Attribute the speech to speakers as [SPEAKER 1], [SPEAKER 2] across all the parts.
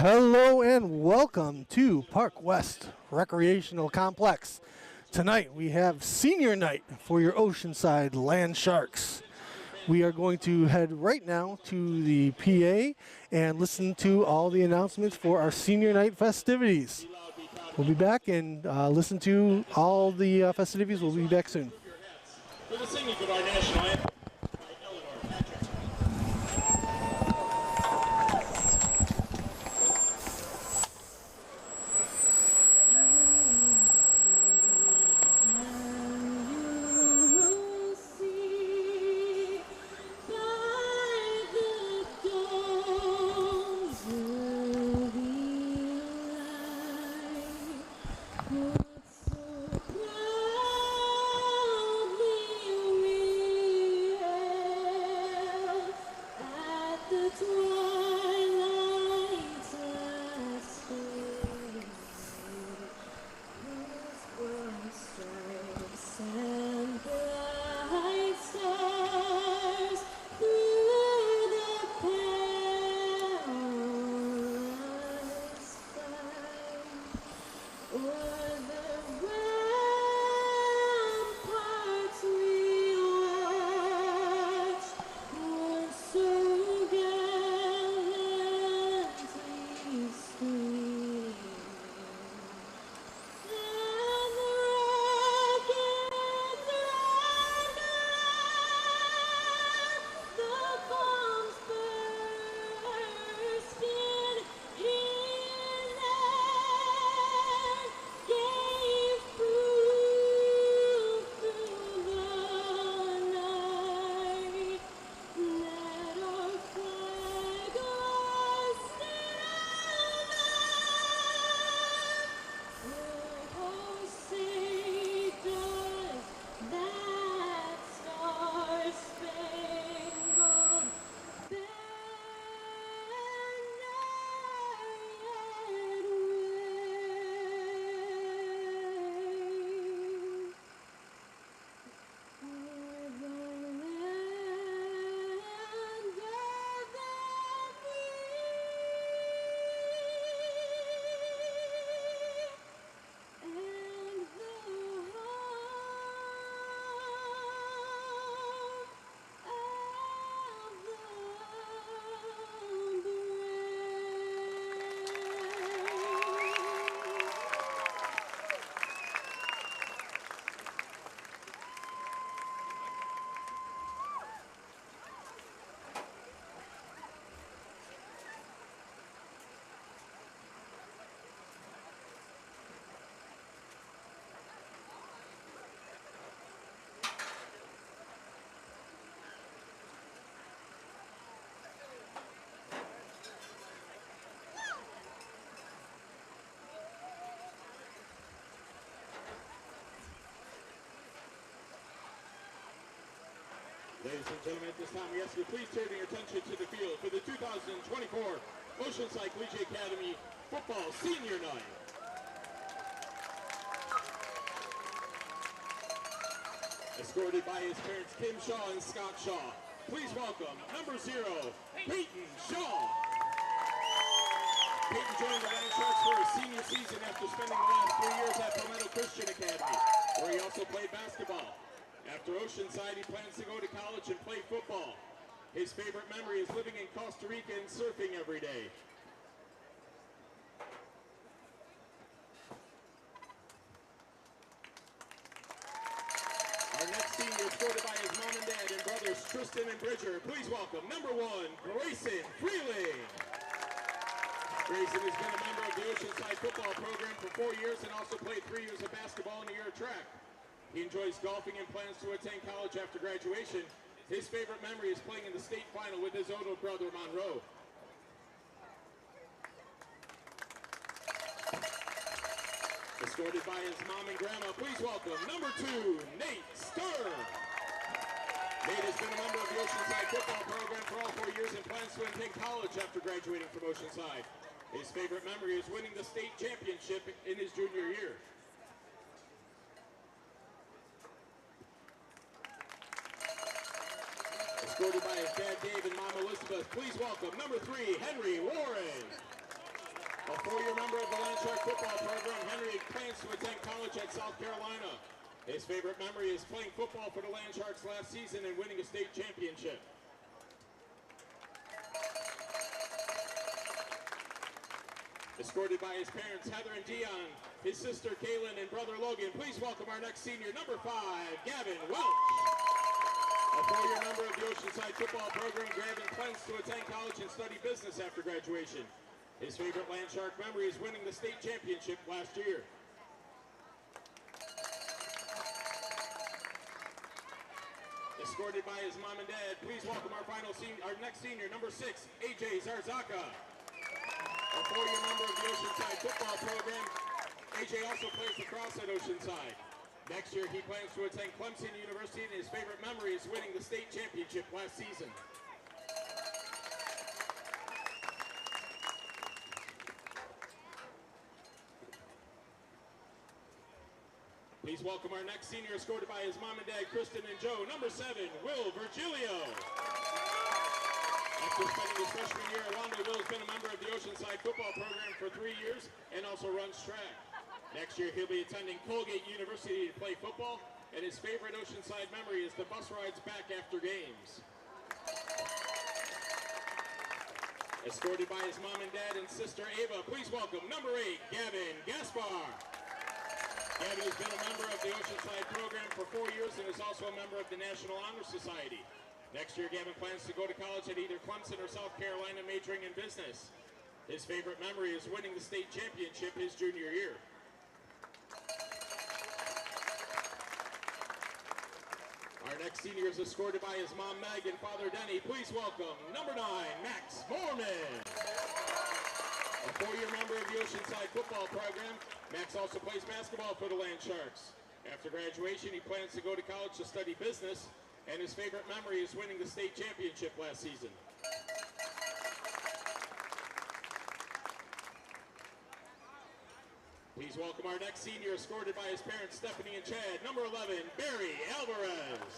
[SPEAKER 1] Hello and welcome to Park West Recreational Complex. Tonight we have senior night for your Oceanside Land Sharks. We are going to head right now to the PA and listen to all the announcements for our senior night festivities. We'll be back and listen to all the festivities. We'll be back soon.
[SPEAKER 2] For the singing of our national anthem. Ladies and gentlemen, at this time we ask you please turn your attention to the field for the 2024 Oceanside Collegiate Academy Football Senior Night. Escorted by his parents Kim Shaw and Scott Shaw, please welcome number 0, Peyton Shaw. Peyton joined the Land Sharks for his senior season after spending the last 3 years at Palmetto Christian Academy, where he also played basketball. After Oceanside, he plans to go to college and play football. His favorite memory is living in Costa Rica and surfing every day. Our next senior is escorted by his mom and dad and brothers Tristan and Bridger. Please welcome number 1, Grayson Freeling. Grayson has been a member of the Oceanside football program for 4 years and also played 3 years of basketball and a year of track. He enjoys golfing and plans to attend college after graduation. His favorite memory is playing in the state final with his older brother, Monroe. Escorted by his mom and grandma, please welcome number 2, Nate Stern. Nate has been a member of the Oceanside football program for all 4 years and plans to attend college after graduating from Oceanside. His favorite memory is winning the state championship in his junior year. Escorted by his dad Dave and mom Elizabeth, please welcome number 3, Henry Warren. A four-year member of the Landshark football program, Henry plans to attend college at South Carolina. His favorite memory is playing football for the Landsharks last season and winning a state championship. Escorted by his parents, Heather and Dion, his sister, Kaylin, and brother, Logan, please welcome our next senior, number 5, Gavin Welch. A four-year member of the Oceanside football program, Gavin plans to attend college and study business after graduation. His favorite Landshark memory is winning the state championship last year. Escorted by his mom and dad, please welcome our next senior, number 6, AJ Zarzaka. A four-year member of the Oceanside football program, AJ also plays lacrosse at Oceanside. Next year, he plans to attend Clemson University, and his favorite memory is winning the state championship last season. Please welcome our next senior, escorted by his mom and dad, Kristen and Joe, number 7, Will Virgilio. After spending his freshman year at Londo, Will has been a member of the Oceanside football program for 3 years and also runs track. Next year, he'll be attending Colgate University to play football, and his favorite Oceanside memory is the bus rides back after games. Escorted by his mom and dad and sister, Ava, please welcome number 8, Gavin Gaspar. Gavin has been a member of the Oceanside program for 4 years and is also a member of the National Honor Society. Next year, Gavin plans to go to college at either Clemson or South Carolina, majoring in business. His favorite memory is winning the state championship his junior year. Our next senior is escorted by his mom, Meg, and father, Denny. Please welcome number 9, Max Mormon. A four-year member of the Oceanside football program, Max also plays basketball for the Landsharks. After graduation, he plans to go to college to study business, and his favorite memory is winning the state championship last season. Please welcome our next senior, escorted by his parents, Stephanie and Chad, number 11, Barry Alvarez.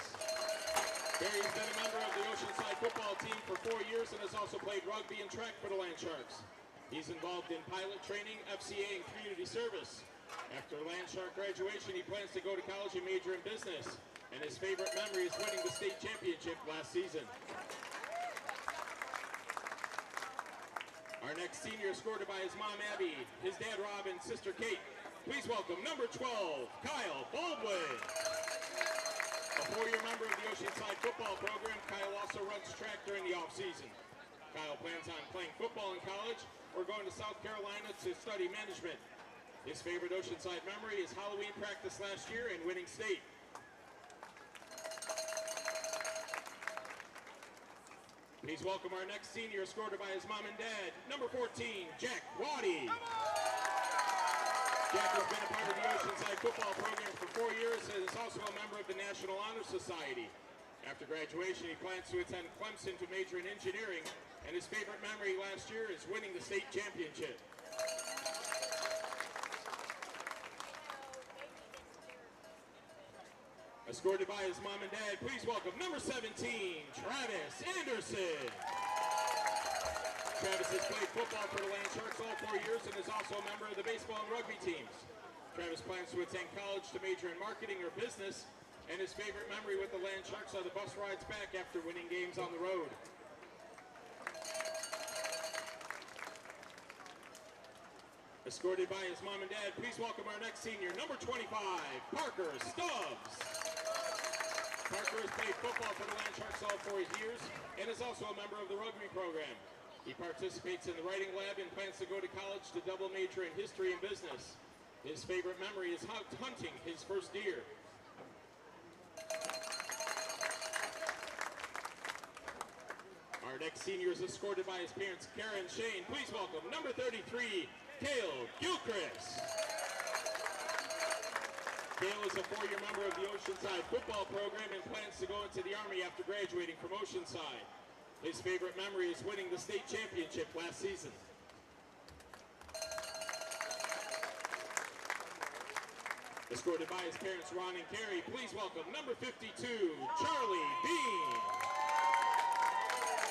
[SPEAKER 2] Barry has been a member of the Oceanside football team for 4 years and has also played rugby and track for the Landsharks. He's involved in pilot training, FCA, and community service. After Landshark graduation, he plans to go to college and major in business, and his favorite memory is winning the state championship last season. Our next senior, escorted by his mom, Abby, his dad, Rob, and sister, Kate. Please welcome number 12, Kyle Baldwin. A four-year member of the Oceanside football program, Kyle also runs track during the off-season. Kyle plans on playing football in college or going to South Carolina to study management. His favorite Oceanside memory is Halloween practice last year and winning state. Please welcome our next senior, escorted by his mom and dad, number 14, Jack Waddy. Jack has been a part of the Oceanside football program for 4 years and is also a member of the National Honor Society. After graduation, he plans to attend Clemson to major in engineering, and his favorite memory last year is winning the state championship. Escorted by his mom and dad, please welcome number 17, Travis Anderson. Travis has played football for the Landsharks all 4 years and is also a member of the baseball and rugby teams. Travis plans to attend college to major in marketing or business, and his favorite memory with the Landsharks are the bus rides back after winning games on the road. Escorted by his mom and dad, please welcome our next senior, number 25, Parker Stubbs. Parker has played football for the Landsharks all 4 years and is also a member of the rugby program. He participates in the writing lab and plans to go to college to double major in history and business. His favorite memory is hunting his first deer. Our next senior is escorted by his parents, Karen and Shane. Please welcome number 33, Cale Gilchrist. Cale is a 4-year member of the Oceanside football program and plans to go into the Army after graduating from Oceanside. His favorite memory is winning the state championship last season. Escorted by his parents, Ron and Carrie, please welcome number 52, Charlie Bean.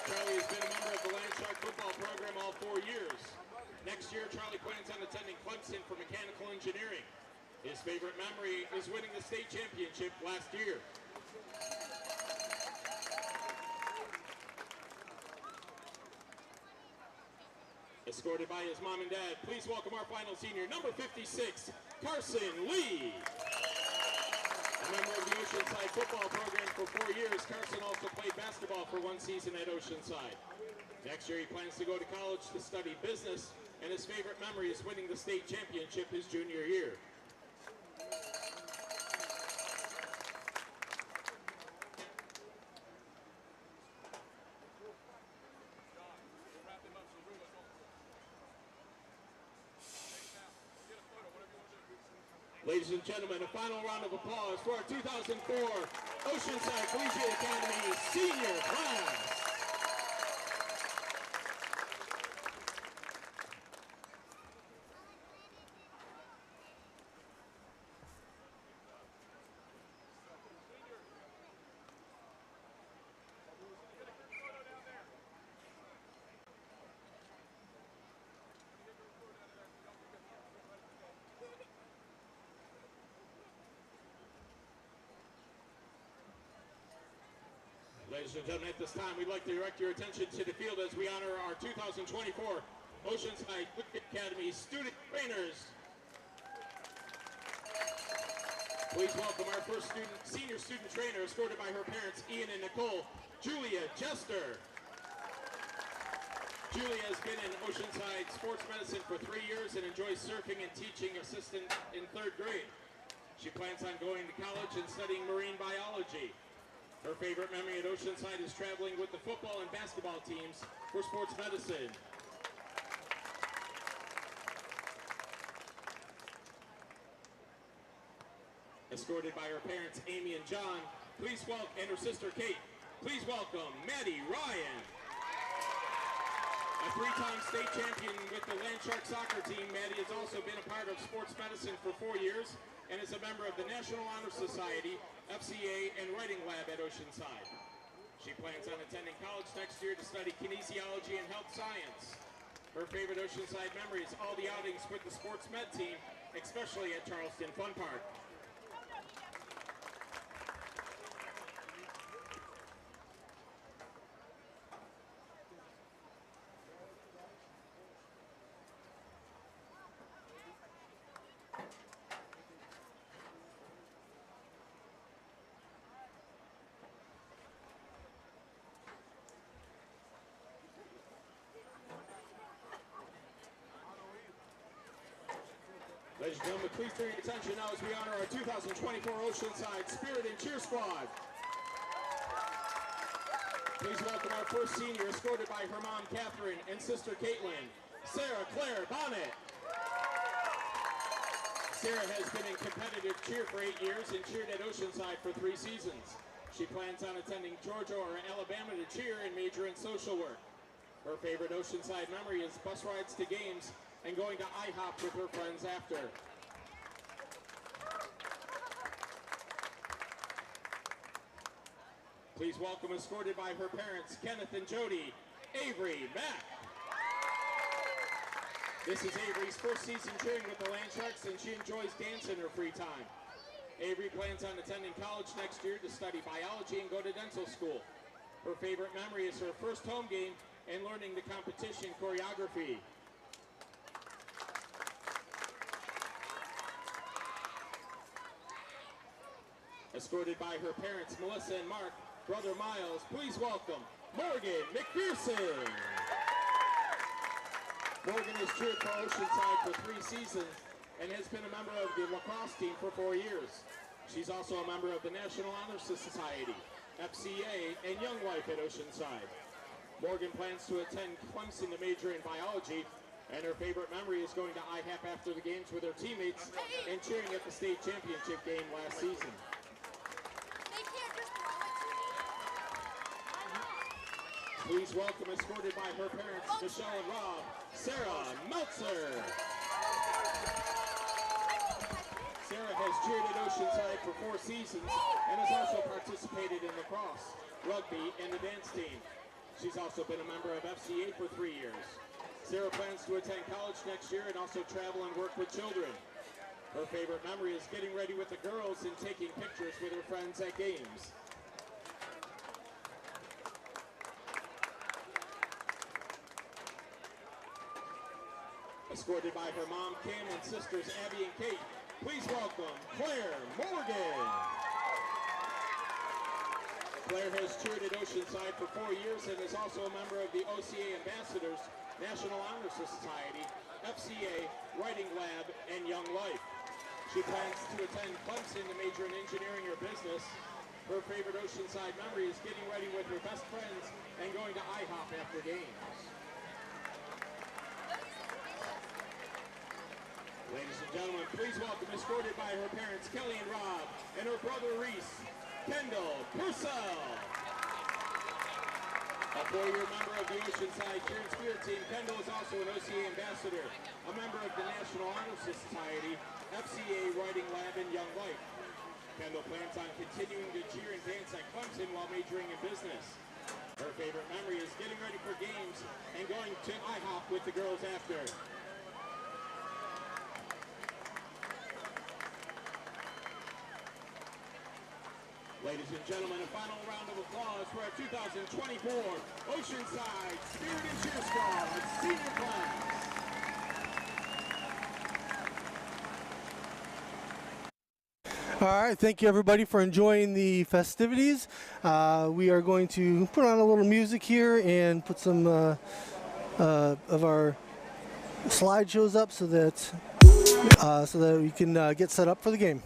[SPEAKER 2] Charlie has been a member of the Landshark football program all 4 years. Next year, Charlie plans on attending Clemson for mechanical engineering. His favorite memory is winning the state championship last year. Escorted by his mom and dad, please welcome our final senior, number 56, Carson Lee. A member of the Oceanside football program for 4 years, Carson also played basketball for 1 season at Oceanside. Next year, he plans to go to college to study business, and his favorite memory is winning the state championship his junior year. Ladies and gentlemen, a final round of applause for our 2004 Oceanside Collegiate Academy senior class. Ladies and gentlemen, at this time, we'd like to direct your attention to the field as we honor our 2024 Oceanside Academy student trainers. Please welcome our first senior student trainer, escorted by her parents, Ian and Nicole, Julia Jester. Julia has been in Oceanside sports medicine for 3 years and enjoys surfing and teaching assistant in 3rd grade. She plans on going to college and studying marine biology. Her favorite memory at Oceanside is traveling with the football and basketball teams for sports medicine. Escorted by her parents, Amy and John, and her sister, Kate, please welcome Maddie Ryan. A 3-time state champion with the Land Shark soccer team, Maddie has also been a part of sports medicine for 4 years and is a member of the National Honor Society, FCA, and Writing Lab at Oceanside. She plans on attending college next year to study kinesiology and health science. Her favorite Oceanside memory is all the outings with the sports med team, especially at Charleston Fun Park. Ladies and gentlemen, please turn your attention now as we honor our 2024 Oceanside Spirit and Cheer Squad. Please welcome our first senior, escorted by her mom, Catherine, and sister, Caitlin, Sarah Claire Bonnet. Sarah has been in competitive cheer for 8 years and cheered at Oceanside for 3 seasons. She plans on attending Georgia or Alabama to cheer and major in social work. Her favorite Oceanside memory is bus rides to games and going to IHOP with her friends after. Please welcome, escorted by her parents, Kenneth and Jody, Avery Mack. This is Avery's first season cheering with the Land Sharks, and she enjoys dance in her free time. Avery plans on attending college next year to study biology and go to dental school. Her favorite memory is her first home game and learning the competition choreography. Escorted by her parents, Melissa and Mark, brother Miles, please welcome Morgan McPherson. Morgan has cheered for Oceanside for 3 seasons and has been a member of the lacrosse team for 4 years. She's also a member of the National Honor Society, FCA, and Young Life at Oceanside. Morgan plans to attend Clemson to major in biology, and her favorite memory is going to IHOP after the games with her teammates and cheering at the state championship game last season. Please welcome, escorted by her parents, Michelle and Rob, Sarah Meltzer. Sarah has cheered at Oceanside for 4 seasons and has also participated in lacrosse, rugby, and the dance team. She's also been a member of FCA for 3 years. Sarah plans to attend college next year and also travel and work with children. Her favorite memory is getting ready with the girls and taking pictures with her friends at games. Escorted by her mom, Kim, and sisters, Abby and Kate, please welcome Claire Morgan. Claire has toured at Oceanside for 4 years and is also a member of the OCA Ambassadors, National Honor Society, FCA, Writing Lab, and Young Life. She plans to attend Clemson to major in engineering or business. Her favorite Oceanside memory is getting ready with her best friends and going to IHOP after games. Ladies and gentlemen, please welcome, escorted by her parents, Kelly and Rob, and her brother, Reese, Kendall Purcell. A 4-year member of the Oceanside Cheer and Spirit Team, Kendall is also an OCA ambassador, a member of the National Honor Society, FCA, Writing Lab, and Young Life. Kendall plans on continuing to cheer and dance at Clemson while majoring in business. Her favorite memory is getting ready for games and going to IHOP with the girls after. Ladies and gentlemen, a final round of applause for our 2024 Oceanside Spirit and Cheer Squad senior class.
[SPEAKER 1] All right, thank you everybody for enjoying the festivities. We are going to put on a little music here and put some of our slideshows up so that we can get set up for the game.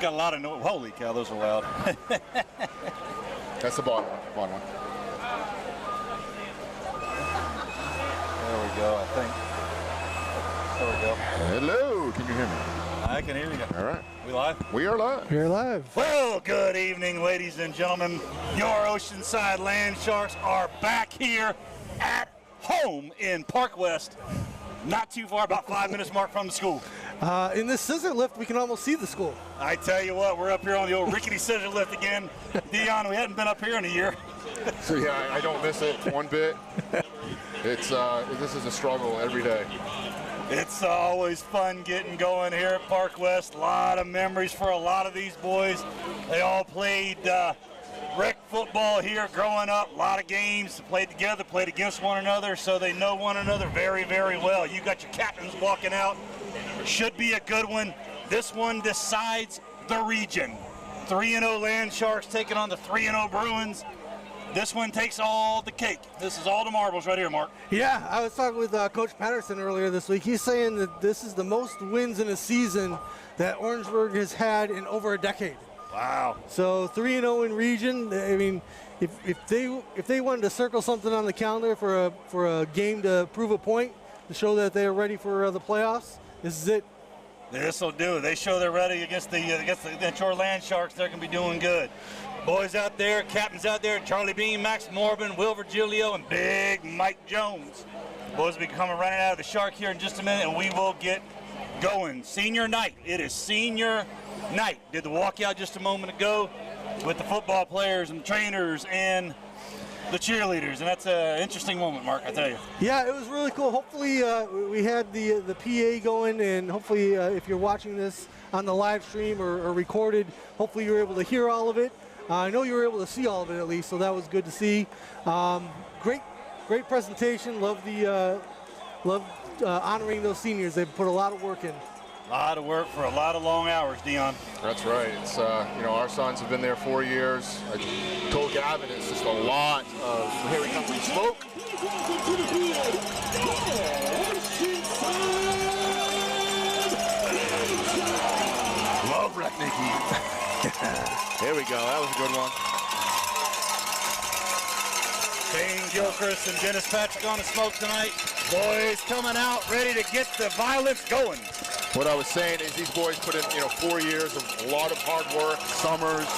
[SPEAKER 3] Got a lot of noise. Holy cow, those are loud.
[SPEAKER 4] That's the bottom one.
[SPEAKER 3] There we go, I think. There we go.
[SPEAKER 4] Hello, can you hear me?
[SPEAKER 3] I can hear you.
[SPEAKER 4] All right.
[SPEAKER 3] We live?
[SPEAKER 4] We are live.
[SPEAKER 1] We're live.
[SPEAKER 3] Well, good evening, ladies and gentlemen. Your Oceanside Land Sharks are back here at home in Park West. Not too far, about 5 minutes mark from the school.
[SPEAKER 1] In this scissor lift, we can almost see the school.
[SPEAKER 3] I tell you what, we're up here on the old rickety scissor lift again. Dion, we hadn't been up here in a year.
[SPEAKER 4] So yeah, I don't miss it one bit. It's this is a struggle every day.
[SPEAKER 3] It's always fun getting going here at Park West. A lot of memories for a lot of these boys. They all played rec football here growing up. A lot of games, played together, played against one another, so they know one another very, very well. You got your captains walking out. Should be a good one. This one decides the region. 3-0 Land Sharks taking on the 3-0 Bruins. This one takes all the cake. This is all the marbles right here, Mark.
[SPEAKER 1] Yeah, I was talking with Coach Patterson earlier this week. He's saying that this is the most wins in a season that Orangeburg has had in over a decade.
[SPEAKER 3] Wow.
[SPEAKER 1] So 3-0 in region. I mean, if they wanted to circle something on the calendar for a game to prove a point to show that they are ready for the playoffs, this is it.
[SPEAKER 3] This will do it. They show they're ready against the Shore Land Sharks. They're going to be doing good. Boys out there, captains out there, Charlie Bean, Max Morbin, Will Virgilio, and Big Mike Jones. Boys will be coming running out of the Shark here in just a minute, and we will get going. Senior night. It is senior night. Did the walkout just a moment ago with the football players and trainers and the cheerleaders, and that's an interesting moment, Mark, I tell you.
[SPEAKER 1] Yeah, it was really cool. Hopefully we had the PA going, and hopefully if you're watching this on the live stream or recorded, hopefully you were able to hear all of it. I know you were able to see all of it at least, so that was good to see. Great presentation. Love honoring those seniors. They've put a lot of work in.
[SPEAKER 3] A lot of work for a lot of long hours, Dion.
[SPEAKER 4] That's right. It's our sons have been there 4 years. I told Gavin it's just a lot of here we come with smoke.
[SPEAKER 3] Love Ratnicki.
[SPEAKER 4] There we go. That was a good one.
[SPEAKER 3] Shane Gilchrist and Dennis Patrick on the smoke tonight. Boys coming out ready to get the violence going.
[SPEAKER 4] What I was saying is these boys put in 4 years of a lot of hard work, summers,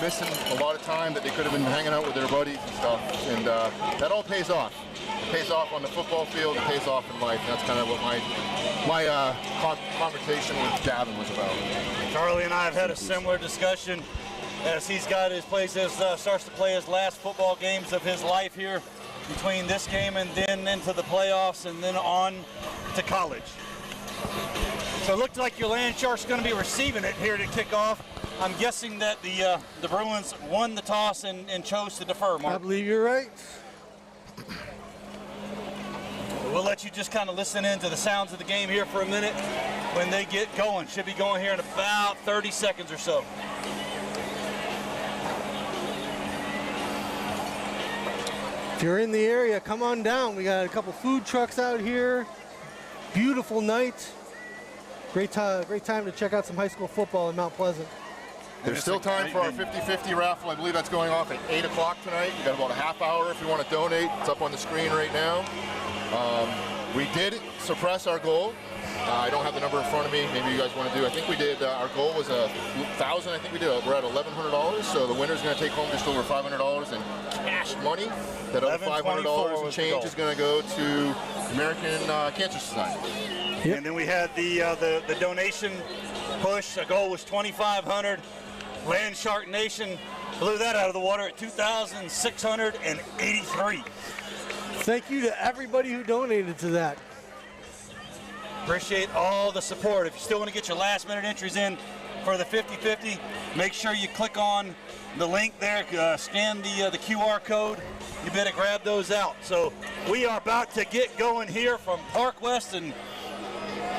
[SPEAKER 4] missing a lot of time that they could have been hanging out with their buddies and stuff, and that all pays off. It pays off on the football field, it pays off in life. That's kind of what my conversation with Gavin was about.
[SPEAKER 3] Charlie and I have had a similar discussion as he's got his starts to play his last football games of his life here between this game and then into the playoffs and then on to college. So it looked like your Land Sharks are going to be receiving it here to kick off. I'm guessing that the Bruins won the toss and chose to defer, Mark.
[SPEAKER 1] I believe you're right.
[SPEAKER 3] We'll let you just kind of listen into the sounds of the game here for a minute when they get going. Should be going here in about 30 seconds or so.
[SPEAKER 1] If you're in the area, come on down. We got a couple food trucks out here. Beautiful night. Great time to check out some high school football in Mount Pleasant.
[SPEAKER 4] There's still time for our 50-50 raffle. I believe that's going off at 8 o'clock tonight. You got about a half hour if you want to donate. It's up on the screen right now. We did suppress our goal. I don't have the number in front of me. Maybe you guys want to do. I think we did. Our goal was $1,000. I think we did. We're at $1,100. So the winner's going to take home just over $500 in cash money. That other $500 and change is going to go to American Cancer Society.
[SPEAKER 3] Yep. And then we had the donation push. The goal was $2,500. Land Shark Nation blew that out of the water at $2,683.
[SPEAKER 1] Thank you to everybody who donated to that.
[SPEAKER 3] Appreciate all the support. If you still want to get your last minute entries in for the 50-50, make sure you click on the link there, scan the QR code. You better grab those out. So we are about to get going here from Park West and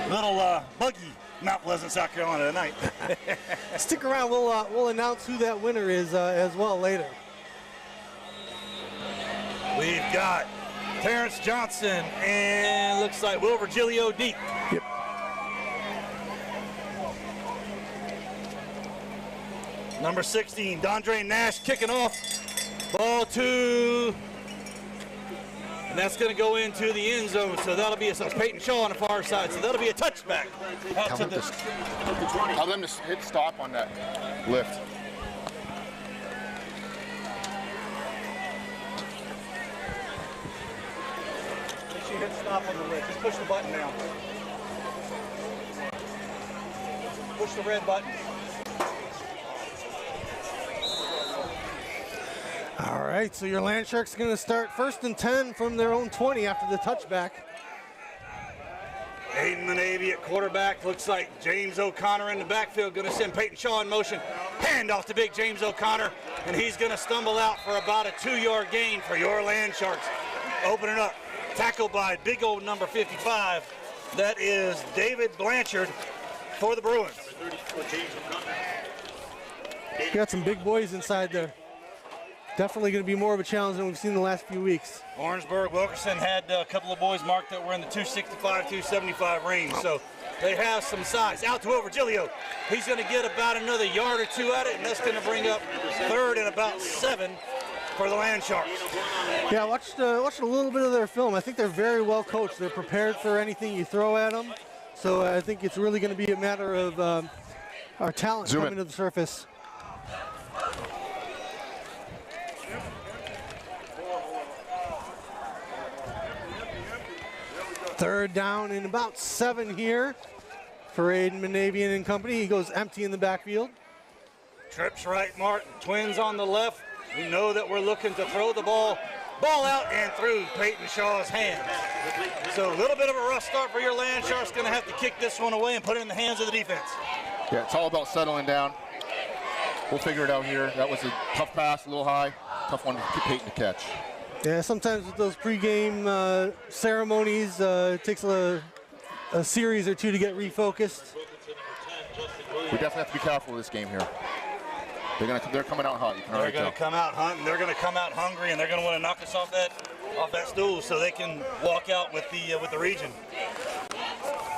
[SPEAKER 3] little buggy Mount Pleasant, South Carolina tonight.
[SPEAKER 1] Stick around. We'll announce who that winner is as well later.
[SPEAKER 3] We've got Terrence Johnson and looks like Will Virgilio deep.
[SPEAKER 1] Yep.
[SPEAKER 3] Number 16, Dondre Nash kicking off. Ball to, and that's going to go into the end zone. So that'll be Peyton Shaw on the far side. So that'll be a touchback.
[SPEAKER 4] Tell them to hit stop on that lift.
[SPEAKER 3] She hit stop on the lift. Just push the button down. Push the red button.
[SPEAKER 1] All right, so your Land Sharks are going to start 1st and 10 from their own 20 after the touchback.
[SPEAKER 3] Aiden Manavy at quarterback. Looks like James O'Connor in the backfield. Going to send Peyton Shaw in motion. Hand off to big James O'Connor, and he's going to stumble out for about a 2-yard gain for your Land Sharks. Opening up. Tackled by big old number 55. That is David Blanchard for the Bruins.
[SPEAKER 1] You got some big boys inside there. Definitely going to be more of a challenge than we've seen the last few weeks.
[SPEAKER 3] Orangeburg-Wilkinson had a couple of boys marked that were in the 265, 275 range, so they have some size. Out to Virgilio. He's going to get about another yard or two at it, and that's going to bring up 3rd and about 7 for the Land Sharks.
[SPEAKER 1] Yeah, I watched a little bit of their film. I think they're very well coached. They're prepared for anything you throw at them. So I think it's really going to be a matter of our talent coming to the surface. Third down and about 7 here for Aiden Manavian and company. He goes empty in the backfield.
[SPEAKER 3] Trips right, Martin. Twins on the left. We know that we're looking to throw the ball out and through Peyton Shaw's hands. So a little bit of a rough start for your Land Sharks. Going to have to kick this one away and put it in the hands of the defense.
[SPEAKER 4] Yeah, it's all about settling down. We'll figure it out here. That was a tough pass, a little high. Tough one for Peyton to catch.
[SPEAKER 1] Yeah, sometimes with those pregame ceremonies, it takes a series or two to get refocused.
[SPEAKER 4] We definitely have to be careful with this game here. They're coming out hot.
[SPEAKER 3] They're going to come out hunting. They're going to come out hungry, and they're going to want to knock us off that stool so they can walk out with the region.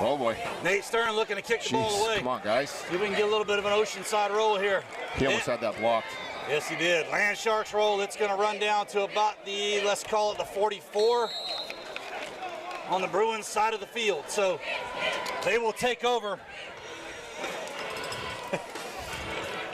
[SPEAKER 4] Oh boy.
[SPEAKER 3] Nate Stern looking to kick the ball away.
[SPEAKER 4] Come on, guys.
[SPEAKER 3] See if we can get a little bit of an Oceanside roll here.
[SPEAKER 4] He almost had that blocked.
[SPEAKER 3] Yes, he did. Land Sharks roll. It's going to run down to about the, let's call it the 44 on the Bruins side of the field. So they will take over.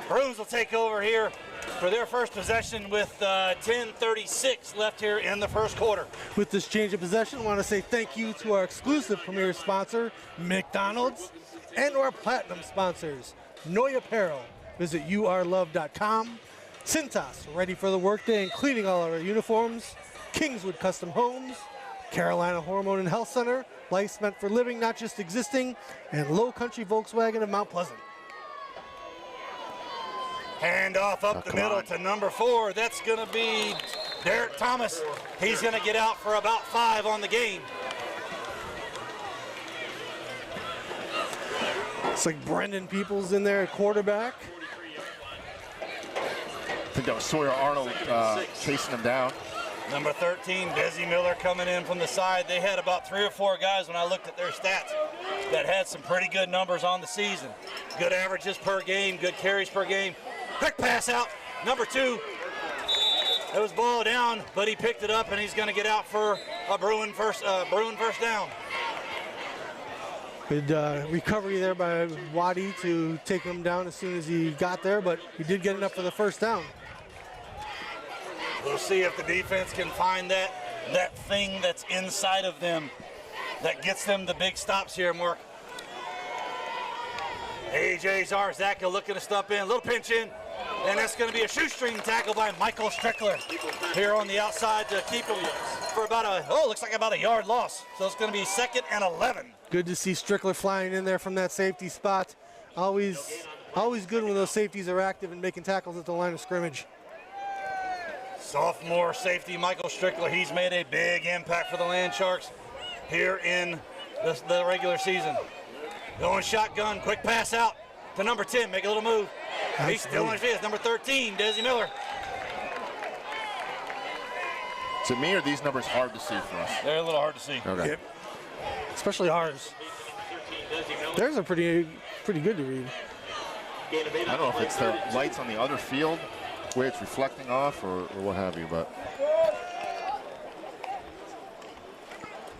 [SPEAKER 3] Bruins will take over here for their first possession with 10:36 left here in the first quarter.
[SPEAKER 1] With this change of possession, I want to say thank you to our exclusive premier sponsor, McDonald's, and our platinum sponsors, Noy Apparel. Visit yourlove.com. Cintas, ready for the workday and cleaning all our uniforms. Kingswood Custom Homes, Carolina Hormone and Health Center, life's meant for living, not just existing, and Low Country Volkswagen of Mount Pleasant.
[SPEAKER 3] Hand off up the middle to number 4. That's going to be Derek Thomas. He's going to get out for about 5 on the game.
[SPEAKER 1] It's like Brendan Peoples in there at quarterback.
[SPEAKER 4] I think that was Sawyer Arnold chasing him down.
[SPEAKER 3] Number 13, Desi Miller coming in from the side. They had about 3 or 4 guys when I looked at their stats that had some pretty good numbers on the season. Good averages per game, good carries per game. Quick pass out, number 2. It was ball down, but he picked it up and he's going to get out for a Bruin first down.
[SPEAKER 1] Good recovery there by Waddy to take him down as soon as he got there, but he did get enough for the first down.
[SPEAKER 3] We'll see if the defense can find that thing that's inside of them that gets them the big stops here, Mark. A.J. Zarzaka looking to step in, little pinch in, and that's going to be a shoestring tackle by Michael Strickler here on the outside to keep him for looks like about a yard loss. So it's going to be 2nd and 11.
[SPEAKER 1] Good to see Strickler flying in there from that safety spot. Always good when those safeties are active and making tackles at the line of scrimmage.
[SPEAKER 3] Sophomore safety Michael Strickler, he's made a big impact for the Land Sharks here in the regular season. Going shotgun, quick pass out to number 10, make a little move. He's still in his face, number 13, Desi Miller.
[SPEAKER 4] Is it me or are these numbers hard to see for us?
[SPEAKER 3] They're a little hard to see.
[SPEAKER 4] Okay.
[SPEAKER 1] Yep. Especially ours. Theirs are pretty good to read.
[SPEAKER 4] I don't know if it's the lights on the other field, the way it's reflecting off or what have you, but.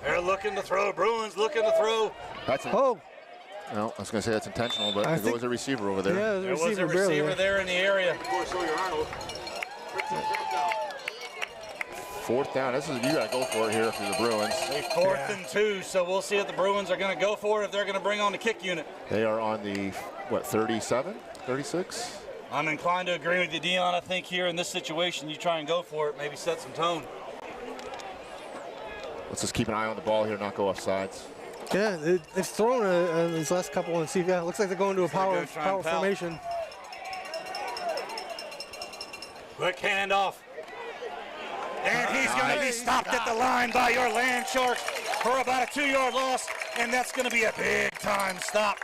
[SPEAKER 3] They're looking to throw. Bruins looking to throw.
[SPEAKER 4] That's
[SPEAKER 1] Oh.
[SPEAKER 4] No, I was going to say that's intentional, but
[SPEAKER 1] I
[SPEAKER 4] there was a receiver over there.
[SPEAKER 1] Yeah,
[SPEAKER 3] There was a receiver there in the area.
[SPEAKER 4] Fourth down. This is, you got to go for it here if you're the Bruins.
[SPEAKER 3] A 4th and 2, so we'll see if the Bruins are going to go for it, if they're going to bring on the kick unit.
[SPEAKER 4] They are on the, what, 37, 36?
[SPEAKER 3] I'm inclined to agree with you, Dion. I think here in this situation, you try and go for it, maybe set some tone.
[SPEAKER 4] Let's just keep an eye on the ball here, not go off sides.
[SPEAKER 1] Yeah, they've thrown these last couple and see. Yeah, it looks like they're going to a power formation.
[SPEAKER 3] Quick handoff. And he's going to be stopped at the line by your Land Sharks for about a 2-yard loss, and that's going to be a big-time stop.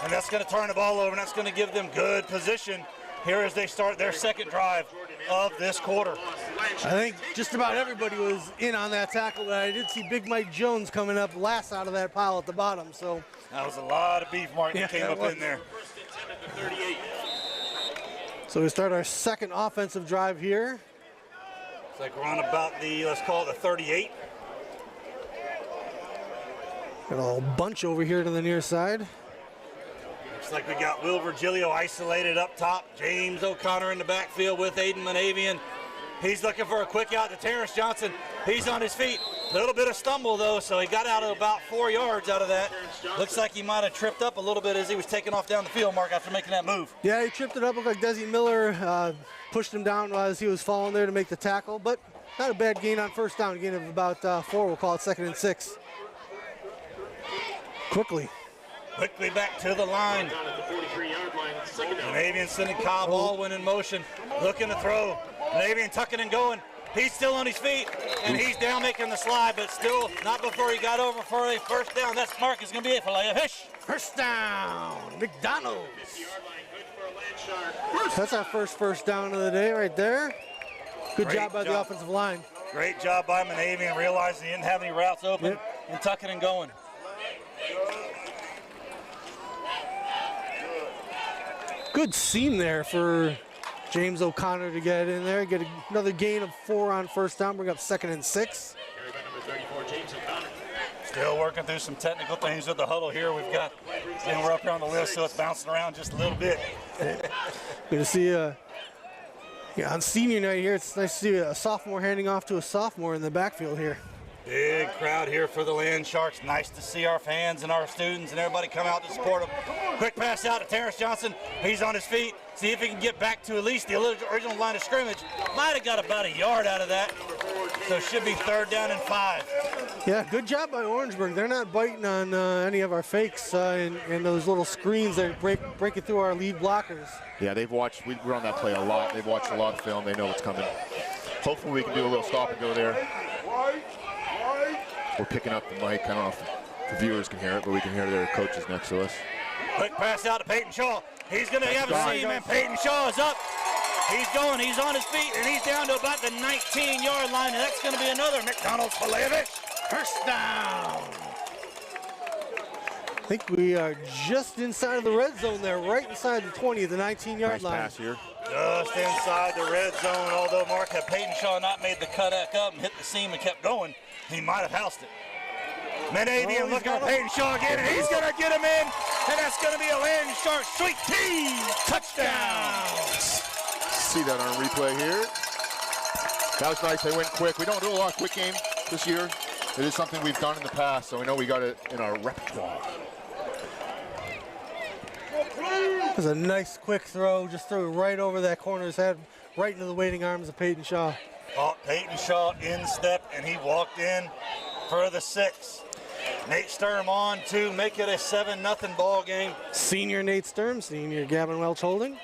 [SPEAKER 3] And that's going to turn the ball over, and that's going to give them good position here as they start their second drive of this quarter.
[SPEAKER 1] I think just about everybody was in on that tackle, but I did see Big Mike Jones coming up last out of that pile at the bottom. So
[SPEAKER 3] that was a lot of beef mark that came up in there.
[SPEAKER 1] So we start our second offensive drive here.
[SPEAKER 3] It's like we're on about the, let's call it the 38.
[SPEAKER 1] Got a little bunch over here to the near side.
[SPEAKER 3] Looks like we got Will Virgilio isolated up top. James O'Connor in the backfield with Aiden Monavian. He's looking for a quick out to Terrence Johnson. He's on his feet. A little bit of stumble, though, so he got out of about 4 yards out of that. Looks like he might have tripped up a little bit as he was taking off down the field, Mark, after making that move.
[SPEAKER 1] Yeah, he tripped it up. Looked like Desi Miller pushed him down as he was falling there to make the tackle, but not a bad gain on first down. Gain of about 4. We'll call it 2nd and 6. Quickly
[SPEAKER 3] back to the line. Monavian sending Kyle Baldwin in motion, looking to throw. Monavian tucking and going. He's still on his feet, and he's down making the slide, but still not before he got over for a first down. That's Mark is going to be it for Leia Fish.
[SPEAKER 1] First down, McDonald's. That's our first down of the day right there. Good job by the offensive line.
[SPEAKER 3] Great job by Monavian, realizing he didn't have any routes open and tucking and going.
[SPEAKER 1] Good seam there for James O'Connor to get in there, get another gain of 4 on first down, bring up 2nd and 6.
[SPEAKER 3] Still working through some technical things with the huddle here. We've got, we're up here on the list, so it's bouncing around just a little bit.
[SPEAKER 1] Good to see on senior night here, it's nice to see a sophomore handing off to a sophomore in the backfield here.
[SPEAKER 3] Big crowd here for the Land Sharks. Nice to see our fans and our students and everybody come out to support them. Quick pass out to Terrence Johnson. He's on his feet. See if he can get back to at least the original line of scrimmage. Might have got about a yard out of that. So it should be 3rd down and 5.
[SPEAKER 1] Yeah, good job by Orangeburg. They're not biting on any of our fakes and those little screens that break it through our lead blockers.
[SPEAKER 4] Yeah, they've watched, we run that play a lot. They've watched a lot of film. They know what's coming. Hopefully we can do a little stop and go there. We're picking up the mic. I don't know if the viewers can hear it, but we can hear their coaches next to us.
[SPEAKER 3] Quick pass out to Peyton Shaw. He's going to have a seam, and Peyton Shaw is up. He's going. He's on his feet, and he's down to about the 19-yard line, and that's going to be another McDonald's Filet-O-Fish. First down.
[SPEAKER 1] I think we are just inside of the red zone there, right inside the 20, the 19-yard line.
[SPEAKER 4] Nice pass here.
[SPEAKER 3] Just inside the red zone, although Mark, had Peyton Shaw not made the cut back up and hit the seam and kept going, he might have housed it. Monavian looking at Peyton Shaw again, and he's going to get him in, and that's going to be a Land Shark Sweet Tea touchdown.
[SPEAKER 4] See that on replay here. That was nice. They went quick. We don't do a lot of quick game this year. It is something we've done in the past, so we know we got it in our repertoire.
[SPEAKER 1] It was a nice quick throw, just threw it right over that corner's head, right into the waiting arms of Peyton Shaw.
[SPEAKER 3] Oh, Peyton Shaw in step, and he walked in for the 6. Nate Sturm on to make it a 7-0 ball game.
[SPEAKER 1] Senior Nate Sturm, senior Gavin Welch holding.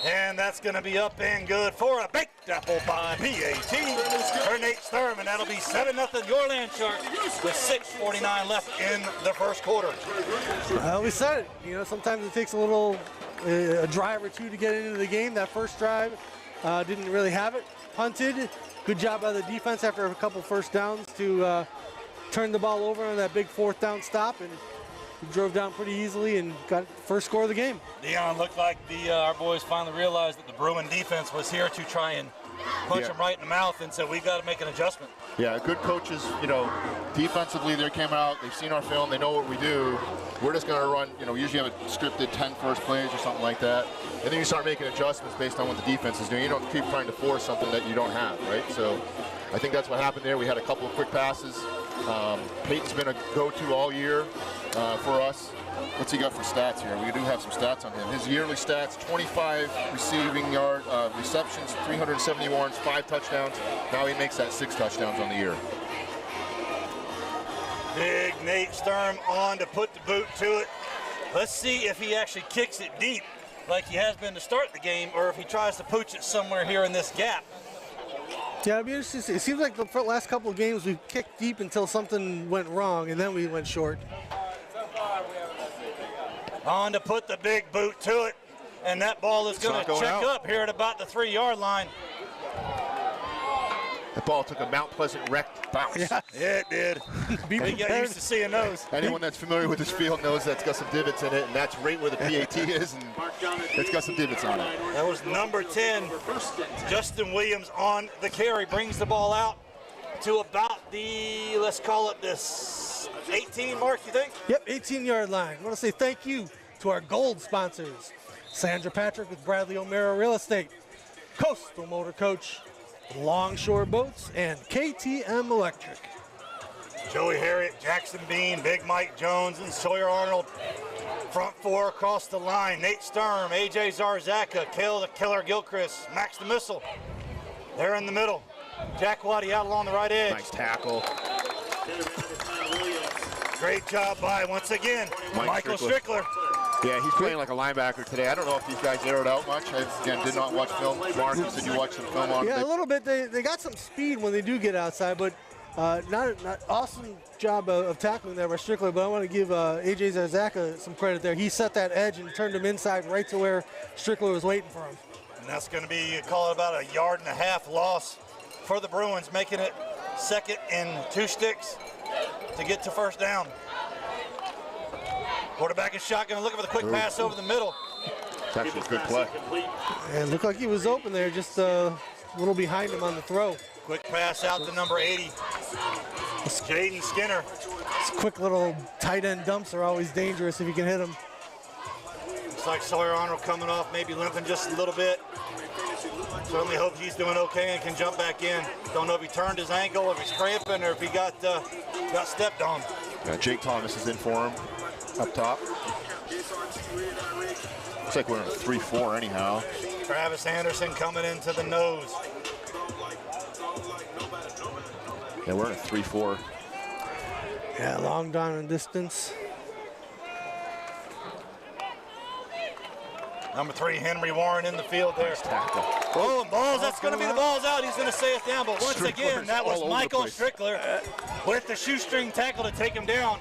[SPEAKER 3] And that's going to be up and good for a baked apple by PAT for Nate Sturm, and that'll be 7-0 your Land Sharks with 6:49 left in the first quarter.
[SPEAKER 1] Well, we said it. You know, sometimes it takes a drive or two to get into the game. That first drive didn't really have it. Punted. Good job by the defense after a couple first downs to turn the ball over on that big 4th down stop. And he drove down pretty easily and got first score of the game.
[SPEAKER 3] Dion, looked like our boys finally realized that the Bruin defense was here to try and punch them right in the mouth, and so we've got to make an adjustment.
[SPEAKER 4] Yeah, good coaches, you know, defensively they came out, they've seen our film, they know what we do. We're just going to run, you know, we usually have a scripted 10 first plays or something like that. And then you start making adjustments based on what the defense is doing. You don't keep trying to force something that you don't have, right? So I think that's what happened there. We had a couple of quick passes. Peyton's been a go-to all year for us. What's he got for stats here? We do have some stats on him. His yearly stats, 25 receiving yard receptions, 370 yards, 5 touchdowns. Now he makes that 6 touchdowns on the year.
[SPEAKER 3] Big Nate Sturm on to put the boot to it. Let's see if he actually kicks it deep like he has been to start the game, or if he tries to pooch it somewhere here in this gap.
[SPEAKER 1] Yeah, it'd be interesting to see. It seems like the last couple of games we kicked deep until something went wrong, and then we went short.
[SPEAKER 3] On to put the big boot to it, and that ball is going to check up here at about the 3-yard line.
[SPEAKER 4] That ball took a Mount Pleasant wrecked bounce.
[SPEAKER 1] Yeah.
[SPEAKER 3] It did. We get used to seeing those.
[SPEAKER 4] Anyone that's familiar with this field knows that's got some divots in it, and that's right where the PAT is, and it's got some divots on it.
[SPEAKER 3] That was number 10, Justin Williams on the carry, brings the ball out to about the, let's call it this 18 mark, you think?
[SPEAKER 1] Yep, 18-yard line. I want to say thank you to our gold sponsors, Sandra Patrick with Bradley O'Mara Real Estate, Coastal Motor Coach, Longshore Boats, and KTM Electric.
[SPEAKER 3] Joey Harriet, Jackson Bean, Big Mike Jones, and Sawyer Arnold. Front 4 across the line. Nate Sturm, AJ Zarzaka, Kale the Killer Gilchrist, Max the Missile. They're in the middle. Jack Waddy out along the right edge.
[SPEAKER 4] Nice tackle.
[SPEAKER 3] Great job by, once again, Michael Strickler.
[SPEAKER 4] Yeah, he's playing like a linebacker today. I don't know if these guys aired out much. I, again, did not watch film. Mark, you said you watched some film on him.
[SPEAKER 1] Yeah, a little bit. They got some speed when they do get outside, but not awesome job of tackling there by Strickler. But I want to give AJ Zarzaka some credit there. He set that edge and turned him inside right to where Strickler was waiting for him.
[SPEAKER 3] And that's going to be, call it about a 1.5 yard loss for the Bruins, making it 2nd and 2 sticks to get to first down. Quarterback is shotgun, looking for the quick pass over the middle.
[SPEAKER 4] It's actually a good play.
[SPEAKER 1] And it looked like he was open there, just a little behind him on the throw.
[SPEAKER 3] Quick pass out to number 80, Jaden Skinner.
[SPEAKER 1] These quick little tight end dumps are always dangerous if you can hit them.
[SPEAKER 3] Looks like Sawyer Arnold coming off, maybe limping just a little bit. Certainly hope he's doing okay and can jump back in. Don't know if he turned his ankle, if he's cramping, or if he got stepped on.
[SPEAKER 4] Yeah, Jake Thomas is in for him up top. Looks like we're in a 3-4 anyhow.
[SPEAKER 3] Travis Anderson coming into the nose.
[SPEAKER 4] Yeah, we're in a 3-4.
[SPEAKER 1] Yeah, long down and distance.
[SPEAKER 3] Number 3, Henry Warren in the field there.
[SPEAKER 4] Tackle.
[SPEAKER 3] Oh, and balls, that's going to be the balls out. He's going to say it down, but once again, that was Michael Strickler with the shoestring tackle to take him down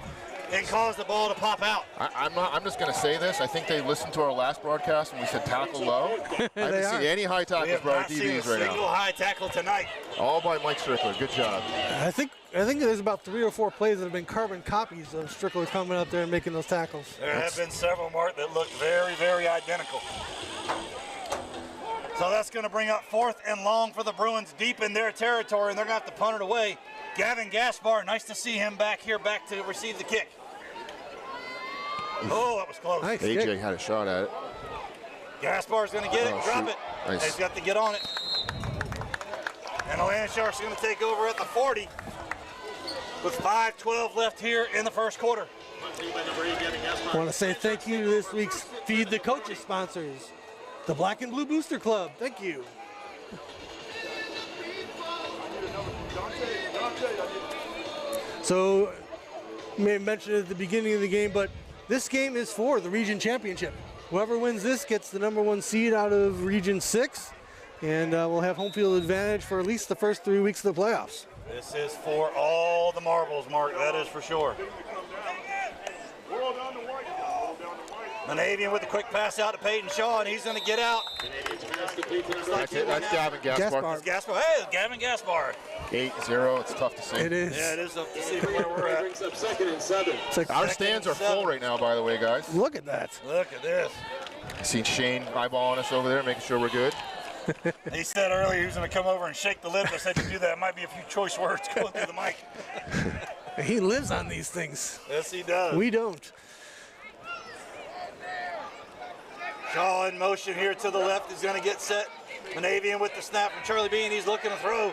[SPEAKER 3] and cause the ball to pop out.
[SPEAKER 4] I'm just going to say this. I think they listened to our last broadcast when we said tackle low. I haven't seen any high tackles by our DBs right now.
[SPEAKER 3] Single high tackle tonight.
[SPEAKER 4] All by Mike Strickler. Good job.
[SPEAKER 1] I think there's about 3 or 4 plays that have been carbon copies of Strickler coming up there and making those tackles.
[SPEAKER 3] There have been several, Mark, that look very, very identical. So that's going to bring up 4th and long for the Bruins deep in their territory, and they're going to have to punt it away. Gavin Gaspar, nice to see him back here, back to receive the kick. Oh, that was close.
[SPEAKER 1] Nice
[SPEAKER 4] AJ
[SPEAKER 1] kick.
[SPEAKER 4] had a shot at it.
[SPEAKER 3] Gaspar's going to get it, drop it.
[SPEAKER 4] Nice.
[SPEAKER 3] He's got to get on it. And the Land Sharks are going to take over at the 40 with 5:12 left here in the first quarter.
[SPEAKER 1] I want to say thank you to this week's Feed the Coaches sponsors, the Black and Blue Booster Club. Thank you. So, you may have mentioned it at the beginning of the game, but this game is for the region championship. Whoever wins this gets the #1 seed out of Region 6, and we'll have home field advantage for at least the first 3 weeks of the playoffs.
[SPEAKER 3] This is for all the marbles, Mark, that is for sure. Monavian with the quick pass out to Peyton Shaw, and he's going to get out.
[SPEAKER 4] That's it. That's Gavin Gaspar.
[SPEAKER 3] It's Gaspar. Hey, Gavin Gaspar.
[SPEAKER 4] 8-0. It's tough to see.
[SPEAKER 1] It is.
[SPEAKER 3] Yeah, it is tough to see from where we're at.
[SPEAKER 2] Brings up 2nd and 7.
[SPEAKER 1] It's like,
[SPEAKER 4] Our stands are full right now, by the way, guys.
[SPEAKER 1] look at that.
[SPEAKER 3] Look at this.
[SPEAKER 4] I seen Shane eyeballing us over there, making sure we're good.
[SPEAKER 3] He said earlier he was going to come over and shake the lid. I said to do that, might be a few choice words going through the mic.
[SPEAKER 1] He lives on these things.
[SPEAKER 3] Yes, he does.
[SPEAKER 1] We don't.
[SPEAKER 3] Shaw in motion here to the left is going to get set. Monavian with the snap from Charlie Bean. He's looking to throw.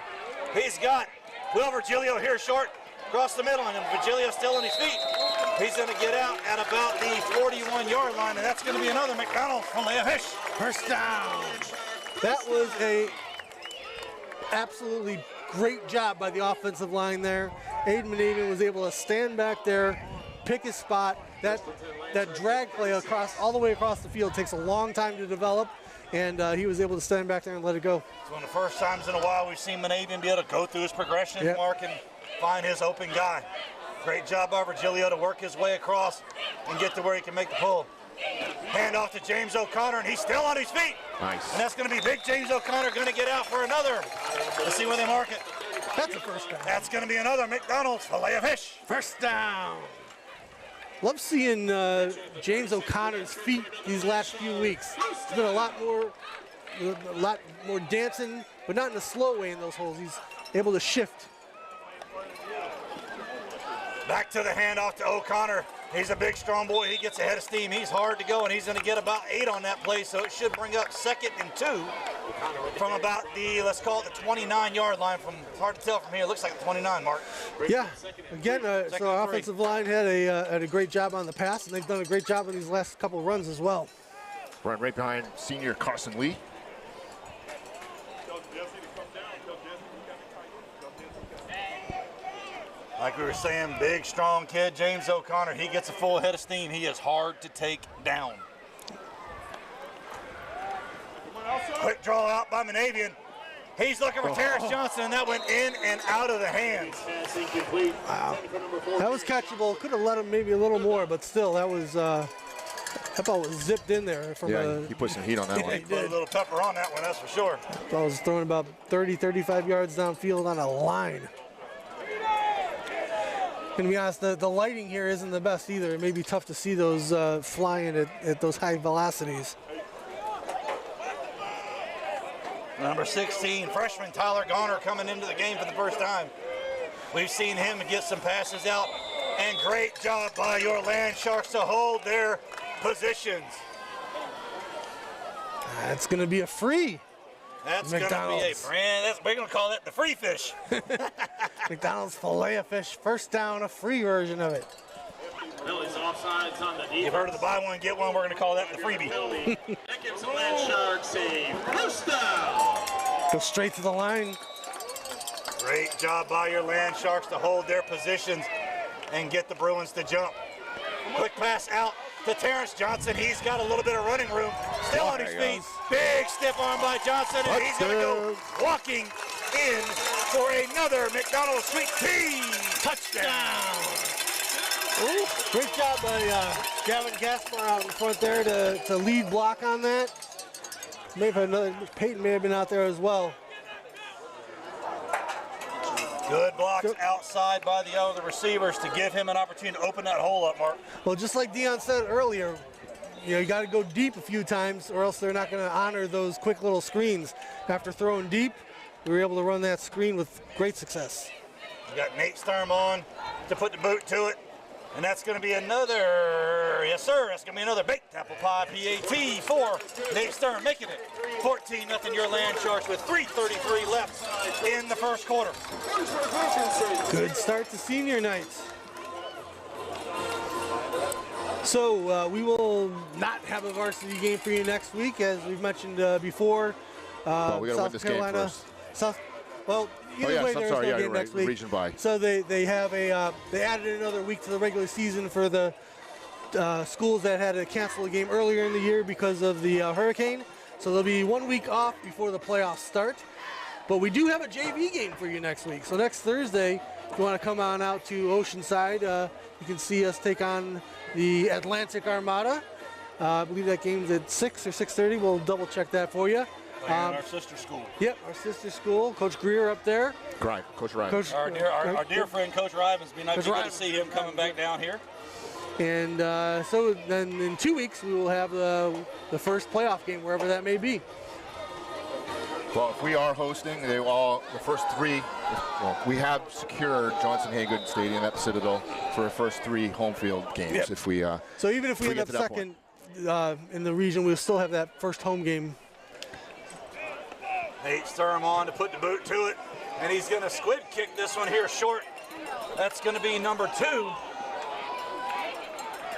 [SPEAKER 3] He's got Will Virgilio here short across the middle, and Virgilio still on his feet. He's going to get out at about the 41-yard line, and that's going to be another McDonald from Fish.
[SPEAKER 1] First down. That was a absolutely great job by the offensive line there. Aiden Monavian was able to stand back there, pick his spot. That drag play all the way across the field takes a long time to develop, and he was able to stand back there and let it go.
[SPEAKER 3] It's one of the first times in a while we've seen Monavian be able to go through his progression,
[SPEAKER 1] Yep.
[SPEAKER 3] Mark, and find his open guy. Great job by Virgilio to work his way across and get to where he can make the pull. Hand off to James O'Connor, and he's still on his feet.
[SPEAKER 4] Nice.
[SPEAKER 3] And that's going to be big James O'Connor going to get out for another. Let's see where they mark it.
[SPEAKER 1] That's a first down.
[SPEAKER 3] That's going to be another McDonald's Filet-O-Fish.
[SPEAKER 1] First down. Love seeing James O'Connor's feet these last few weeks. It's been a lot more dancing, but not in a slow way in those holes. He's able to shift.
[SPEAKER 3] Back to the handoff to O'Connor. He's a big, strong boy. He gets ahead of steam. He's hard to go, and he's going to get about 8 on that play, so it should bring up 2nd and 2 from about the, let's call it the 29-yard line. It's hard to tell from here. It looks like the 29, Mark.
[SPEAKER 1] Yeah, again, so our offensive line had a great job on the pass, and they've done a great job on these last couple runs as well.
[SPEAKER 4] Running right behind senior Carson Lee.
[SPEAKER 3] Like we were saying, big, strong kid, James O'Connor. He gets a full head of steam. He is hard to take down. Quick draw out by Monavian. He's looking for Terrence Johnson, and that went in and out of the hands.
[SPEAKER 1] Wow. That was catchable. Could have let him maybe a little more, but still, that was, that ball was zipped in there.
[SPEAKER 4] He put some heat on that one.
[SPEAKER 3] He put a little pepper on that one, that's for sure.
[SPEAKER 1] Ball was thrown about 30, 35 yards downfield on a line. Gonna be honest, the lighting here isn't the best either. It may be tough to see those flying at those high velocities.
[SPEAKER 3] Number 16, freshman Tyler Garner coming into the game for the first time. We've seen him get some passes out, and great job by your Land Sharks to hold their positions.
[SPEAKER 1] That's gonna be a free.
[SPEAKER 3] That's going to be a brand, we're going to call that the free fish.
[SPEAKER 1] McDonald's Filet-O-Fish, first down, a free version of it.
[SPEAKER 3] You've heard of the buy one, get one, we're going to call that the freebie.
[SPEAKER 2] That gives the Land Sharks a first down.
[SPEAKER 1] Go straight to the line.
[SPEAKER 3] Great job by your Land Sharks to hold their positions and get the Bruins to jump. Quick pass out to Terrence Johnson. He's got a little bit of running room. Still on his feet. Big stiff arm by Johnson, and he's going to go walking in for another McDonald's Sweet Tea touchdown.
[SPEAKER 1] Ooh, great job by Gavin Gaspar out in front there to lead block on that. Peyton may have been out there as well.
[SPEAKER 3] Good blocks outside by the other receivers to give him an opportunity to open that hole up, Mark.
[SPEAKER 1] Well, just like Dion said earlier, you got to go deep a few times or else they're not going to honor those quick little screens. After throwing deep, we were able to run that screen with great success.
[SPEAKER 3] We got Nate Sturm on to put the boot to it. And that's going to be another, yes sir, that's going to be another baked apple pie PAT for Nate Sturm, making it 14-0 your Land Sharks with 3:33 left in the first quarter.
[SPEAKER 1] Good start to senior night. So we will not have a varsity game for you next week, as we've mentioned before.
[SPEAKER 4] Well, we got to win this game first.
[SPEAKER 1] Either way, there's no game next week.
[SPEAKER 4] Region bye.
[SPEAKER 1] So they added another week to the regular season for the schools that had to cancel a game earlier in the year because of the hurricane. So there'll be 1 week off before the playoffs start. But we do have a JV game for you next week. So next Thursday, if you want to come on out to Oceanside, you can see us take on the Atlantic Armada. I believe that game's at 6 or 6:30. We'll double check that for you.
[SPEAKER 3] Our sister school.
[SPEAKER 1] Yep, our sister school. Coach Greer up there.
[SPEAKER 4] Coach Ryan.
[SPEAKER 3] Our dear friend Coach Rivens. Be nice to see him coming back down here.
[SPEAKER 1] And so then in 2 weeks we will have the first playoff game wherever that may be.
[SPEAKER 4] Well, if we are hosting, the first three, we have secured Johnson Haygood Stadium at the Citadel for the first 3 home field games.
[SPEAKER 1] Yep.
[SPEAKER 4] If we
[SPEAKER 1] so even if we end up second in the region, we'll still have that first home game.
[SPEAKER 3] Nate Sturm on to put the boot to it, and he's going to squib kick this one here short. That's going to be number 2.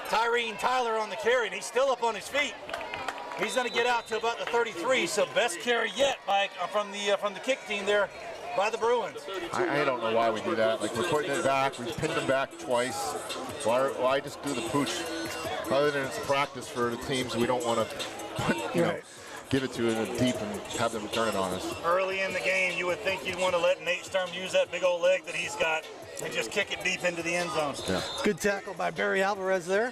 [SPEAKER 3] Tyreen Tyler on the carry, and he's still up on his feet. He's going to get out to about the 33, so best carry yet from the kick team there by the Bruins.
[SPEAKER 4] I don't know why we do that. Like, we're putting it back, we've pinned them back twice. Why just do the pooch? Other than it's a practice for the teams we don't want to give it to in the deep and have them return it on us.
[SPEAKER 3] Early in the game, you would think you'd want to let Nate Sturm use that big old leg that he's got and just kick it deep into the end zone.
[SPEAKER 4] Yeah.
[SPEAKER 1] Good tackle by Barry Alvarez there.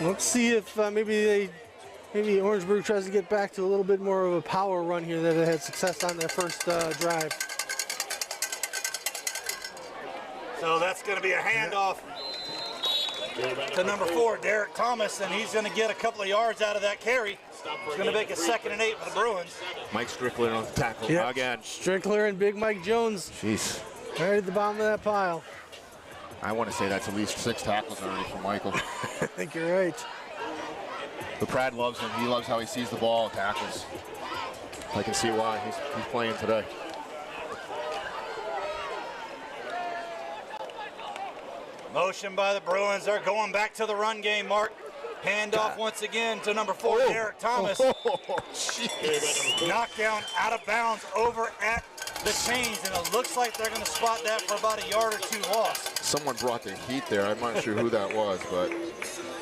[SPEAKER 1] Let's see if maybe Orangeburg tries to get back to a little bit more of a power run here that it had success on their first drive.
[SPEAKER 3] So that's going to be a handoff to number 4, Derek Thomas, and he's going to get a couple of yards out of that carry. He's going to make it 2nd and 8 for the Bruins.
[SPEAKER 4] Mike Strickler on the tackle again.
[SPEAKER 1] Strickler and Big Mike Jones.
[SPEAKER 4] Jeez.
[SPEAKER 1] Right at the bottom of that pile.
[SPEAKER 4] I want to say that's at least 6 tackles already from Michael.
[SPEAKER 1] I think you're right.
[SPEAKER 4] But Brad loves him. He loves how he sees the ball and tackles. I can see why he's playing today.
[SPEAKER 3] Motion by the Bruins. They're going back to the run game, Mark. Handoff once again to number 4, Derek Thomas. Knockdown out of bounds over at the chains, and it looks like they're going to spot that for about a yard or 2 loss.
[SPEAKER 4] Someone brought the heat there. I'm not sure who that was, but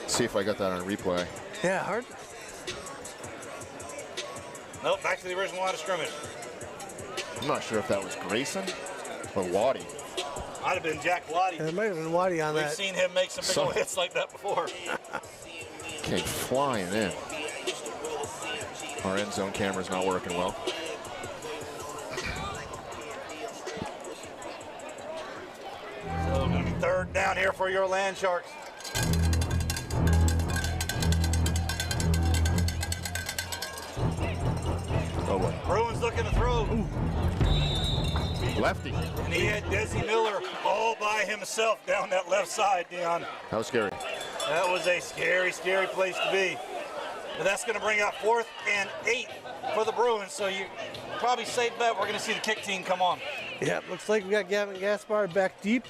[SPEAKER 4] see if I got that on replay.
[SPEAKER 1] Yeah, hard.
[SPEAKER 3] Nope, back to the original line of scrimmage.
[SPEAKER 4] I'm not sure if that was Grayson or Waddy.
[SPEAKER 3] Might have been Jack Waddy.
[SPEAKER 1] Yeah, it might have been Waddy on that.
[SPEAKER 3] We've seen him make some big old hits like that before.
[SPEAKER 4] Came flying in. Our end zone camera's not working well.
[SPEAKER 3] So going to be 3rd down here for your Land Sharks.
[SPEAKER 4] Oh, boy.
[SPEAKER 3] Bruins looking to throw.
[SPEAKER 4] Lefty.
[SPEAKER 3] And he had Desi Miller all by himself down that left side, Dion.
[SPEAKER 4] That was scary.
[SPEAKER 3] That was a scary, scary place to be. But that's going to bring up 4th and 8 for the Bruins. So you probably safe bet we're going to see the kick team come on.
[SPEAKER 1] Yeah, looks like we got Gavin Gaspar back deep.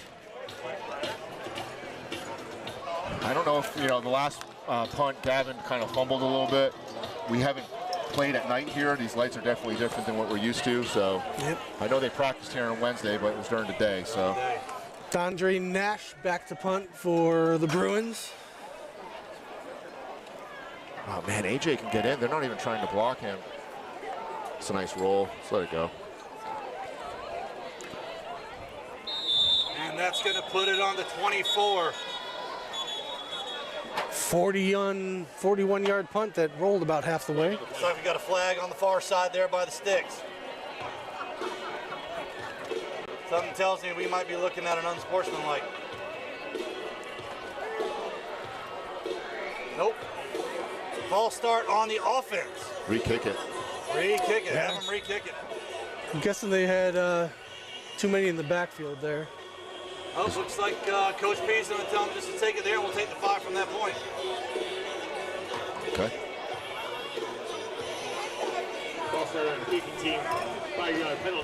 [SPEAKER 4] I don't know if, the last punt, Gavin kind of fumbled a little bit. We haven't played at night here. These lights are definitely different than what we're used to. So I know they practiced here on Wednesday, but it was during the day. So
[SPEAKER 1] Dondre Nash back to punt for the Bruins.
[SPEAKER 4] Oh, man, AJ can get in. They're not even trying to block him. It's a nice roll. Let's let it go.
[SPEAKER 3] And that's going to put it on the 24.
[SPEAKER 1] 41-yard punt that rolled about half the way.
[SPEAKER 3] Looks like we got a flag on the far side there by the sticks. Something tells me we might be looking at an unsportsmanlike. Nope. False start on the offense.
[SPEAKER 4] Re-kick it.
[SPEAKER 3] Re-kick it. Have them re-kick it.
[SPEAKER 1] I'm guessing they had too many in the backfield there.
[SPEAKER 3] Oh, looks like Coach P is going to tell them just to take it there, and we'll take the 5 from that point.
[SPEAKER 4] Okay.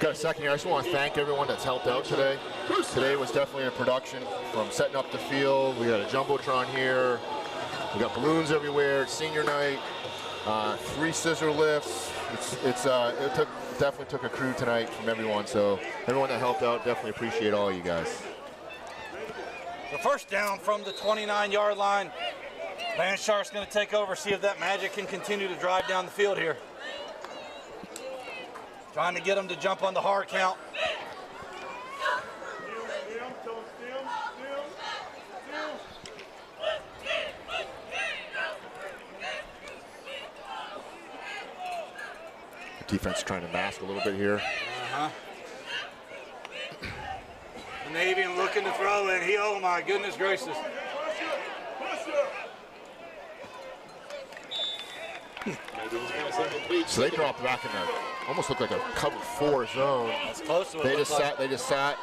[SPEAKER 4] Got a second here. I just want to thank everyone that's helped out today. Today was definitely a production from setting up the field. We got a Jumbotron here. We got balloons everywhere. It's senior night. 3 scissor lifts. It definitely took a crew tonight from everyone. So everyone that helped out, definitely appreciate all you guys.
[SPEAKER 3] The first down from the 29-yard line. Land Shark's going to take over, see if that magic can continue to drive down the field here. Trying to get them to jump on the hard count.
[SPEAKER 4] Defense trying to mask a little bit here.
[SPEAKER 3] The Navian looking to throw, and he, oh my goodness gracious.
[SPEAKER 4] So they dropped back in the, almost looked like a cover 4 zone.
[SPEAKER 3] That's close to what
[SPEAKER 4] They just sat.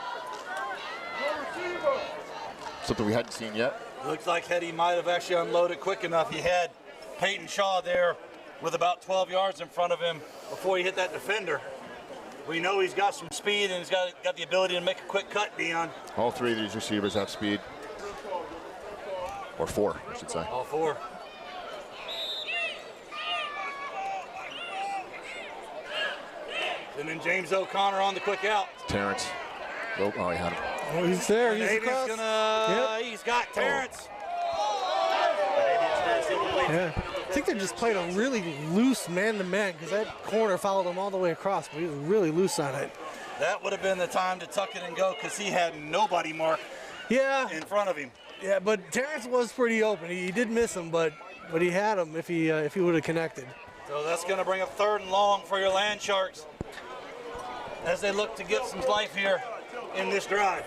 [SPEAKER 4] Something we hadn't seen yet.
[SPEAKER 3] Looks like Hetty might have actually unloaded quick enough. He had Peyton Shaw there with about 12 yards in front of him before he hit that defender. We know he's got some speed and he's got the ability to make a quick cut, Dion.
[SPEAKER 4] All 3 of these receivers have speed. Or 4, I should say.
[SPEAKER 3] All 4. And then James O'Connor on the quick out.
[SPEAKER 4] Terrence. Oh, he had him.
[SPEAKER 1] Oh, he's there. He's across.
[SPEAKER 3] He's got Terrence.
[SPEAKER 1] Yeah. I think they're just playing a really loose man-to-man because that corner followed him all the way across, but he was really loose on it.
[SPEAKER 3] That would have been the time to tuck it and go because he had nobody marked in front of him.
[SPEAKER 1] Yeah, but Terrence was pretty open. He did miss him, but he had him if he would have connected.
[SPEAKER 3] So that's going to bring up 3rd and long for your Land Sharks as they look to get some life here in this drive.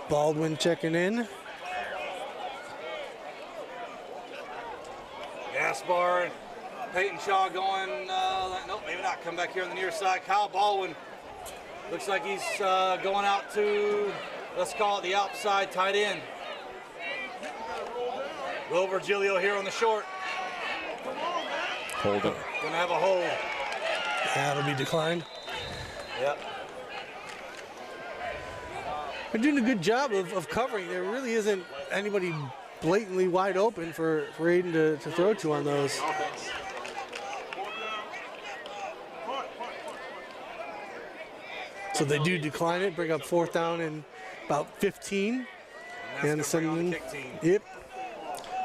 [SPEAKER 1] Baldwin checking in.
[SPEAKER 3] Gaspar and Peyton Shaw going, nope, maybe not. Come back here on the near side. Kyle Baldwin looks like he's going out to, let's call it the outside tight end. Will Virgilio here on the short.
[SPEAKER 4] Hold it.
[SPEAKER 3] Gonna have a hold.
[SPEAKER 1] Yeah, it'll be declined.
[SPEAKER 3] Yep.
[SPEAKER 1] They're doing a good job of covering. There really isn't anybody blatantly wide open for Aiden to throw to on those. So they do decline it, bring up 4th down and about 15. And sending, yep.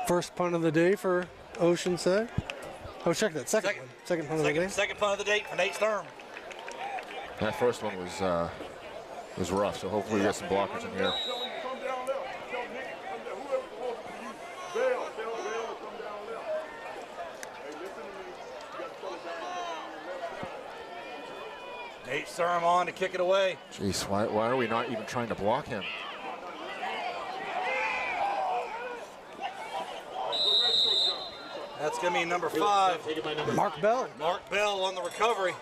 [SPEAKER 1] First punt of the day for Oceanside. Oh, check that. Second one. Second punt of the day.
[SPEAKER 3] Second punt of the day for Nate Sturm.
[SPEAKER 4] That first one was rough, so hopefully we get some blockers in here.
[SPEAKER 3] Nate Sturm on to kick it away.
[SPEAKER 4] Jeez, why are we not even trying to block him?
[SPEAKER 3] That's going to be number 5.
[SPEAKER 1] Mark Bell.
[SPEAKER 3] Mark Bell on the recovery.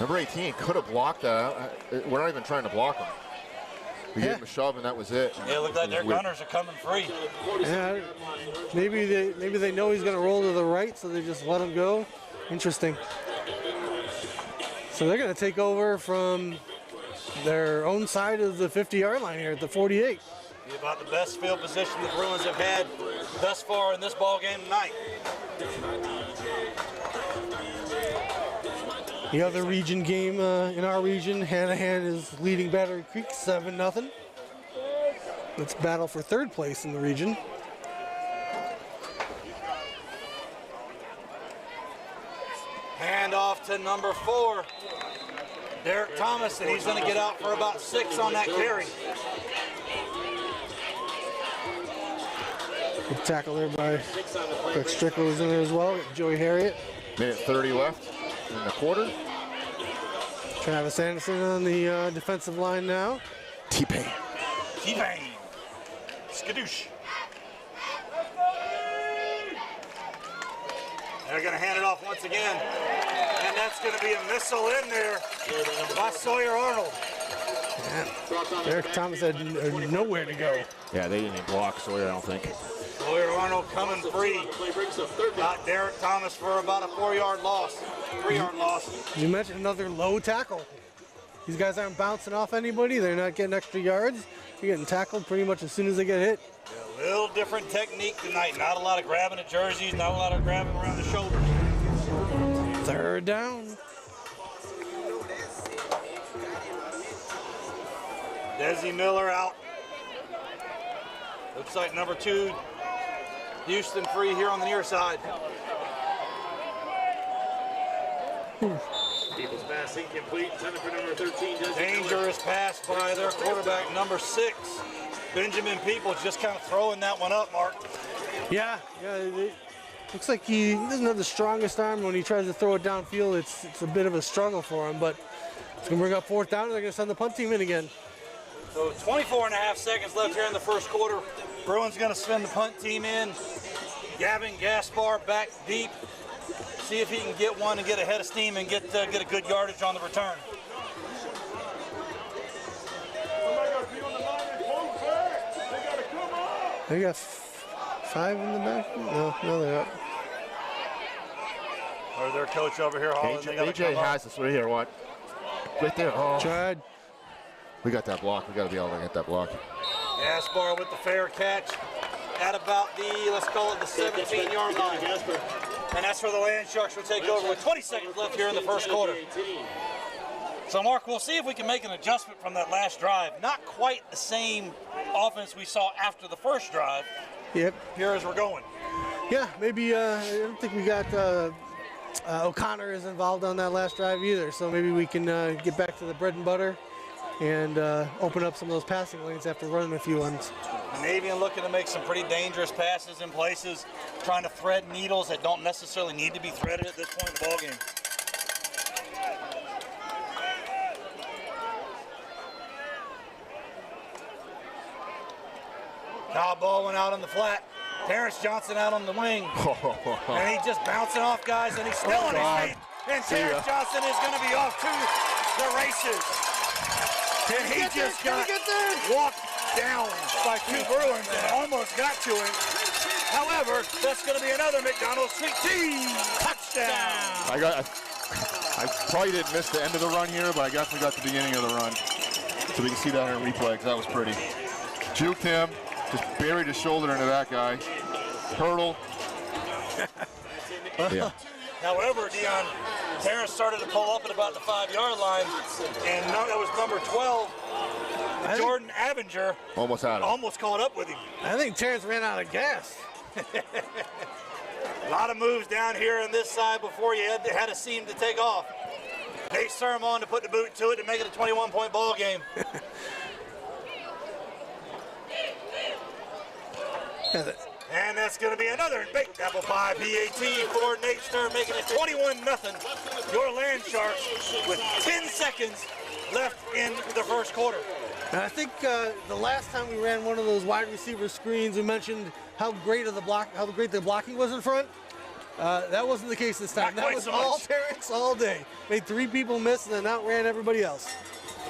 [SPEAKER 4] Number 18 could have blocked that. We're not even trying to block him. We gave him a shove and that was it.
[SPEAKER 3] Yeah, it looked like their gunners are coming free.
[SPEAKER 1] Yeah, maybe they know he's going to roll to the right, so they just let him go. Interesting. So they're going to take over from their own side of the 50-yard line here at the 48.
[SPEAKER 3] Be about the best field position the Bruins have had thus far in this ball game tonight.
[SPEAKER 1] The other region game in our region, Hanahan is leading Battery Creek 7-0. Let's battle for 3rd place in the region.
[SPEAKER 3] Hand off to number 4, Derek Thomas, and he's going to get out for about 6 on that carry.
[SPEAKER 1] Good tackle there by Rick Strickler was in there as well. Joey Harriet.
[SPEAKER 4] Minute 30 left in the quarter.
[SPEAKER 1] Travis Anderson on the defensive line now.
[SPEAKER 4] T-Pain.
[SPEAKER 3] T-Pain. Skadoosh. They're going to hand it off once again. And that's going to be a missile in there by Sawyer Arnold.
[SPEAKER 1] Yeah. Derek Thomas had nowhere to go.
[SPEAKER 4] Yeah, they didn't even block Sawyer, I don't think.
[SPEAKER 3] Sawyer Arnold coming free. Got Derek Thomas for about a 4-yard loss. 3-yard loss.
[SPEAKER 1] You mentioned another low tackle. These guys aren't bouncing off anybody. They're not getting extra yards. You're getting tackled pretty much as soon as they get hit.
[SPEAKER 3] A little different technique tonight. Not a lot of grabbing the jerseys, not a lot of grabbing around the shoulders.
[SPEAKER 1] 3rd down.
[SPEAKER 3] Desi Miller out. Looks like number 2, Houston free here on the near side.
[SPEAKER 2] People's pass incomplete. Intended for number 13.
[SPEAKER 3] Dangerous pass by their quarterback, number 6. Benjamin Peoples just kind of throwing that one up, Mark.
[SPEAKER 1] Yeah, it looks like he doesn't have the strongest arm when he tries to throw it downfield. It's a bit of a struggle for him, but it's going to bring up 4th down, and they're going to send the punt team in again.
[SPEAKER 3] So 24.5 seconds left here in the first quarter. Bruins going to send the punt team in. Gavin Gaspar back deep. See if he can get one and get ahead of steam and get a good yardage on the return.
[SPEAKER 1] They got 5 in the back? No, they're up.
[SPEAKER 3] Or their coach over here hauling.
[SPEAKER 4] AJ has us right here. What? Right there. Oh.
[SPEAKER 1] Tried.
[SPEAKER 4] We got that block. We got to be able to get that block.
[SPEAKER 3] Gaspar with the fair catch at about the, let's call it the 17-yard line. And that's where the Land Sharks will take over with 20 seconds left here in the first quarter. So, Mark, we'll see if we can make an adjustment from that last drive. Not quite the same offense we saw after the first drive.
[SPEAKER 1] Yep.
[SPEAKER 3] Here as we're going.
[SPEAKER 1] Yeah, maybe, I don't think we got O'Connor is involved on that last drive either, so maybe we can get back to the bread and butter and open up some of those passing lanes after running a few ones.
[SPEAKER 3] Navian looking to make some pretty dangerous passes in places, trying to thread needles that don't necessarily need to be threaded at this point in the ballgame. Now ball went out on the flat. Terrence Johnson out on the wing. And he's just bouncing off guys, and he's still on his feet. And Terrence Johnson is going to be off to the races. And he just got walked down by 2 Bruins and almost got to him. However, that's going to be another McDonald's Sweet Tea touchdown.
[SPEAKER 4] I probably didn't miss the end of the run here, but I definitely got the beginning of the run. So we can see that in a replay, because that was pretty. Juked him, just buried his shoulder into that guy. Hurdle. Yeah.
[SPEAKER 3] However, Dion, Terrence started to pull up at about the 5-yard line, and that was number 12, Jordan Avenger.
[SPEAKER 4] Almost had him.
[SPEAKER 3] Almost caught up with him.
[SPEAKER 1] I think Terrence ran out of gas.
[SPEAKER 3] A lot of moves down here on this side before you had a seam to take off. Nate Sermon to put the boot to it to make it a 21-point ball game. And that's going to be another baked apple pie PAT for Nate Stern, making it 21-0. Your Land Sharks with 10 seconds left in the first quarter.
[SPEAKER 1] And I think the last time we ran one of those wide receiver screens, we mentioned how great the blocking was in front. That wasn't the case this time. That was all Terrence all day. Made 3 people miss and then outran everybody else.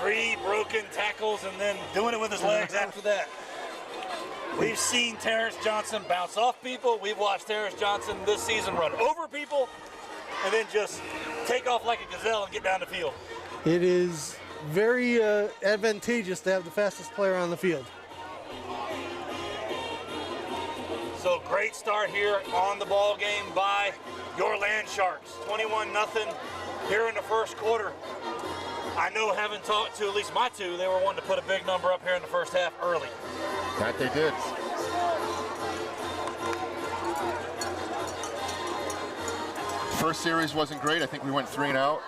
[SPEAKER 3] 3 broken tackles and then doing it with his legs after that. We've seen Terrence Johnson bounce off people. We've watched Terrence Johnson this season run over people and then just take off like a gazelle and get down the field.
[SPEAKER 1] It is very advantageous to have the fastest player on the field.
[SPEAKER 3] So great start here on the ball game by your Land Sharks. 21-0 here in the first quarter. I know, having talked to at least my 2, they were wanting to put a big number up here in the first half early.
[SPEAKER 4] That they did. First series wasn't great. I think we went 3 and out.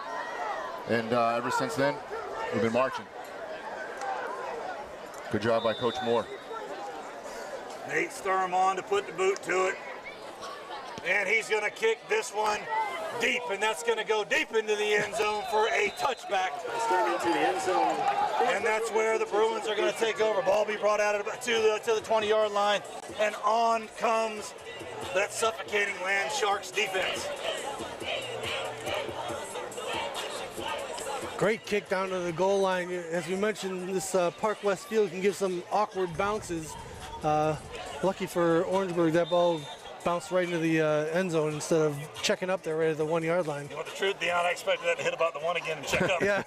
[SPEAKER 4] And ever since then, we've been marching. Good job by Coach Moore.
[SPEAKER 3] Nate Sturm on to put the boot to it. And he's going to kick this one deep, and that's going to go deep into the end zone for a touchback.
[SPEAKER 2] Into the end zone.
[SPEAKER 3] And that's where the Bruins are going to take over. Ball be brought out to the 20-yard line, and on comes that suffocating Land Sharks defense.
[SPEAKER 1] Great kick down to the goal line. As we mentioned, this Park West field can give some awkward bounces. Lucky for Orangeburg, that ball bounced right into the end zone instead of checking up there right at the 1-yard line.
[SPEAKER 3] You know the truth, Dion, I expected that to hit about the 1 again and check up.
[SPEAKER 1] Yeah.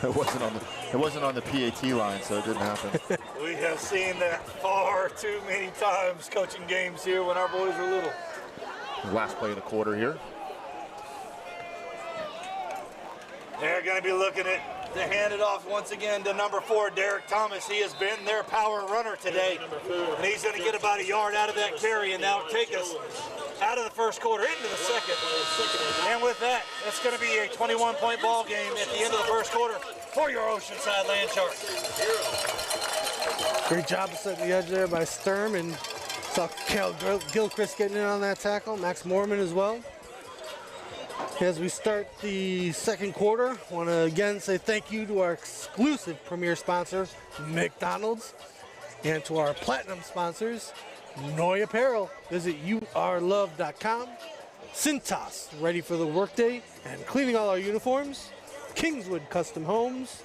[SPEAKER 4] It wasn't on the PAT line, so it didn't happen.
[SPEAKER 3] We have seen that far too many times coaching games here when our boys were little.
[SPEAKER 4] Last play of the quarter here.
[SPEAKER 3] They're going to be looking to hand it off once again to number 4, Derek Thomas. He has been their power runner today. And he's going to get about a yard out of that carry and now take us out of the first quarter into the second. And with that, it's going to be a 21-point ball game at the end of the first quarter for your Oceanside Land Sharks.
[SPEAKER 1] Great job of setting the edge there by Sturm, and saw Cal Gilchrist getting in on that tackle. Max Mormon as well. As we start the second quarter, I want to again say thank you to our exclusive premier sponsor, McDonald's, and to our platinum sponsors, Noi Apparel. Visit urlove.com. Cintas, ready for the workday and cleaning all our uniforms. Kingswood Custom Homes.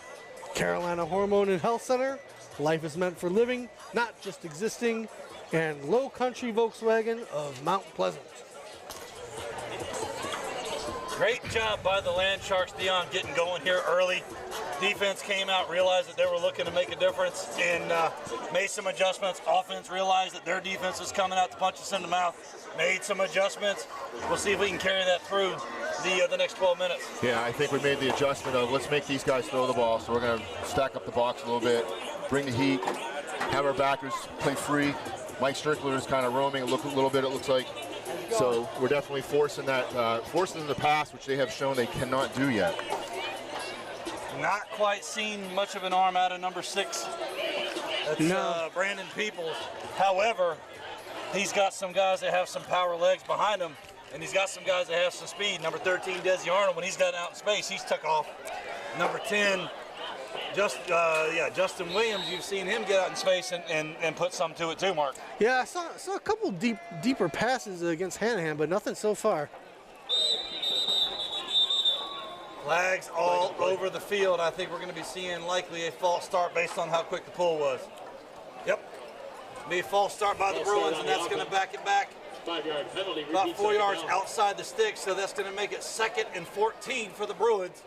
[SPEAKER 1] Carolina Hormone and Health Center. Life is meant for living, not just existing. And Low Country Volkswagen of Mount Pleasant.
[SPEAKER 3] Great job by the Land Sharks, Dion, getting going here early. Defense came out, realized that they were looking to make a difference, and made some adjustments. Offense realized that their defense was coming out to punch us in the mouth, made some adjustments. We'll see if we can carry that through the next 12 minutes.
[SPEAKER 4] Yeah, I think we made the adjustment of let's make these guys throw the ball. So we're going to stack up the box a little bit, bring the heat, have our backers play free. Mike Strickler is kind of roaming a little bit, it looks like. So we're definitely forcing them to pass, which they have shown they cannot do yet.
[SPEAKER 3] Not quite seen much of an arm out of number 6. That's Brandon Peoples. However, he's got some guys that have some power legs behind him, and he's got some guys that have some speed. Number 13, Desi Arnold, when he's got out in space, he's took off. Number 10, Justin Williams, you've seen him get out in space and put some to it too, Mark.
[SPEAKER 1] Yeah, I saw a couple deeper passes against Hanahan, but nothing so far.
[SPEAKER 3] Flags all over the field. I think we're going to be seeing likely a false start based on how quick the pull was. Yep. Be a false start by the Bruins, and that's going to back it back.
[SPEAKER 2] 5-yard penalty.
[SPEAKER 3] About 4 yards outside the stick, so that's going to make it 2nd and 14 for the Bruins.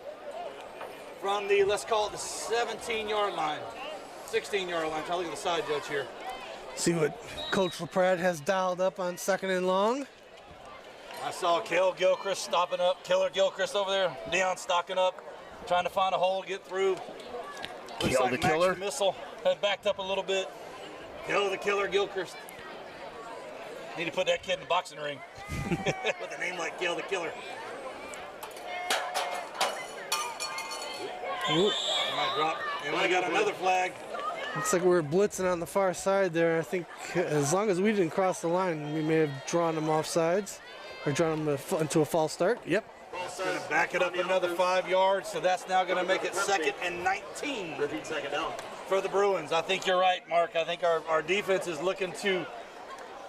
[SPEAKER 3] From the, let's call it the 17-yard line, 16-yard line. Try to look at the side judge here.
[SPEAKER 1] See what Coach LaPrade has dialed up on 2nd and long.
[SPEAKER 3] I saw Killer Gilchrist over there. Dion stocking up, trying to find a hole, get through. Looks like Max the Missile had backed up a little bit. Kill the Killer Gilchrist. Need to put that kid in the boxing ring with a name like Kill the Killer.
[SPEAKER 1] Ooh.
[SPEAKER 3] Might drop. And we got another flag.
[SPEAKER 1] Looks like we were blitzing on the far side there. I think as long as we didn't cross the line, we may have drawn them off sides or drawn them into a false start. Yep.
[SPEAKER 3] It's going to back it up another 5 yards, so that's now going to make it 2nd and 19 for the Bruins. I think you're right, Mark. I think our defense is looking to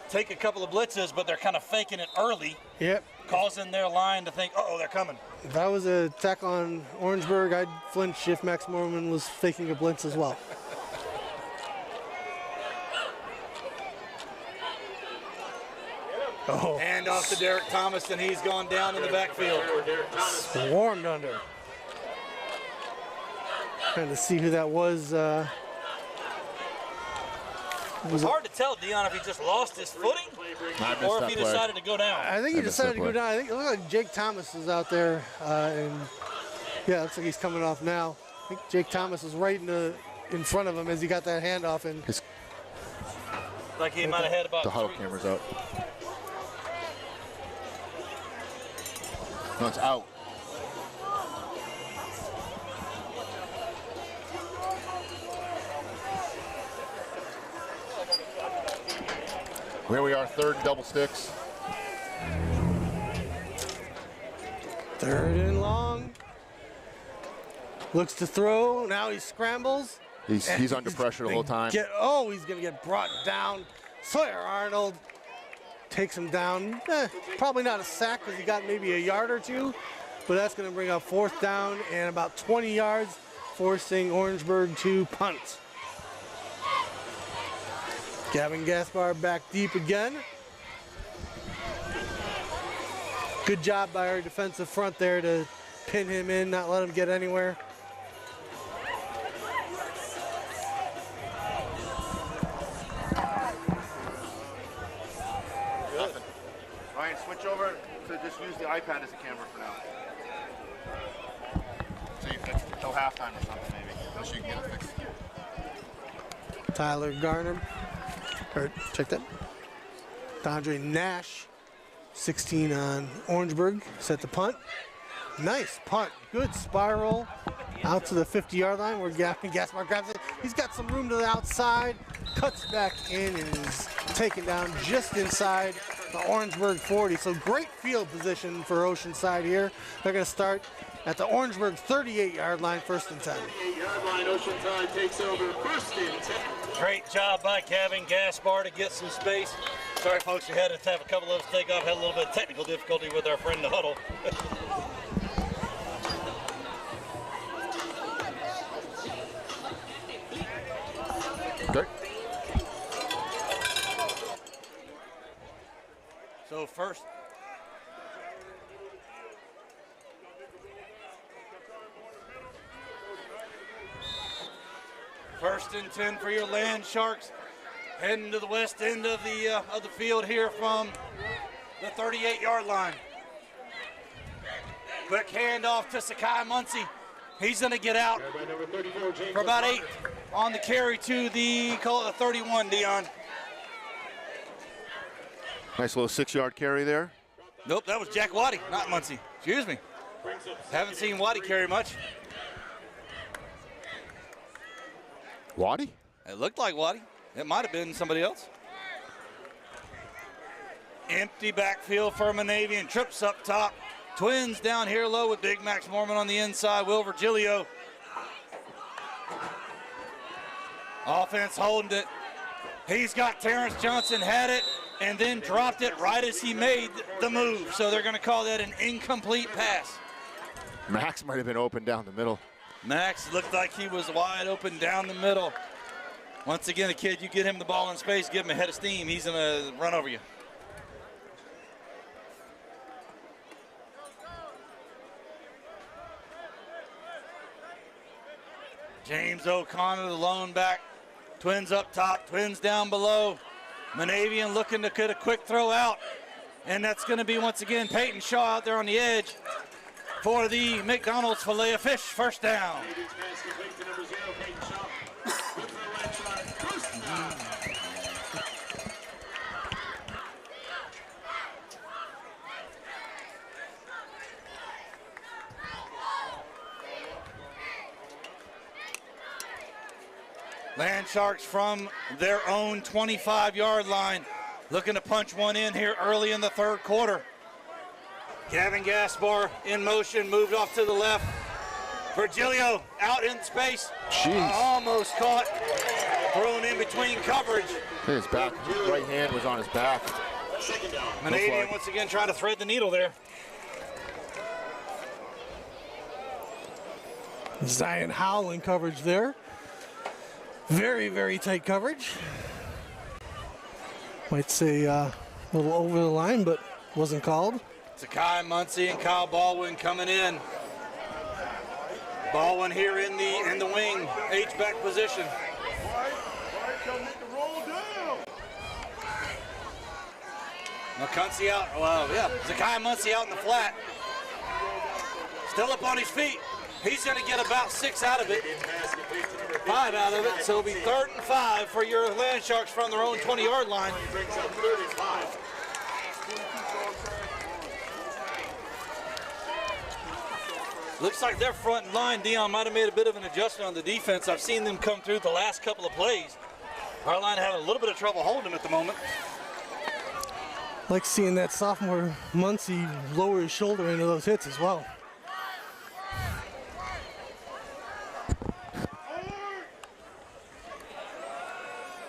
[SPEAKER 3] take a couple of blitzes, but they're kind of faking it early.
[SPEAKER 1] Yep.
[SPEAKER 3] Causing their line to think, uh-oh, they're coming.
[SPEAKER 1] If that was a tackle on Orangeburg, I'd flinch if Max Mormon was faking a blitz as well. Oh.
[SPEAKER 3] Hand off to Derek Thomas, and he's gone down in the backfield.
[SPEAKER 1] Swarmed under. Trying to see who that was.
[SPEAKER 3] It was hard to tell, Dion, if he just lost his footing or if he decided to go down.
[SPEAKER 1] I think he decided to go down. I think it looked like Jake Thomas is out there. And yeah, it looks like he's coming off now. I think Jake Thomas was right in front of him as he got that handoff. And
[SPEAKER 3] like he might have had about
[SPEAKER 4] the huddle camera's out. No, it's out. Here we are, 3rd and double sticks.
[SPEAKER 1] 3rd and long. Looks to throw. Now he scrambles.
[SPEAKER 4] He's under pressure the whole time.
[SPEAKER 1] He's going to get brought down. Sawyer Arnold takes him down. Probably not a sack because he got maybe a yard or two, but that's going to bring up 4th down and about 20 yards, forcing Orangeburg to punt. Gavin Gaspar back deep again. Good job by our defensive front there to pin him in, not let him get anywhere.
[SPEAKER 4] Good. Ryan, switch over to just use the iPad as a camera for now. So you fix it till halftime or something, maybe. Unless you can get it fixed.
[SPEAKER 1] Tyler Garner. Check that. Dondre Nash, 16 on Orangeburg, set the punt. Nice punt, good spiral out to the 50-yard line where Gavin Gaspar grabs it. He's got some room to the outside, cuts back in and is taken down just inside the Orangeburg 40. So great field position for Oceanside here. They're going to start at the Orangeburg 38-yard line, 1st and 10.
[SPEAKER 2] 38-yard line, Oceanside takes over 1st and 10.
[SPEAKER 3] Great job by Kevin Gaspar to get some space. Sorry, folks, we had to have a couple of us take off. Had a little bit of technical difficulty with our friend in the huddle.
[SPEAKER 4] Okay.
[SPEAKER 3] So first and 10 for your Land Sharks, heading to the west end of the field here from the 38-yard line. Quick handoff to Sakai Muncie. He's going to get out for about 8 on the carry to the 31, Dion.
[SPEAKER 4] Nice little 6-yard carry there.
[SPEAKER 3] Nope, that was Jack Waddy, not Muncie. Excuse me. Haven't seen Waddy carry much.
[SPEAKER 4] Waddy?
[SPEAKER 3] It looked like Waddy. It might have been somebody else. Empty backfield for Monavian. Trips up top. Twins down here low with Big Max Mormon on the inside. Will Virgilio. Offense holding it. He's got Terrence Johnson, had it, and then dropped it right as he made the move. So they're going to call that an incomplete pass.
[SPEAKER 4] Max might have been open down the middle.
[SPEAKER 3] Max looked like he was wide open down the middle. Once again, a kid, you get him the ball in space, give him a head of steam, he's going to run over you. James O'Connor, the lone back. Twins up top, Twins down below. Monavian looking to get a quick throw out. And that's going to be, once again, Peyton Shaw out there on the edge for the McDonald's Filet of Fish. 1st down. Land Sharks from their own 25-yard line, looking to punch one in here early in the 3rd quarter. Kevin Gaspar in motion, moved off to the left. Virgilio out in space.
[SPEAKER 4] Jeez.
[SPEAKER 3] Almost caught, thrown in between coverage.
[SPEAKER 4] His back, right hand was on his back.
[SPEAKER 3] Monavian once again trying to thread the needle there.
[SPEAKER 1] Zion Howell in coverage there. Very, very tight coverage. Might say a little over the line, but wasn't called.
[SPEAKER 3] Sakai Muncie and Kyle Baldwin coming in. Baldwin here in the wing, H-back position. McCunsey out. Well, yeah. Sakai Muncie out in the flat. Still up on his feet. He's going to get about 6 out of it. 5 out of it. So it'll be 3rd and 5 for your Land Sharks from their own 20-yard line. Looks like their front line, Dion, might have made a bit of an adjustment on the defense. I've seen them come through the last couple of plays. Our line having a little bit of trouble holding them at the moment.
[SPEAKER 1] Like seeing that sophomore Muncie lower his shoulder into those hits as well.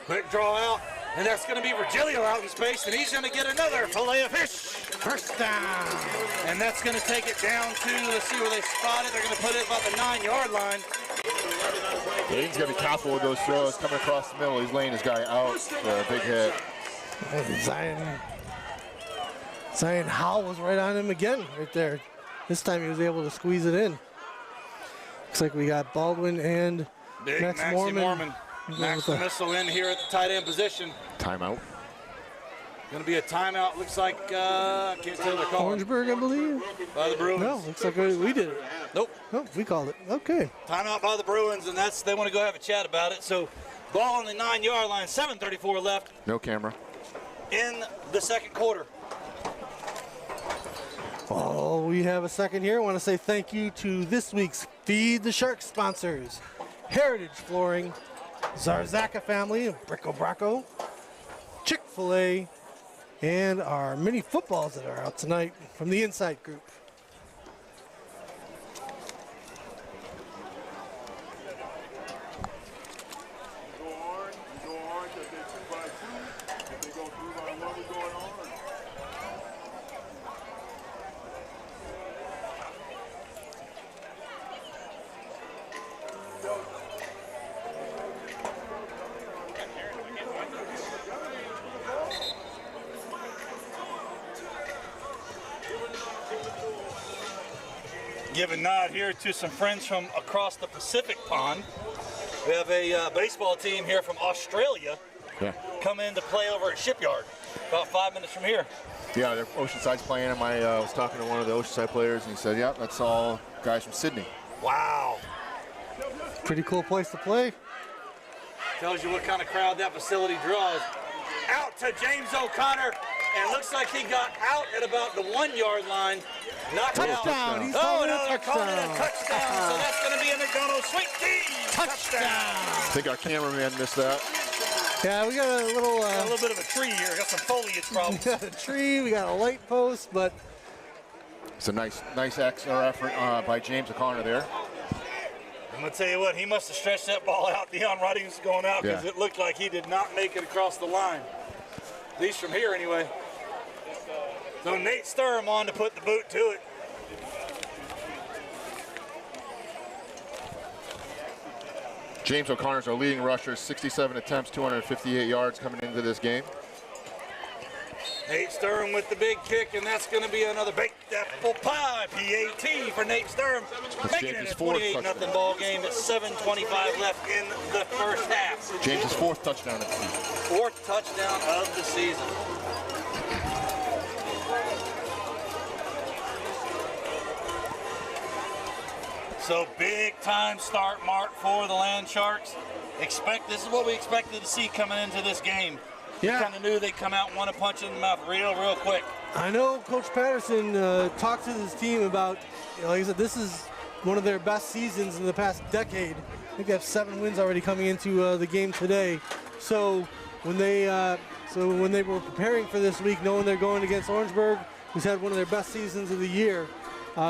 [SPEAKER 3] Quick draw out, and that's going to be Virgilio out in space, and he's going to get another fillet of fish.
[SPEAKER 1] 1st down.
[SPEAKER 3] And that's going to take it down to, let's see where they spot it. They're going to put it about the 9-yard line.
[SPEAKER 4] Yeah, he's got to be careful with those throws coming across the middle. He's laying his guy out for a big hit.
[SPEAKER 1] Zion Howell was right on him again right there. This time he was able to squeeze it in. Looks like we got Baldwin and
[SPEAKER 3] Big Maxie Mormon. Max the missile in here at the tight end position.
[SPEAKER 4] Timeout.
[SPEAKER 3] Going to be a timeout. Looks like, I can't tell they're calling.
[SPEAKER 1] Orangeburg, I believe.
[SPEAKER 3] By the Bruins.
[SPEAKER 1] No, looks like we did it.
[SPEAKER 3] Nope.
[SPEAKER 1] Oh, we called it. Okay.
[SPEAKER 3] Timeout by the Bruins, and they want to go have a chat about it. So ball on the 9-yard line, 7:34 left.
[SPEAKER 4] No camera.
[SPEAKER 3] In the 2nd quarter.
[SPEAKER 1] Oh, we have a second here. I want to say thank you to this week's Feed the Sharks sponsors. Heritage Flooring, Zarzaka family, Brico Braco, Chick-fil-A, and our mini footballs that are out tonight from the Inside Group.
[SPEAKER 3] Give a nod here to some friends from across the Pacific Pond. We have a baseball team here from Australia come in to play over at Shipyard, about 5 minutes from here.
[SPEAKER 4] Yeah, they're Oceanside's playing, and I was talking to one of the Oceanside players, and he said, yeah, that's all guys from Sydney.
[SPEAKER 3] Wow.
[SPEAKER 1] Pretty cool place to play.
[SPEAKER 3] Tells you what kind of crowd that facility draws. Out to James O'Connor, and looks like he got out at about the 1 yard line. Knocked out.
[SPEAKER 1] Touchdown.
[SPEAKER 3] Oh, no, they're calling it a touchdown. So that's going to be a McDonald's Sweet Tea. Touchdown.
[SPEAKER 4] I think our cameraman missed that.
[SPEAKER 1] Yeah, we got a little
[SPEAKER 3] bit of a tree here. Got some foliage problems.
[SPEAKER 1] we got a tree, we got a light post, but
[SPEAKER 4] it's a nice extra effort by James O'Connor there.
[SPEAKER 3] I'm going to tell you what, he must have stretched that ball out. Deion Ruddy was going out because
[SPEAKER 4] Yeah.
[SPEAKER 3] it looked like he did not make it across the line. At least from here, anyway. So Nate Sturm on to put the boot to it.
[SPEAKER 4] James O'Connor's our leading rusher, 67 attempts, 258 yards coming into this game.
[SPEAKER 3] Nate Sturm with the big kick, and that's going to be another baked apple pie, PAT for Nate Sturm. Making it a 28-0 ball game at 7:25 left in the first half.
[SPEAKER 4] James's fourth touchdown of the season.
[SPEAKER 3] Fourth touchdown of the season. So big time start mark for the Land Sharks. This is what we expected to see coming into this game.
[SPEAKER 1] Yeah.
[SPEAKER 3] We kind of knew they'd come out and want a punch in the mouth real quick.
[SPEAKER 1] I know Coach Patterson talked to his team about, like I said, this is one of their best seasons in the past decade. I think they have 7 wins already coming into the game today. So when they were preparing for this week, knowing they're going against Orangeburg, who's had one of their best seasons of the year,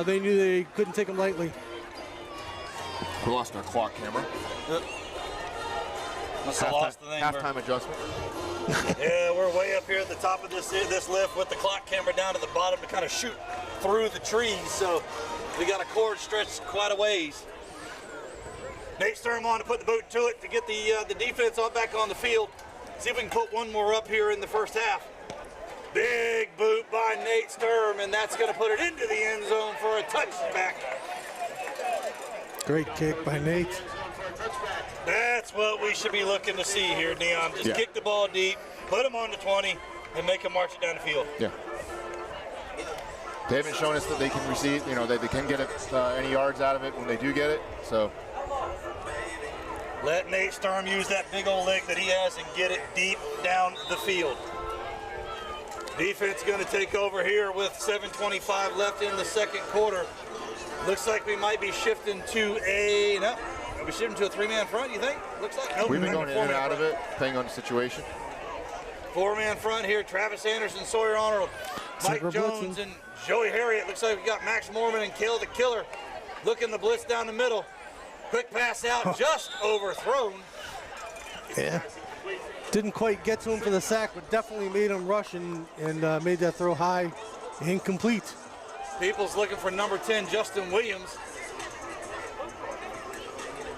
[SPEAKER 1] they knew they couldn't take them lightly.
[SPEAKER 4] We lost our clock camera.
[SPEAKER 3] Must have lost the thing.
[SPEAKER 4] Halftime adjustment.
[SPEAKER 3] Yeah, we're way up here at the top of this lift with the clock camera down to the bottom to kind of shoot through the trees. So we got a cord stretched quite a ways. Nate Sturm on to put the boot to it to get the defense back on the field. See if we can put one more up here in the first half. Big boot by Nate Sturm, and that's going to put it into the end zone for a touchback.
[SPEAKER 1] Great kick by Nate.
[SPEAKER 3] That's what we should be looking to see here, Deion. Just kick the ball deep, put them on the 20, and make them march it down the field.
[SPEAKER 4] Yeah. They haven't shown us that they can receive, that they can get any yards out of it when they do get it. So
[SPEAKER 3] let Nate Sturm use that big old leg that he has and get it deep down the field. Defense going to take over here with 7:25 left in the second quarter. Looks like we might be shifting to a three-man front, you think? Looks like. Nope,
[SPEAKER 4] we've been going in and out of it, depending on the situation.
[SPEAKER 3] Four-man front here. Travis Anderson, Sawyer Arnold, Mike Jones, and Joey Harriet. Looks like we got Max Mormon and Kale the Killer looking the blitz down the middle. Quick pass out, just overthrown.
[SPEAKER 1] Yeah. Didn't quite get to him for the sack, but definitely made him rush and made that throw high. Incomplete.
[SPEAKER 3] People's looking for number 10, Justin Williams.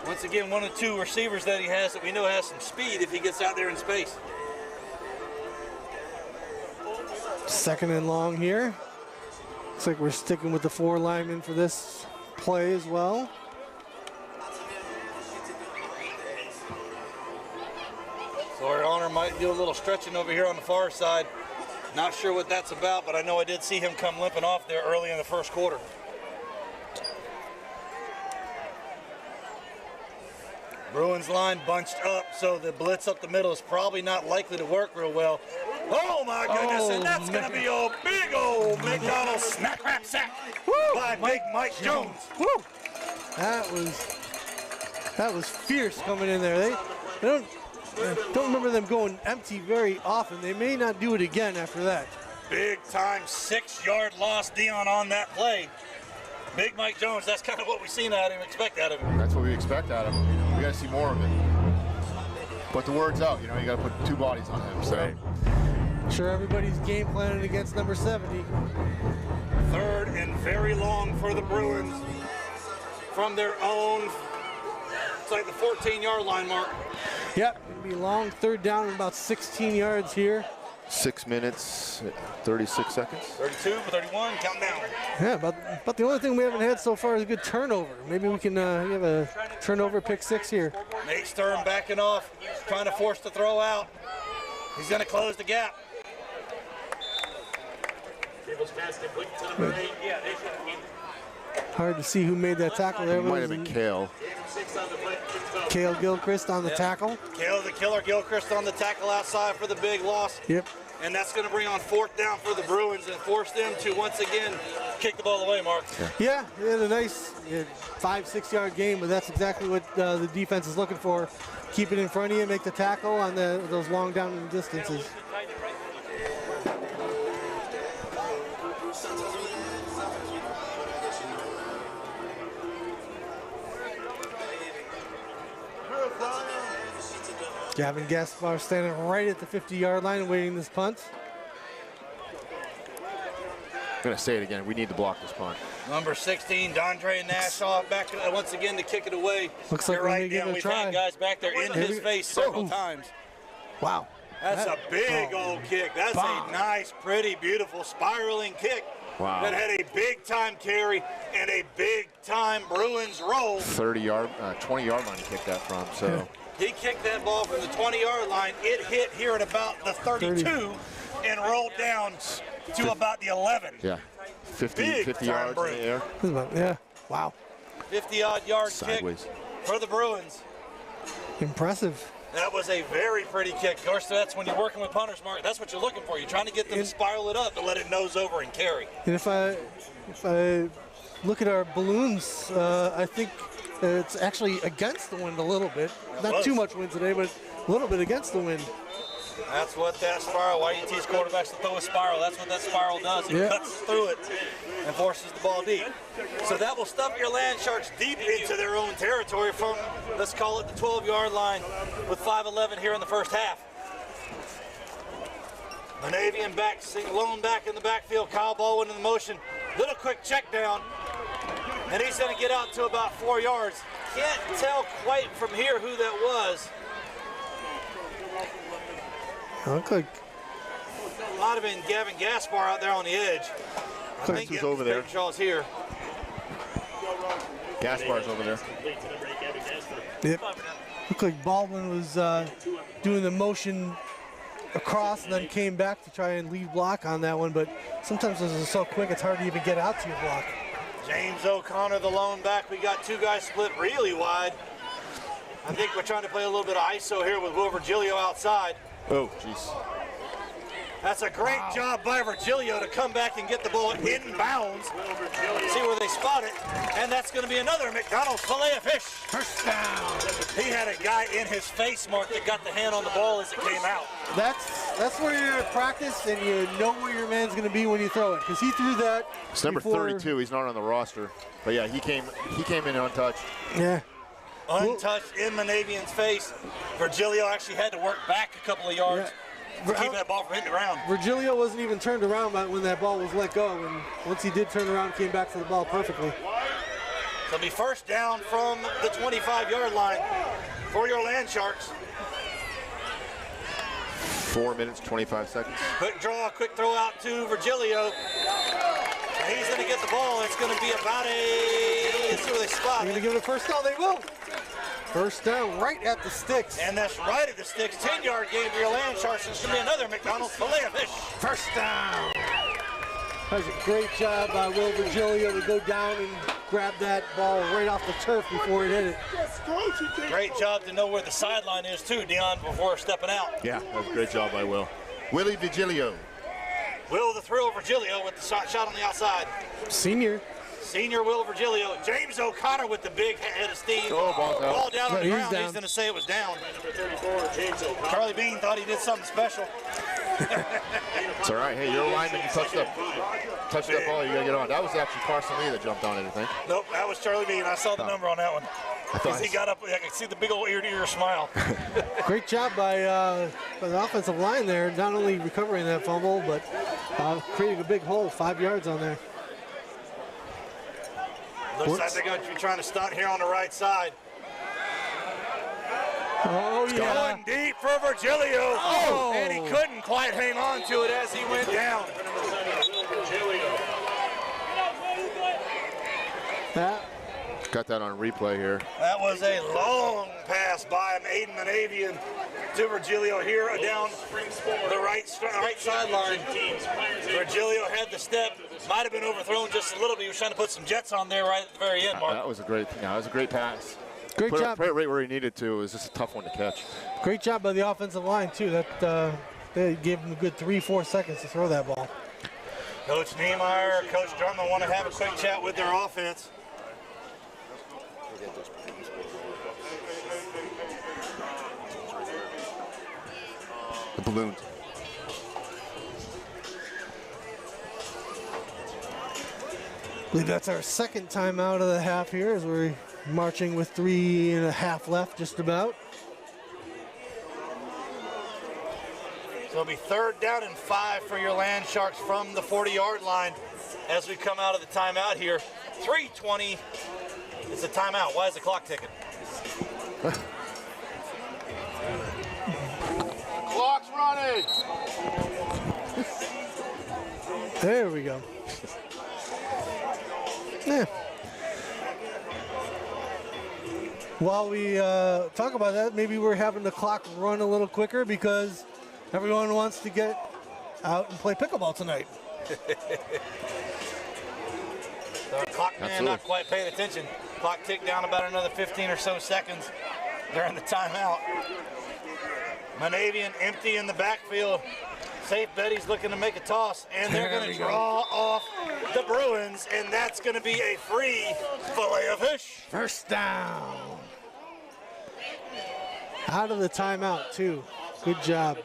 [SPEAKER 3] Once again, one of the 2 receivers that he has that we know has some speed if he gets out there in space.
[SPEAKER 1] Second and long here. Looks like we're sticking with the 4 linemen for this play as well.
[SPEAKER 3] Sawyer Honor might do a little stretching over here on the far side. Not sure what that's about, but I know I did see him come limping off there early in the first quarter. Bruins line bunched up, so the blitz up the middle is probably not likely to work real well. Oh my goodness, and that's going to be a big old McDonald's snack wrap sack by Big Mike Jones.
[SPEAKER 1] Woo! That was fierce coming in there. I don't remember them going empty very often. They may not do it again after that.
[SPEAKER 3] Big time 6-yard loss, Dion, on that play. Big Mike Jones, that's kind of what we've seen out of him, expect out of him.
[SPEAKER 4] That's what we expect out of him. We got to see more of it. But the word's out, you know, you got to put 2 bodies on him. So.
[SPEAKER 1] Right. Sure, everybody's game planning against number 70.
[SPEAKER 3] 3rd and very long for the Bruins from their own, it's like the 14-yard line, Mark.
[SPEAKER 1] Yep, it'll be long 3rd down and about 16 yards here.
[SPEAKER 4] 6 minutes, 36 seconds.
[SPEAKER 3] 32, 31, count down.
[SPEAKER 1] Yeah, but the only thing we haven't had so far is a good turnover. Maybe we can have a turnover pick 6 here.
[SPEAKER 3] Nate Stern backing off, trying to force the throw out. He's going to close the gap.
[SPEAKER 1] Hard to see who made that tackle there.
[SPEAKER 4] It might have been Cale.
[SPEAKER 1] Cale Gilchrist on the tackle.
[SPEAKER 3] Cale the Killer Gilchrist on the tackle outside for the big loss.
[SPEAKER 1] Yep.
[SPEAKER 3] And that's going to bring on 4th down for the Bruins and force them to once again kick the ball away, Mark.
[SPEAKER 1] Yeah, they had a nice 5-6 yard game, but that's exactly what the defense is looking for. Keep it in front of you, make the tackle on those long down and distances. Gavin Gaspar standing right at the 50-yard line waiting this punt.
[SPEAKER 4] I'm going to say it again. We need to block this punt.
[SPEAKER 3] Number 16, Dondre Nashaw back once again to kick it away.
[SPEAKER 1] Looks like
[SPEAKER 3] you're right, Dan. We've had guys back there in his face several times.
[SPEAKER 1] Wow.
[SPEAKER 3] That's a big old kick. That's a nice, pretty, beautiful spiraling kick.
[SPEAKER 4] Wow.
[SPEAKER 3] That had a big-time carry and a big-time Bruins roll.
[SPEAKER 4] 20-yard line he kicked that from, so.
[SPEAKER 1] Yeah.
[SPEAKER 3] He kicked that ball from the 20-yard line. It hit here at about the 32 and rolled down to about the 11.
[SPEAKER 4] Yeah, 50 yards in the air.
[SPEAKER 1] Yeah, wow.
[SPEAKER 3] 50-odd yard
[SPEAKER 4] Sideways.
[SPEAKER 3] kick for the Bruins.
[SPEAKER 1] Impressive.
[SPEAKER 3] That was a very pretty kick. Of course, that's when you're working with punters, Mark. That's what you're looking for. You're trying to get them to spiral it up and let it nose over and carry.
[SPEAKER 1] And if I look at our balloons, I think it's actually against the wind a little bit. Not too much wind today, but a little bit against the wind.
[SPEAKER 3] That's what that spiral, why you teach quarterbacks to throw a spiral. That's what that spiral does. It cuts through it and forces the ball deep. So that will stuff your Land Sharks deep into their own territory from, let's call it the 12-yard line with 5:11 here in the first half. Monavian back, lone back in the backfield. Kyle Baldwin in the motion. Little quick check down. And he's going to get out to about 4 yards. Can't tell quite from here who that was.
[SPEAKER 1] Okay.
[SPEAKER 3] Might have been Gavin Gaspar out there on the edge. I think
[SPEAKER 4] who's over there.
[SPEAKER 3] Shaw's here.
[SPEAKER 4] Gaspar's over there.
[SPEAKER 1] Yep. Looked like Baldwin was doing the motion across and then came back to try and lead block on that one, but sometimes this is so quick it's hard to even get out to your block.
[SPEAKER 3] James O'Connor, the lone back. We got 2 guys split really wide. I think we're trying to play a little bit of ISO here with Will Virgilio outside.
[SPEAKER 4] Oh, jeez.
[SPEAKER 3] That's a great job by Virgilio to come back and get the ball inbounds. See where they spot it. And that's going to be another McDonald's filet of fish.
[SPEAKER 1] First down.
[SPEAKER 3] He had a guy in his face, Mark, that got the hand on the ball as it came out.
[SPEAKER 1] That's where you're at practice and you know where your man's going to be when you throw it, because he threw that.
[SPEAKER 4] It's number 32. He's not on the roster, but yeah, he came in untouched.
[SPEAKER 1] Yeah.
[SPEAKER 3] Untouched in Monavian's face. Virgilio actually had to work back a couple of yards to keep that ball from hitting the ground.
[SPEAKER 1] Virgilio wasn't even turned around when that ball was let go, and once he did turn around, came back to the ball perfectly.
[SPEAKER 3] So it'll be first down from the 25-yard line for your Land Sharks.
[SPEAKER 4] 4 minutes, 25 seconds.
[SPEAKER 3] Quick draw, quick throw out to Virgilio. And he's going to get the ball. It's going to be about let's see where they spot.
[SPEAKER 1] They're going to give it a first down. They will. First down right at the sticks.
[SPEAKER 3] And that's right at the sticks. 10-yard gain for your Land Sharks. It's going to be another McDonald's filet of fish.
[SPEAKER 1] First down. That was a great job by Will Virgilio to go down and grab that ball right off the turf before it hit it.
[SPEAKER 3] Great job to know where the sideline is too, Dion, before stepping out.
[SPEAKER 4] Yeah, that was a great job by Will. Willie Virgilio.
[SPEAKER 3] Will the thrill Virgilio with the shot on the outside.
[SPEAKER 1] Senior.
[SPEAKER 3] Senior Will Virgilio. James O'Connor with the big head of steam.
[SPEAKER 4] Oh, ball's out.
[SPEAKER 3] Ball down on the
[SPEAKER 1] He's
[SPEAKER 3] ground.
[SPEAKER 1] down.
[SPEAKER 3] He's going to say it was down. Charlie Bean thought he did something special.
[SPEAKER 4] It's all right. Hey, you're a lineman. You touched that ball. You got to get on. That was actually Carson Lee that jumped on it, I think.
[SPEAKER 3] Nope, that was Charlie Bean. I saw the number on that one. Because he got up, I could see the big old ear-to-ear smile.
[SPEAKER 1] Great job by the offensive line there, not only recovering that fumble, but creating a big hole, 5 yards on there.
[SPEAKER 3] Looks like they're going to be trying to stunt here on the right side.
[SPEAKER 1] Oh, yeah.
[SPEAKER 3] Going deep for Virgilio.
[SPEAKER 1] Oh.
[SPEAKER 3] And he couldn't quite hang on to it as he went down.
[SPEAKER 1] That,
[SPEAKER 4] Got that on replay here.
[SPEAKER 3] That was a long pass by Aiden Manavian to Virgilio here down the right sideline. Virgilio had the step, might have been overthrown just a little bit. He was trying to put some jets on there right at the very end, Mark.
[SPEAKER 4] That was a great pass.
[SPEAKER 1] great
[SPEAKER 4] Put
[SPEAKER 1] job.
[SPEAKER 4] it right where he needed to. It was just a tough one to catch.
[SPEAKER 1] Great job by the offensive line, too. That they gave him a good 3-4 seconds to throw that ball.
[SPEAKER 3] Coach Niemeyer, Coach Drummond want to have a quick chat with their offense.
[SPEAKER 4] The balloons.
[SPEAKER 1] I believe that's our second time out of the half here as we're marching with 3.5 left, just about.
[SPEAKER 3] So it'll be 3rd down and 5 for your Land Sharks from the 40-yard line as we come out of the timeout here. 3:20 is the timeout. Why is the clock ticking?
[SPEAKER 4] Clock's running.
[SPEAKER 1] There we go. Yeah. While we talk about that, maybe we're having the clock run a little quicker because everyone wants to get out and play pickleball tonight.
[SPEAKER 3] The clock man
[SPEAKER 4] Absolutely.
[SPEAKER 3] not quite paying attention. Clock ticked down about another 15 or so seconds during the timeout. Manavian empty in the backfield. Safe Betty's looking to make a toss, and they're going to draw off the Bruins, and that's going to be a free fillet of fish.
[SPEAKER 1] First down. Out of the timeout, too. Good job.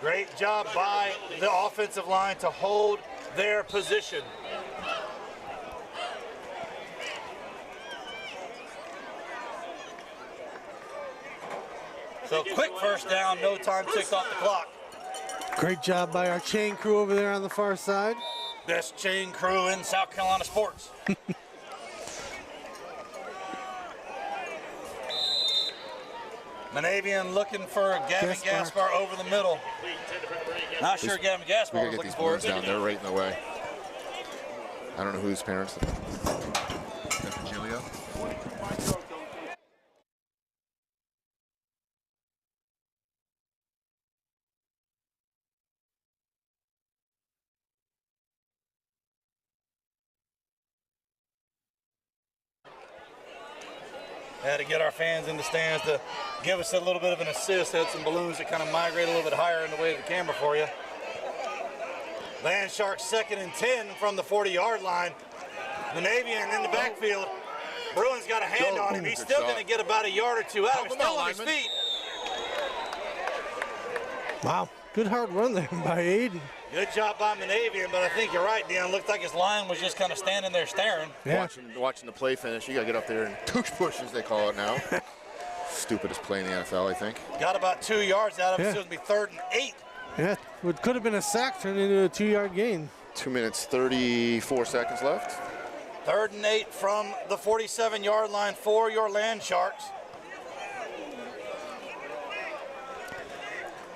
[SPEAKER 3] Great job by the offensive line to hold their position. So quick first down, no time ticked off the clock.
[SPEAKER 1] Great job by our chain crew over there on the far side.
[SPEAKER 3] Best chain crew in South Carolina sports. Manavian looking for Gavin Gaspar over the middle. Not sure Gavin
[SPEAKER 4] We
[SPEAKER 3] Gaspar
[SPEAKER 4] gotta
[SPEAKER 3] was
[SPEAKER 4] get
[SPEAKER 3] looking
[SPEAKER 4] these
[SPEAKER 3] for
[SPEAKER 4] balloons
[SPEAKER 3] it.
[SPEAKER 4] down. They're right in the way. I don't know whose parents. Virgilio.
[SPEAKER 3] Had to get our fans in the stands to give us a little bit of an assist. Had some balloons that kind of migrate a little bit higher in the way of the camera for you. Land Sharks 2nd and 10 from the 40-yard line. Manavian in the backfield. Bruins got a hand on him. He's still going to get about a yard or two out. He's still on his feet.
[SPEAKER 1] Wow. Good hard run there by Aiden.
[SPEAKER 3] Good job by Manavian, but I think you're right, Dion. Looked like his line was just kind of standing there staring.
[SPEAKER 1] Yeah.
[SPEAKER 4] Watching the play finish, you got to get up there and push, as they call it now. Stupidest play in the NFL, I think.
[SPEAKER 3] Got about 2 yards out of it.
[SPEAKER 1] Yeah.
[SPEAKER 3] So it's going to be 3rd and 8.
[SPEAKER 1] Yeah, what could have been a sack turned into a 2-yard gain.
[SPEAKER 4] 2 minutes, 34 seconds left.
[SPEAKER 3] 3rd and 8 from the 47-yard line for your Land Sharks.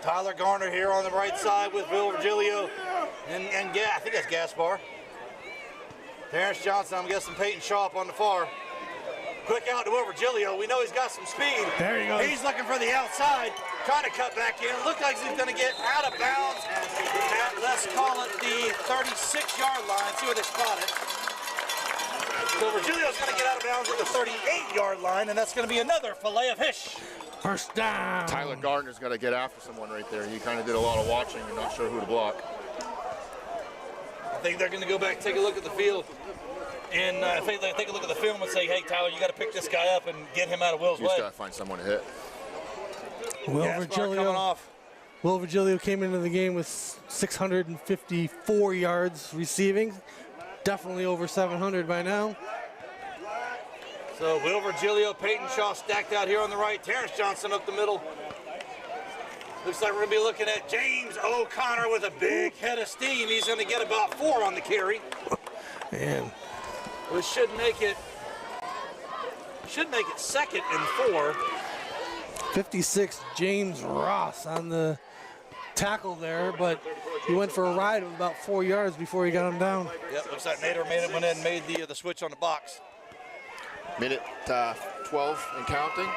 [SPEAKER 3] Tyler Garner here on the right side with Will Virgilio and I think that's Gaspar. Terrence Johnson, I'm guessing Peyton Shaw up on the far. Quick out to Will Virgilio. We know he's got some speed.
[SPEAKER 1] There he goes.
[SPEAKER 3] He's looking for the outside, trying to cut back in. Looked like he's going to get out of bounds at, let's call it the 36-yard line. See where they spot it. So Virgilio's going to get out of bounds at the 38-yard line, and that's going to be another fillet of fish.
[SPEAKER 1] First down.
[SPEAKER 4] Tyler Gardner's got to get after someone right there. He kind of did a lot of watching and not sure who to block.
[SPEAKER 3] I think they're going to go back and take a look at the field. and if they take a look at the film and say, hey, Tyler, you got to pick this guy up and get him out of Will's
[SPEAKER 4] You
[SPEAKER 3] way.
[SPEAKER 4] just got to find someone to hit.
[SPEAKER 3] Coming off.
[SPEAKER 1] Will Virgilio came into the game with 654 yards receiving. Definitely over 700 by now.
[SPEAKER 3] So Will Virgilio, Peyton Shaw stacked out here on the right. Terrence Johnson up the middle. Looks like we're going to be looking at James O'Connor with a big head of steam. He's going to get about 4 on the carry.
[SPEAKER 1] Man.
[SPEAKER 3] Which should make it second and 4.
[SPEAKER 1] 56, James Ross on the tackle there, but he went for a ride of about 4 yards before he got him down.
[SPEAKER 3] Yep, looks like Nader went in and made the switch on the box.
[SPEAKER 4] Minute 12 and counting.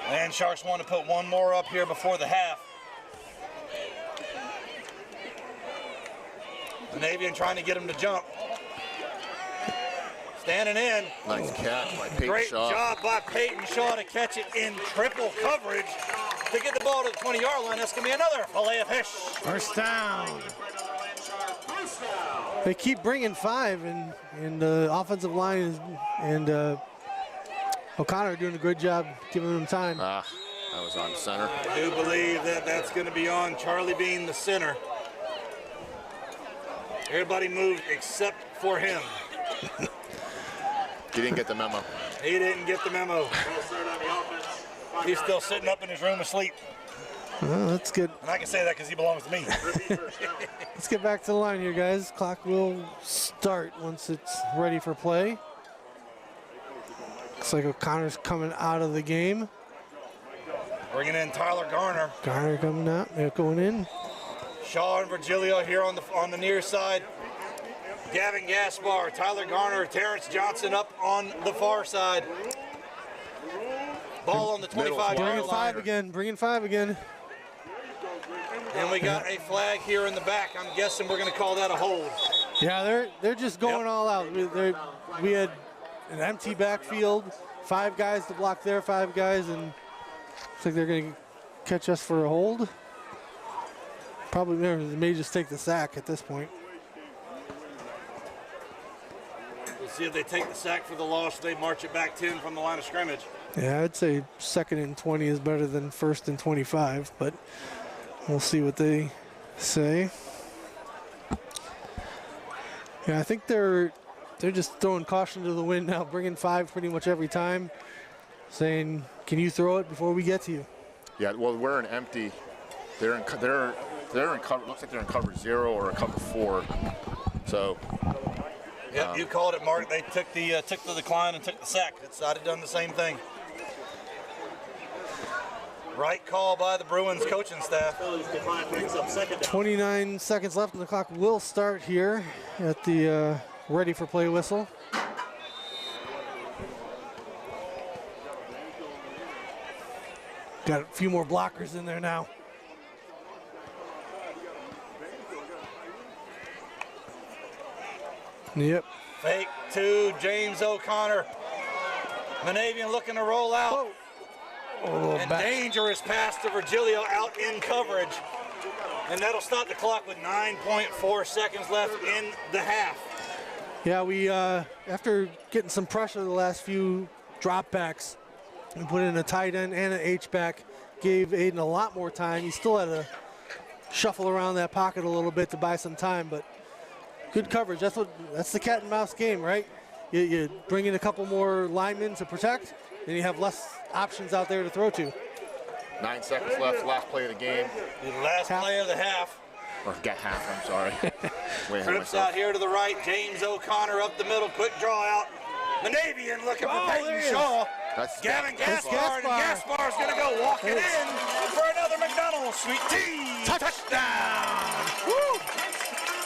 [SPEAKER 3] And Sharks want to put one more up here before the half. The Navian trying to get him to jump. Standing in.
[SPEAKER 4] Nice catch by Peyton
[SPEAKER 3] Great
[SPEAKER 4] Shaw.
[SPEAKER 3] job by Peyton Shaw to catch it in triple coverage to get the ball to the 20-yard line. That's going to be another fillet of fish.
[SPEAKER 1] First down. They keep bringing 5, and the offensive line and O'Connor are doing a good job giving them time.
[SPEAKER 4] That was on center.
[SPEAKER 3] I do believe that that's going to be on Charlie Bean, the center. Everybody moved except for him.
[SPEAKER 4] He didn't get the memo.
[SPEAKER 3] He didn't get the memo. He's still sitting up in his room asleep.
[SPEAKER 1] Well, that's good.
[SPEAKER 3] And I can say that because he belongs to me.
[SPEAKER 1] Let's get back to the line here, guys. Clock will start once it's ready for play. Looks like O'Connor's coming out of the game.
[SPEAKER 3] Bringing in Tyler Garner.
[SPEAKER 1] Garner coming out. They're going in.
[SPEAKER 3] Shaw and Virgilio here on the near side. Gavin Gaspar, Tyler Garner, Terrence Johnson up on the far side. Ball on the 25-yard line.
[SPEAKER 1] Bringing 5 again.
[SPEAKER 3] And we got a flag here in the back. I'm guessing we're going to call that a hold.
[SPEAKER 1] Yeah, they're just going all out. We had an empty backfield, 5 guys to block their 5 guys, and looks like they're going to catch us for a hold. Probably they may just take the sack at this point.
[SPEAKER 3] We'll see if they take the sack for the loss. They march it back 10 from the line of scrimmage.
[SPEAKER 1] Yeah, I'd say 2nd and 20 is better than 1st and 25, but we'll see what they say. Yeah, I think they're just throwing caution to the wind now, bringing 5 pretty much every time, saying, "Can you throw it before we get to you?"
[SPEAKER 4] Yeah, well, we're in empty. They're in cover. Looks like they're in cover 0 or a cover 4. So.
[SPEAKER 3] Yep, you called it, Mark. They took the decline and took the sack. I'd have done the same thing. Right call by the Bruins coaching staff.
[SPEAKER 1] 29 seconds left, and the clock will start here at the ready for play whistle. Got a few more blockers in there now. Yep.
[SPEAKER 3] Fake to James O'Connor. Manavian looking to roll out. And dangerous pass to Virgilio out in coverage. And that'll stop the clock with 9.4 seconds left in the half.
[SPEAKER 1] Yeah, we after getting some pressure the last few drop backs, we put in a tight end and an H-back, gave Aiden a lot more time. He still had to shuffle around that pocket a little bit to buy some time, but good coverage. That's the cat and mouse game, right? You bring in a couple more linemen to protect, and you have less options out there to throw to.
[SPEAKER 4] 9 seconds left, last play of the game.
[SPEAKER 3] The last play of the half.
[SPEAKER 4] Or get half, I'm sorry. Way ahead of
[SPEAKER 3] Trips
[SPEAKER 4] myself.
[SPEAKER 3] out here to the right. James O'Connor up the middle. Quick draw out. Manavian looking for Peyton Shaw.
[SPEAKER 4] That's
[SPEAKER 3] Gavin Gaspar, and Gaspar's going to go walking in for another McDonald's Sweet Tea. Touchdown. Woo!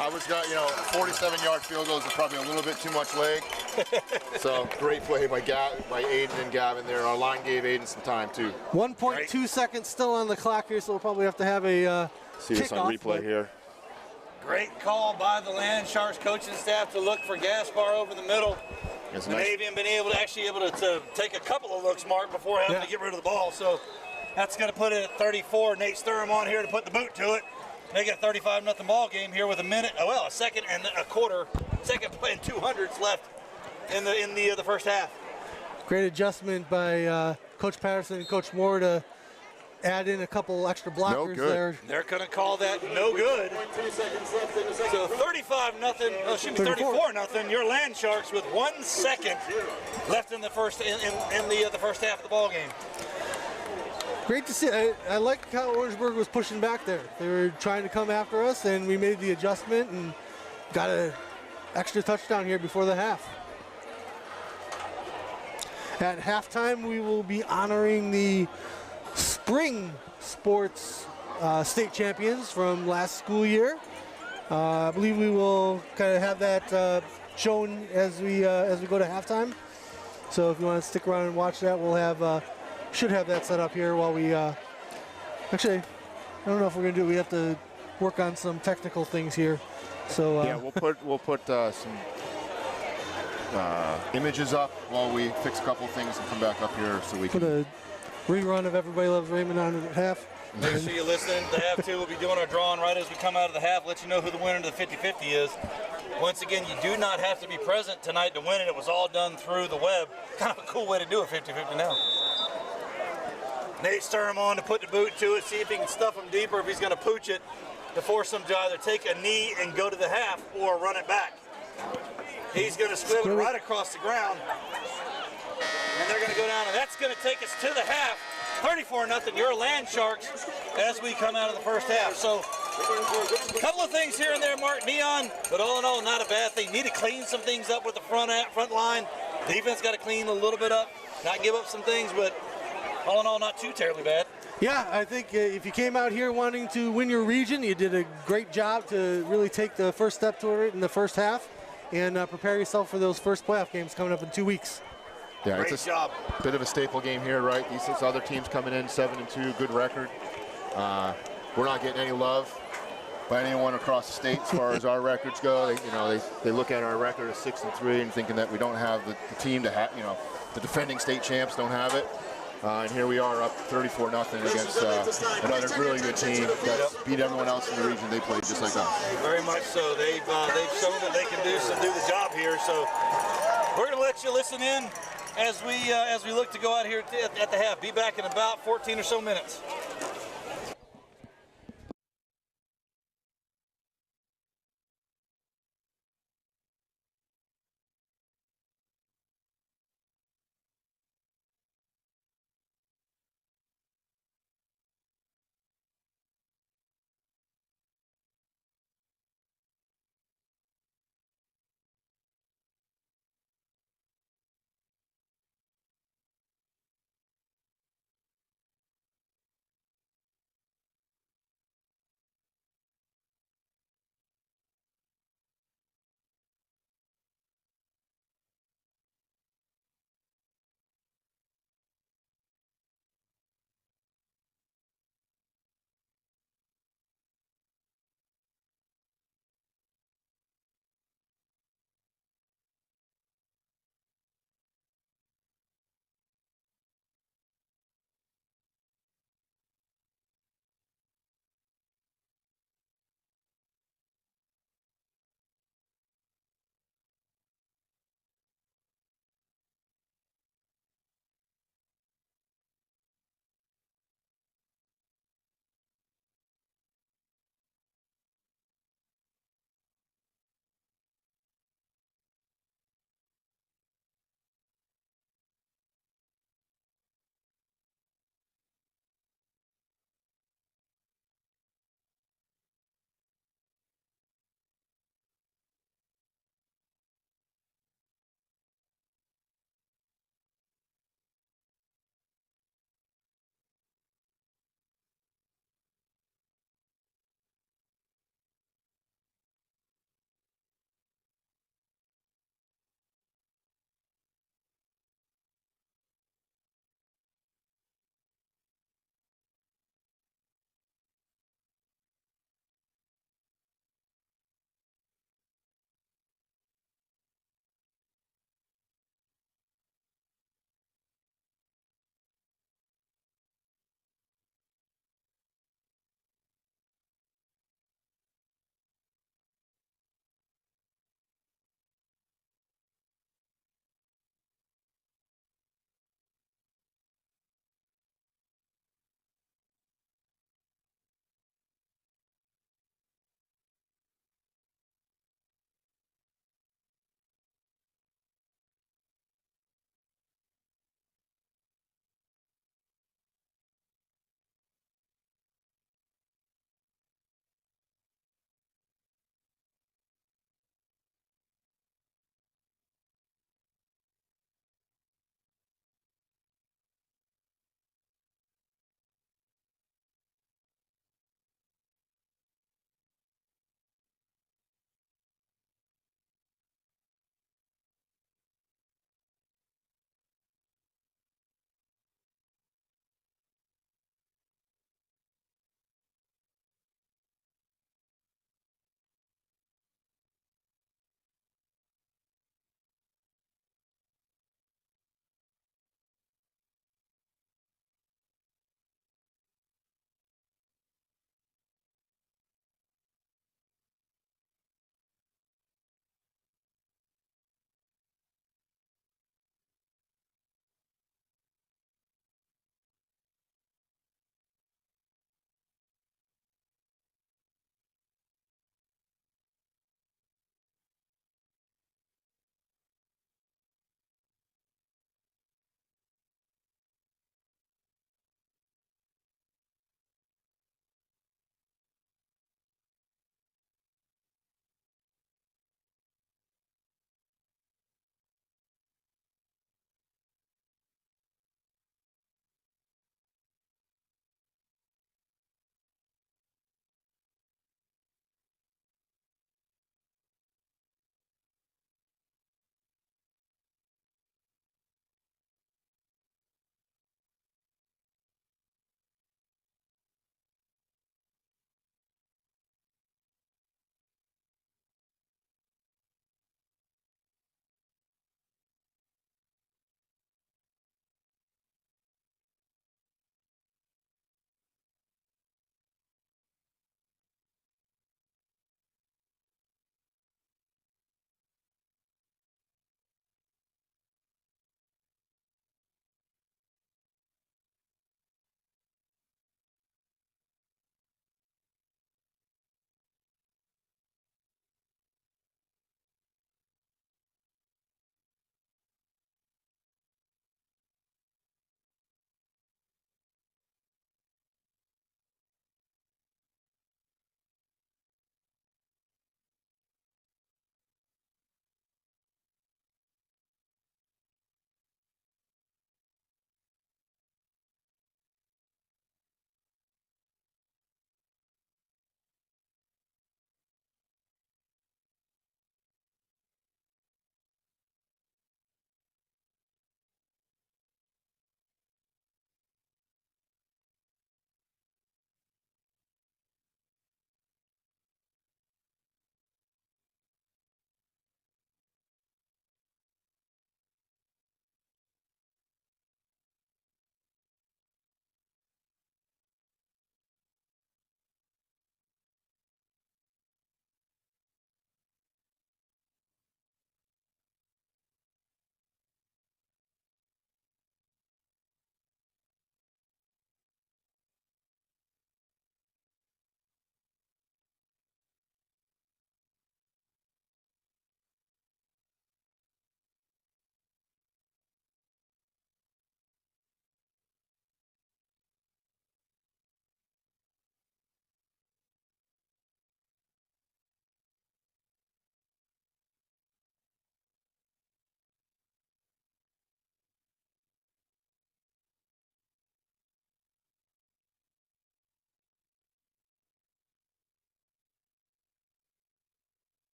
[SPEAKER 4] I was got, 47-yard field goals is probably a little bit too much leg. So great play by Aiden and Gavin there. Our line gave Aiden some time too.
[SPEAKER 1] 1.2 seconds still on the clock here, so we'll probably have to have a
[SPEAKER 4] see this on replay here.
[SPEAKER 3] Great call by the Land Sharks coaching staff to look for Gaspar over the middle. Manavian been able to take a couple of looks, Mark, before having to get rid of the ball. So that's going to put it at 34. Nate Sturm on here to put the boot to it. Make it a 35-0 ball game here with a second and a quarter second play and 200s left in the first half.
[SPEAKER 1] Great adjustment by Coach Patterson and Coach Moore to add in a couple extra blockers there.
[SPEAKER 3] They're going to call that no good. So 34-0. Your Land Sharks with 1 second left in the first the first half of the ball game.
[SPEAKER 1] Great to see. I like how Orangeburg was pushing back there. They were trying to come after us, and we made the adjustment and got an extra touchdown here before the half. At halftime, we will be honoring the spring sports state champions from last school year. I believe we will kind of have that shown as we go to halftime. So if you want to stick around and watch that, we'll have should have that set up here while we actually, I don't know if we're gonna do it. We have to work on some technical things here. So
[SPEAKER 4] yeah, we'll put some images up while we fix a couple things and come back up here so we
[SPEAKER 1] put
[SPEAKER 4] can
[SPEAKER 1] a rerun of Everybody Loves Raymond on at half.
[SPEAKER 3] Make sure you listen. The half two, we'll be doing our drawing right as we come out of the half, let you know who the winner of the 50-50 is. Once again, you do not have to be present tonight to win it. It was all done through the web. Kind of a cool way to do a 50-50 now. Nate's turning him on to put the boot to it, see if he can stuff him deeper, if he's going to pooch it, to force him to either take a knee and go to the half or run it back. He's going to squib it right across the ground. And they're going to go down, and that's going to take us to the half. 34-0, your Land Sharks, as we come out of the first half. So, a couple of things here and there, Mark Neon, but all in all, not a bad thing. Need to clean some things up with the front line. Defense got to clean a little bit up, not give up some things, but all in all, not too terribly bad.
[SPEAKER 1] Yeah, I think if you came out here wanting to win your region, you did a great job to really take the first step toward it in the first half and prepare yourself for those first playoff games coming up in 2 weeks.
[SPEAKER 4] Yeah,
[SPEAKER 3] Great
[SPEAKER 4] it's a
[SPEAKER 3] job.
[SPEAKER 4] Bit of a staple game here, right? These six other teams coming in 7-2, good record. We're not getting any love by anyone across the state as far as our records go. They look at our record as 6-3 and thinking that we don't have the team to have, the defending state champs don't have it. And here we are up 34-0 against another really good team that beat everyone else in the region. They played just like us.
[SPEAKER 3] Very much so. They've shown that they can do the job here. So we're going to let you listen in as we look to go out here at the half. Be back in about 14 or so minutes.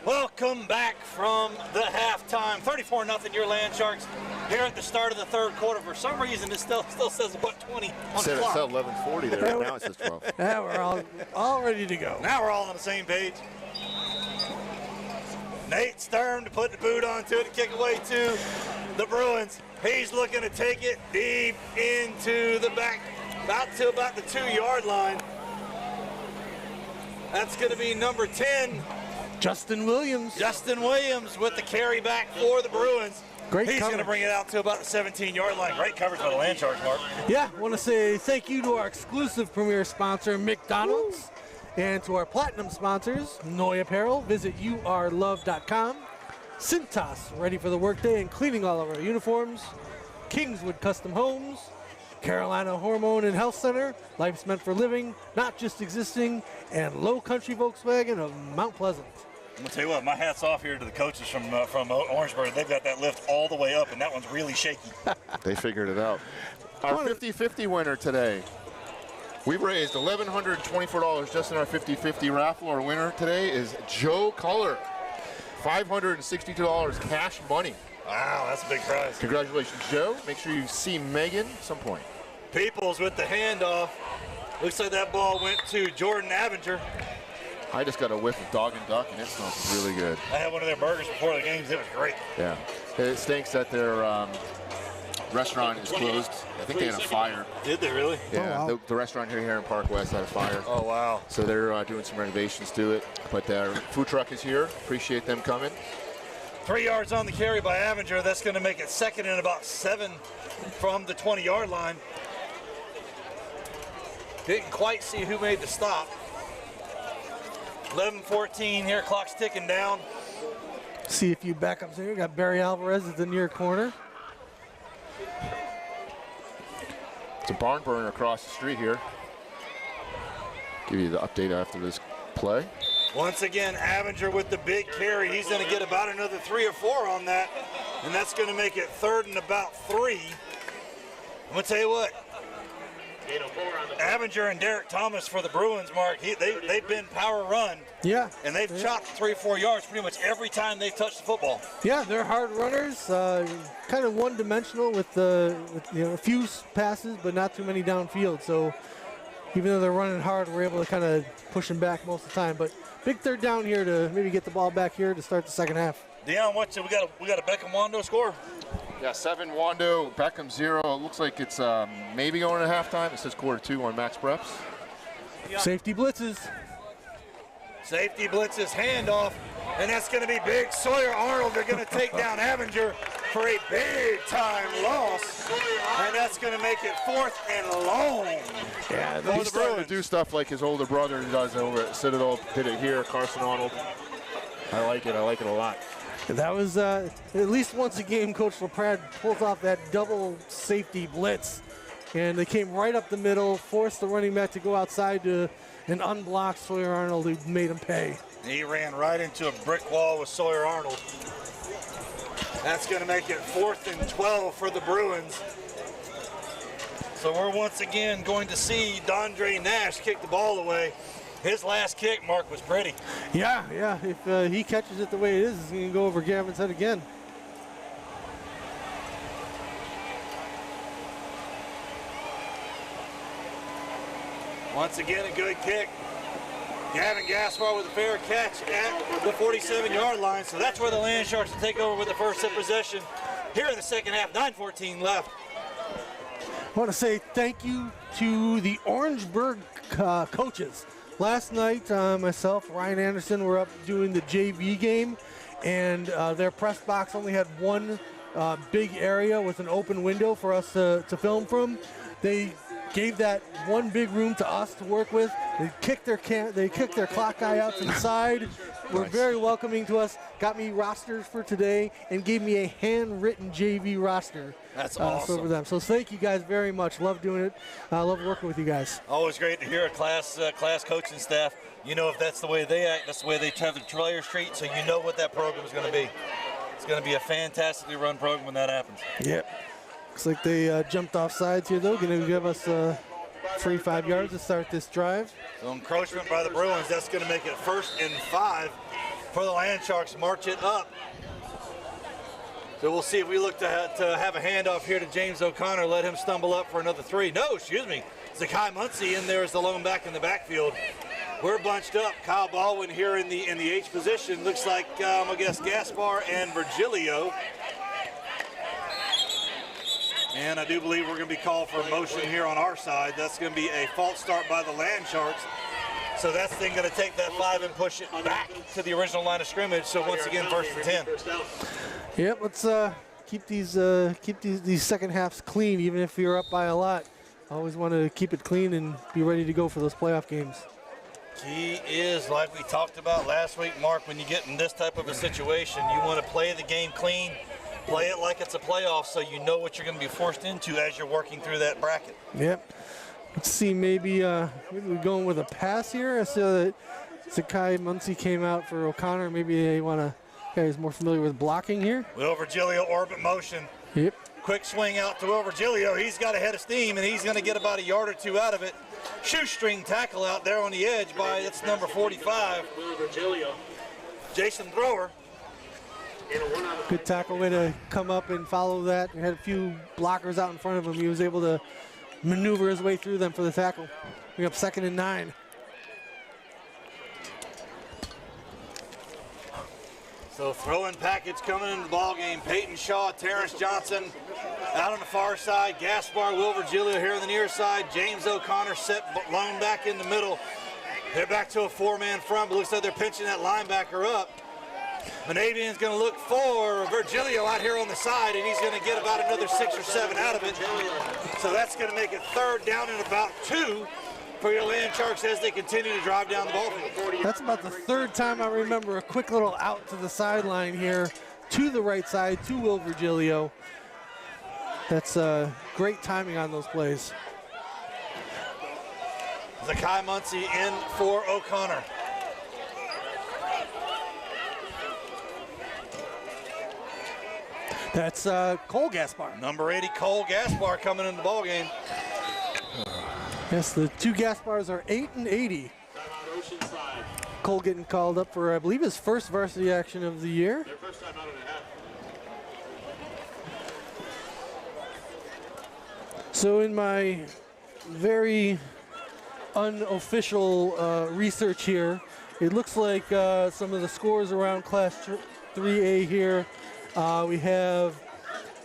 [SPEAKER 3] Welcome back from the halftime. 34-0 your Land Sharks here at the start of the third quarter. For some reason, it still says about 20 on the clock.
[SPEAKER 4] It said 11:40 there. Now it says 12.
[SPEAKER 1] Yeah, we're all ready to go.
[SPEAKER 3] Now we're all on the same page. Nate Sturm to put the boot onto it to kick away to the Bruins. He's looking to take it deep into the back, about the 2-yard line. That's going to be number 10.
[SPEAKER 1] Justin Williams.
[SPEAKER 3] Justin Williams with the carry back for the Bruins.
[SPEAKER 1] Great
[SPEAKER 3] He's
[SPEAKER 1] coverage.
[SPEAKER 3] going to bring it out to about the 17-yard line. Great coverage by the Land Sharks, Mark.
[SPEAKER 1] Yeah, I want to say thank you to our exclusive premier sponsor, McDonald's, and to our platinum sponsors, Noi Apparel. Visit yourlove.com. Cintas, ready for the workday and cleaning all of our uniforms. Kingswood Custom Homes. Carolina Hormone and Health Center. Life's meant for living, not just existing. And Low Country Volkswagen of Mount Pleasant.
[SPEAKER 3] I'm going to tell you what, my hat's off here to the coaches from Orangeburg. They've got that lift all the way up, and that one's really shaky.
[SPEAKER 4] They figured it out. Our 50-50 winner today. We've raised $1,124 just in our 50-50 raffle. Our winner today is Joe Culler. $562 cash money.
[SPEAKER 3] Wow, that's a big prize.
[SPEAKER 4] Congratulations, Joe. Make sure you see Megan at some point.
[SPEAKER 3] Peoples with the handoff. Looks like that ball went to Jordan Avenger.
[SPEAKER 4] I just got a whiff of dog and duck, and it smells really good.
[SPEAKER 3] I had one of their burgers before the games. It was great.
[SPEAKER 4] Yeah. It stinks that their restaurant is closed. I think they had a fire.
[SPEAKER 3] Did they really?
[SPEAKER 4] Yeah,
[SPEAKER 1] Oh, wow.
[SPEAKER 4] the restaurant here in Park West had a fire.
[SPEAKER 3] Oh, wow.
[SPEAKER 4] So they're doing some renovations to it. But their food truck is here. Appreciate them coming.
[SPEAKER 3] 3 yards on the carry by Avenger. That's going to make it second and about 7 from the 20-yard line. Didn't quite see who made the stop. 11-14 here, clock's ticking down.
[SPEAKER 1] See a few backups here. Got Barry Alvarez at the near corner.
[SPEAKER 4] It's a barn burner across the street here. Give you the update after this play.
[SPEAKER 3] Once again, Avenger with the big carry. He's going to get about another 3 or 4 on that, and that's going to make it third and about 3. I'm going to tell you what, Avenger and Derek Thomas for the Bruins, Mark, they've been power run,
[SPEAKER 1] Yeah.
[SPEAKER 3] and they've chopped 3 or 4 yards pretty much every time they've touched the football.
[SPEAKER 1] Yeah, they're hard runners. Kind of one-dimensional with a few passes, but not too many downfield. So even though they're running hard, we're able to kind of push them back most of the time. But big third down here to maybe get the ball back here to start the second half.
[SPEAKER 3] Dion, we got a Beckham Wando score.
[SPEAKER 4] Yeah, 7 Wando, Beckham 0. It looks like it's maybe going to halftime. It says quarter 2 on Max Preps.
[SPEAKER 1] Safety blitzes.
[SPEAKER 3] Safety blitzes, handoff, and that's going to be big. Sawyer Arnold, they're going to take down Avenger for a big-time loss, and that's going to make it 4th and long.
[SPEAKER 1] Yeah,
[SPEAKER 4] He's starting to do stuff like his older brother does over at Citadel. Did it here, Carson Arnold. I like it a lot.
[SPEAKER 1] that was at least once a game, Coach LaPrade pulls off that double safety blitz, and they came right up the middle, forced the running back to go outside to an unblocked Sawyer Arnold, who made him pay.
[SPEAKER 3] He ran right into a brick wall with Sawyer Arnold. That's going to make it 4th and 12 for the Bruins. So we're once again going to see Dondre Nash kick the ball away. His last kick, Mark, was pretty.
[SPEAKER 1] Yeah. If he catches it the way it is, he's going to go over Gavin's head again.
[SPEAKER 3] Once again, a good kick. Gavin Gaspar with a fair catch at the 47-yard line. So that's where the Land Sharks will take over with the first of possession here in the second half. 9:14 left.
[SPEAKER 1] I want to say thank you to the Orangeburg coaches. Last night, myself, Ryan Anderson, were up doing the JV game, and their press box only had one big area with an open window for us to film from. They gave that one big room to us to work with. They kicked their clock guy out to the side. Were very welcoming to us. Got me rosters for today and gave me a handwritten JV roster.
[SPEAKER 3] That's awesome.
[SPEAKER 1] For them. So thank you guys very much. Love doing it. Love working with you guys.
[SPEAKER 3] Always great to hear a class coaching staff. You know, if that's the way they act, that's the way they travel Trailer Street. So you know what that program is going to be. It's going to be a fantastically run program when that happens.
[SPEAKER 1] Yep. Looks like they jumped off sides here, though. Going to give us free 5 yards to start this drive.
[SPEAKER 3] So encroachment by the Bruins. That's going to make it 1st and 5 for the Land Sharks march it up. So we'll see if we look to have a handoff here to James O'Connor, let him stumble up for another 3. No, excuse me. Zakai Muncie in there is the lone back in the backfield. We're bunched up. Kyle Baldwin here in the H position. Looks like, I guess, Gaspar and Virgilio. And I do believe we're going to be called for a motion here on our side. That's going to be a false start by the Land Sharks. So that's then going to take that 5 and push it back to the original line of scrimmage. So once again, 1st and 10.
[SPEAKER 1] Yep, let's keep these second halves clean, even if you're up by a lot. Always want to keep it clean and be ready to go for those playoff games.
[SPEAKER 3] Key is, like we talked about last week, Mark, when you get in this type of a situation, you want to play the game clean, play it like it's a playoff so you know what you're going to be forced into as you're working through that bracket.
[SPEAKER 1] Yep. Let's see, maybe we're going with a pass here. I saw that Zakai Muncie came out for O'Connor. Maybe they want to, guys more familiar with blocking here.
[SPEAKER 3] Will Virgilio orbit motion.
[SPEAKER 1] Yep.
[SPEAKER 3] Quick swing out to Will Virgilio. He's got a head of steam, and he's going to get about a yard or 2 out of it. Shoestring tackle out there on the edge by its number 45, Will Virgilio. Jason Thrower.
[SPEAKER 1] Good tackle, way to come up and follow that. He had a few blockers out in front of him. He was able to maneuver his way through them for the tackle. We're up 2nd and 9.
[SPEAKER 3] So throwing package coming into the ball game. Peyton Shaw, Terrence Johnson out on the far side. Gaspar, Will Virgilio here on the near side. James O'Connor set lone back in the middle. They're back to a 4-man front, but looks like they're pinching that linebacker up. Manavian's going to look for Virgilio out here on the side, and he's going to get about another 6 or 7 out of it. So that's going to make it 3rd down and about 2 for your Land Sharks as they continue to drive down the ball field.
[SPEAKER 1] That's about the 3rd time I remember a quick little out to the sideline here, to the right side, to Will Virgilio. That's great timing on those plays.
[SPEAKER 3] Zakai Muncie in for O'Connor.
[SPEAKER 1] That's Cole Gaspar.
[SPEAKER 3] Number 80, Cole Gaspar coming in the ball game.
[SPEAKER 1] Yes, the 2 Gaspars are 8 and 80. Cole getting called up for, I believe, his first varsity action of the year.
[SPEAKER 2] Their first time out and a half.
[SPEAKER 1] So in my very unofficial research here, it looks like some of the scores around Class 3A here. We have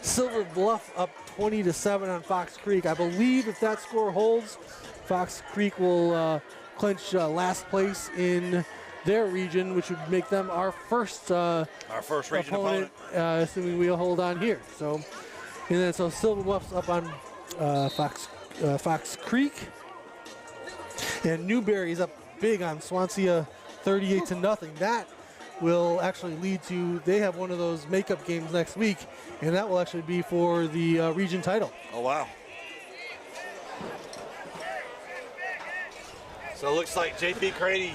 [SPEAKER 1] Silver Bluff up 20-7 on Fox Creek. I believe if that score holds, Fox Creek will clinch last place in their region, which would make them our first
[SPEAKER 3] region opponent.
[SPEAKER 1] Assuming we'll hold on here. So, and then so Silver Bluff's up on Fox Creek, and Newberry's up big on Swansea, 38-0. That will actually lead to, they have one of those makeup games next week, and that will actually be for the region title.
[SPEAKER 3] Oh, wow. So it looks like JP Crady,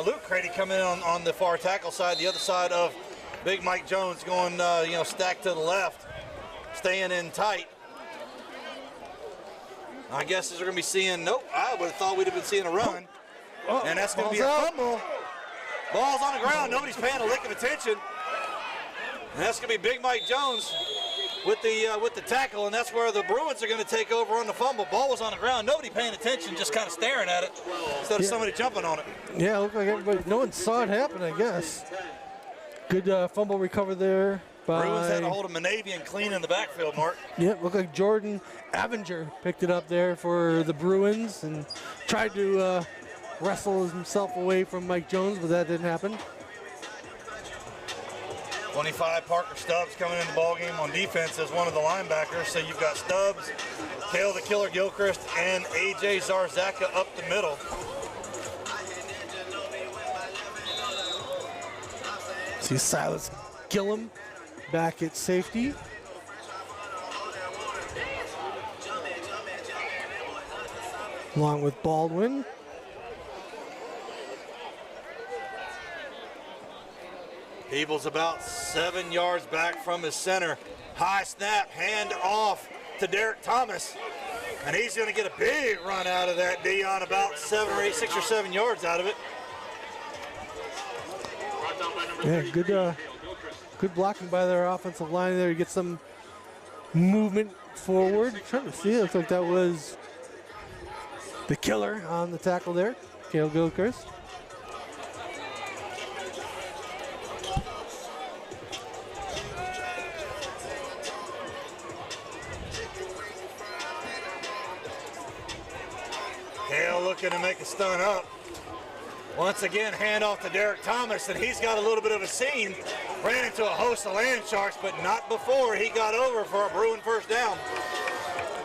[SPEAKER 3] Luke Crady coming in on the far tackle side, the other side of Big Mike Jones going, stacked to the left, staying in tight. I guess as we're going to be seeing, nope, I would have thought we'd have been seeing a run.
[SPEAKER 1] Oh,
[SPEAKER 3] and that's going to be a fumble. Ball's on the ground. Nobody's paying a lick of attention. And that's going to be Big Mike Jones with the tackle, and that's where the Bruins are going to take over on the fumble. Ball was on the ground. Nobody paying attention, just kind of staring at it instead of somebody jumping on it.
[SPEAKER 1] Yeah, it looked like everybody, no one saw it happen, I guess. Good fumble recover there.
[SPEAKER 3] Bruins had a hold of Manavian clean in the backfield, Mark.
[SPEAKER 1] Yep, looked like Jordan Avenger picked it up there for the Bruins and tried to wrestle himself away from Mike Jones, but that didn't happen.
[SPEAKER 3] 25, Parker Stubbs coming in the ballgame on defense as one of the linebackers. So you've got Stubbs, Kale the Killer Gilchrist, and A.J. Zarzaka up the middle.
[SPEAKER 1] See Silas Gillum back at safety. Along with Baldwin.
[SPEAKER 3] Peebles about 7 yards back from his center. High snap, hand off to Derek Thomas. And he's going to get a big run out of that, Dion, about 6 or 7 yards out of it.
[SPEAKER 1] Yeah, good blocking by their offensive line there to get some movement forward. Trying to see, it looks like that was the killer on the tackle there, Cale Gilchrist.
[SPEAKER 3] Cale looking to make a stun up. Once again, handoff to Derek Thomas, and he's got a little bit of a seam. Ran into a host of Land Sharks, but not before he got over for a Bruin first down.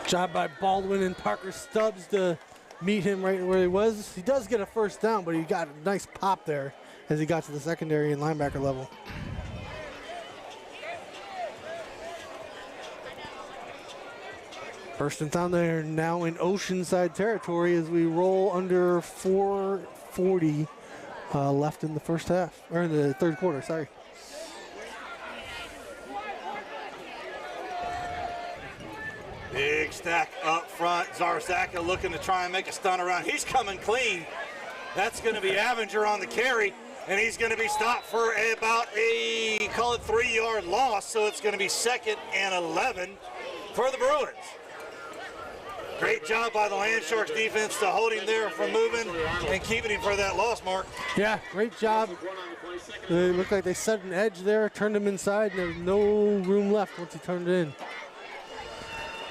[SPEAKER 1] Job by Baldwin and Parker Stubbs to meet him right where he was. He does get a first down, but he got a nice pop there as he got to the secondary and linebacker level. First and down there now in Oceanside territory as we roll under 4:40 left in the first half, or in the third quarter, sorry.
[SPEAKER 3] Big stack up front. Zarzaka looking to try and make a stun around. He's coming clean. That's going to be Avenger on the carry, and he's going to be stopped for about a, call it 3-yard loss, so it's going to be 2nd and 11 for the Bruins. Great job by the Land Sharks defense to hold him there from moving and keeping him for that loss, Mark.
[SPEAKER 1] Yeah, great job. It looked like they set an edge there, turned him inside, and there was no room left once he turned it in.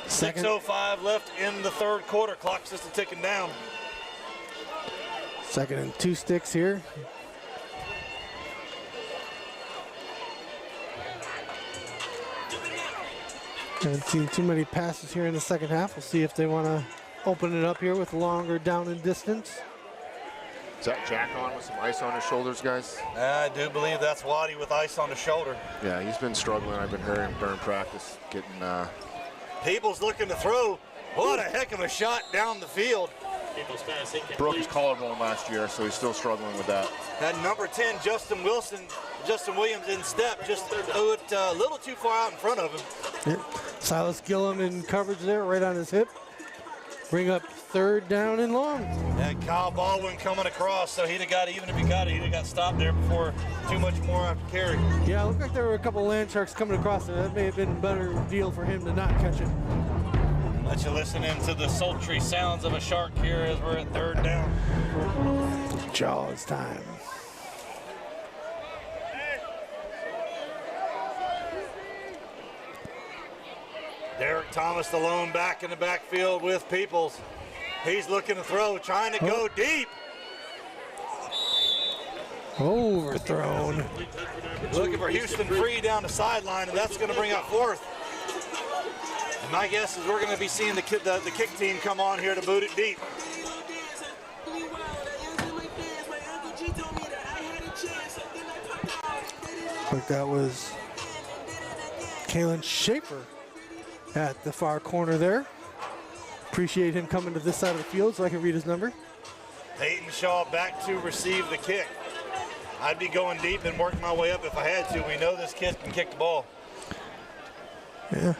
[SPEAKER 3] 6:05 left in the third quarter. Clock's just ticking down.
[SPEAKER 1] 2nd and 2 sticks here. Haven't seen too many passes here in the second half. We'll see if they want to open it up here with longer down and distance.
[SPEAKER 4] Is that Jack on with some ice on his shoulders, guys?
[SPEAKER 3] I do believe that's Waddy with ice on the shoulder.
[SPEAKER 4] Yeah, he's been struggling. I've been hearing during practice, getting...
[SPEAKER 3] People's looking to throw. What a heck of a shot down the field.
[SPEAKER 4] Broke his collarbone last year, so he's still struggling with that.
[SPEAKER 3] That number 10, Justin Williams in step, just a little too far out in front of him.
[SPEAKER 1] Yeah. Silas Gillum in coverage there, right on his hip. Bring up 3rd down and long.
[SPEAKER 3] And Kyle Baldwin coming across, so he'd have got, even if he got it, he'd have got stopped there before too much more after carry.
[SPEAKER 1] Yeah, it looked like there were a couple of Land Sharks coming across there. That may have been a better deal for him to not catch it.
[SPEAKER 3] Let you listen into the sultry sounds of a shark here as we're at 3rd down.
[SPEAKER 1] Jaws time.
[SPEAKER 3] Derek Thomas, the lone back in the backfield with Peoples. He's looking to throw, trying to go deep.
[SPEAKER 1] Overthrown.
[SPEAKER 3] Looking for Houston Free down the sideline, and that's going to bring up 4th. And my guess is we're going to be seeing the kick team come on here to boot it deep.
[SPEAKER 1] Like that was Kalen Schaefer at the far corner there. Appreciate him coming to this side of the field so I can read his number.
[SPEAKER 3] Peyton Shaw back to receive the kick. I'd be going deep and working my way up if I had to. We know this kid can kick the ball.
[SPEAKER 1] Yeah.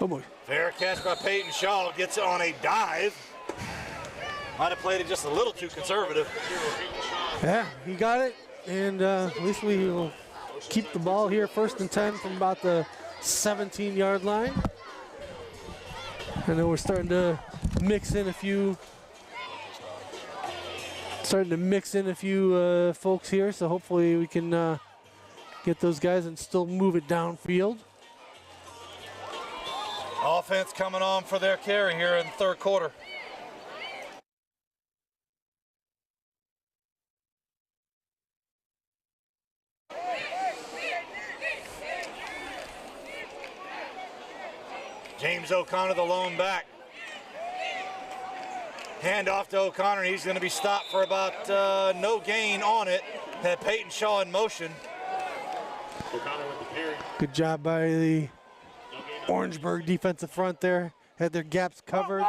[SPEAKER 1] Oh boy.
[SPEAKER 3] Fair catch by Peyton Shaw, gets it on a dive. Might have played it just a little too conservative.
[SPEAKER 1] Yeah, he got it, and at least we will keep the ball here 1st and 10 from about the 17-yard line. I know we're starting to mix in a few folks here, so hopefully we can get those guys and still move it downfield.
[SPEAKER 3] Offense coming on for their carry here in the third quarter. James O'Connor, the lone back. Hand off to O'Connor. He's going to be stopped for about no gain on it. Had Peyton Shaw in motion.
[SPEAKER 1] Good job by the Orangeburg defensive front there. Had their gaps covered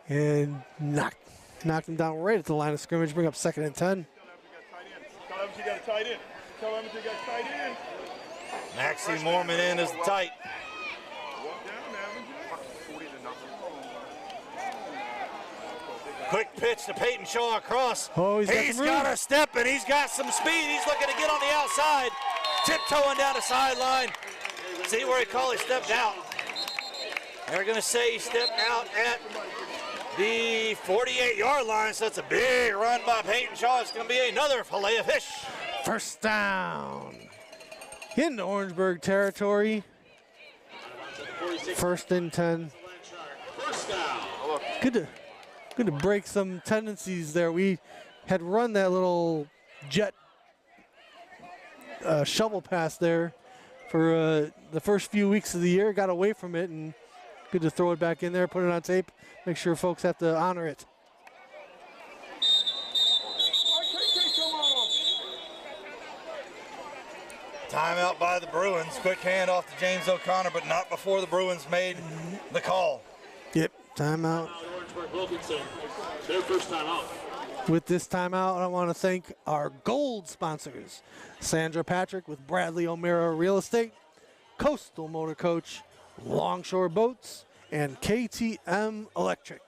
[SPEAKER 1] and knocked them down right at the line of scrimmage. Bring up 2nd and 10.
[SPEAKER 3] Maxie Mormon in as the tight. Quick pitch to Peyton Shaw across.
[SPEAKER 1] Oh,
[SPEAKER 3] he's got a step and he's got some speed. He's looking to get on the outside. Tiptoeing down the sideline. See where he called, he stepped out. They're going to say he stepped out at the 48-yard line, so it's a big run by Peyton Shaw. It's going to be another fillet of fish.
[SPEAKER 1] First down. In Orangeburg territory. 1st and 10. Good to break some tendencies there. We had run that little jet shovel pass there for the first few weeks of the year. Got away from it, and good to throw it back in there, put it on tape, make sure folks have to honor it.
[SPEAKER 3] Timeout by the Bruins. Quick handoff to James O'Connor, but not before the Bruins made the call.
[SPEAKER 1] Yep, timeout.
[SPEAKER 2] Orangeburg-Wilkinson, their first timeout.
[SPEAKER 1] With this timeout, I want to thank our gold sponsors, Sandra Patrick with Bradley O'Meara Real Estate, Coastal Motor Coach, Longshore Boats, and KTM Electric.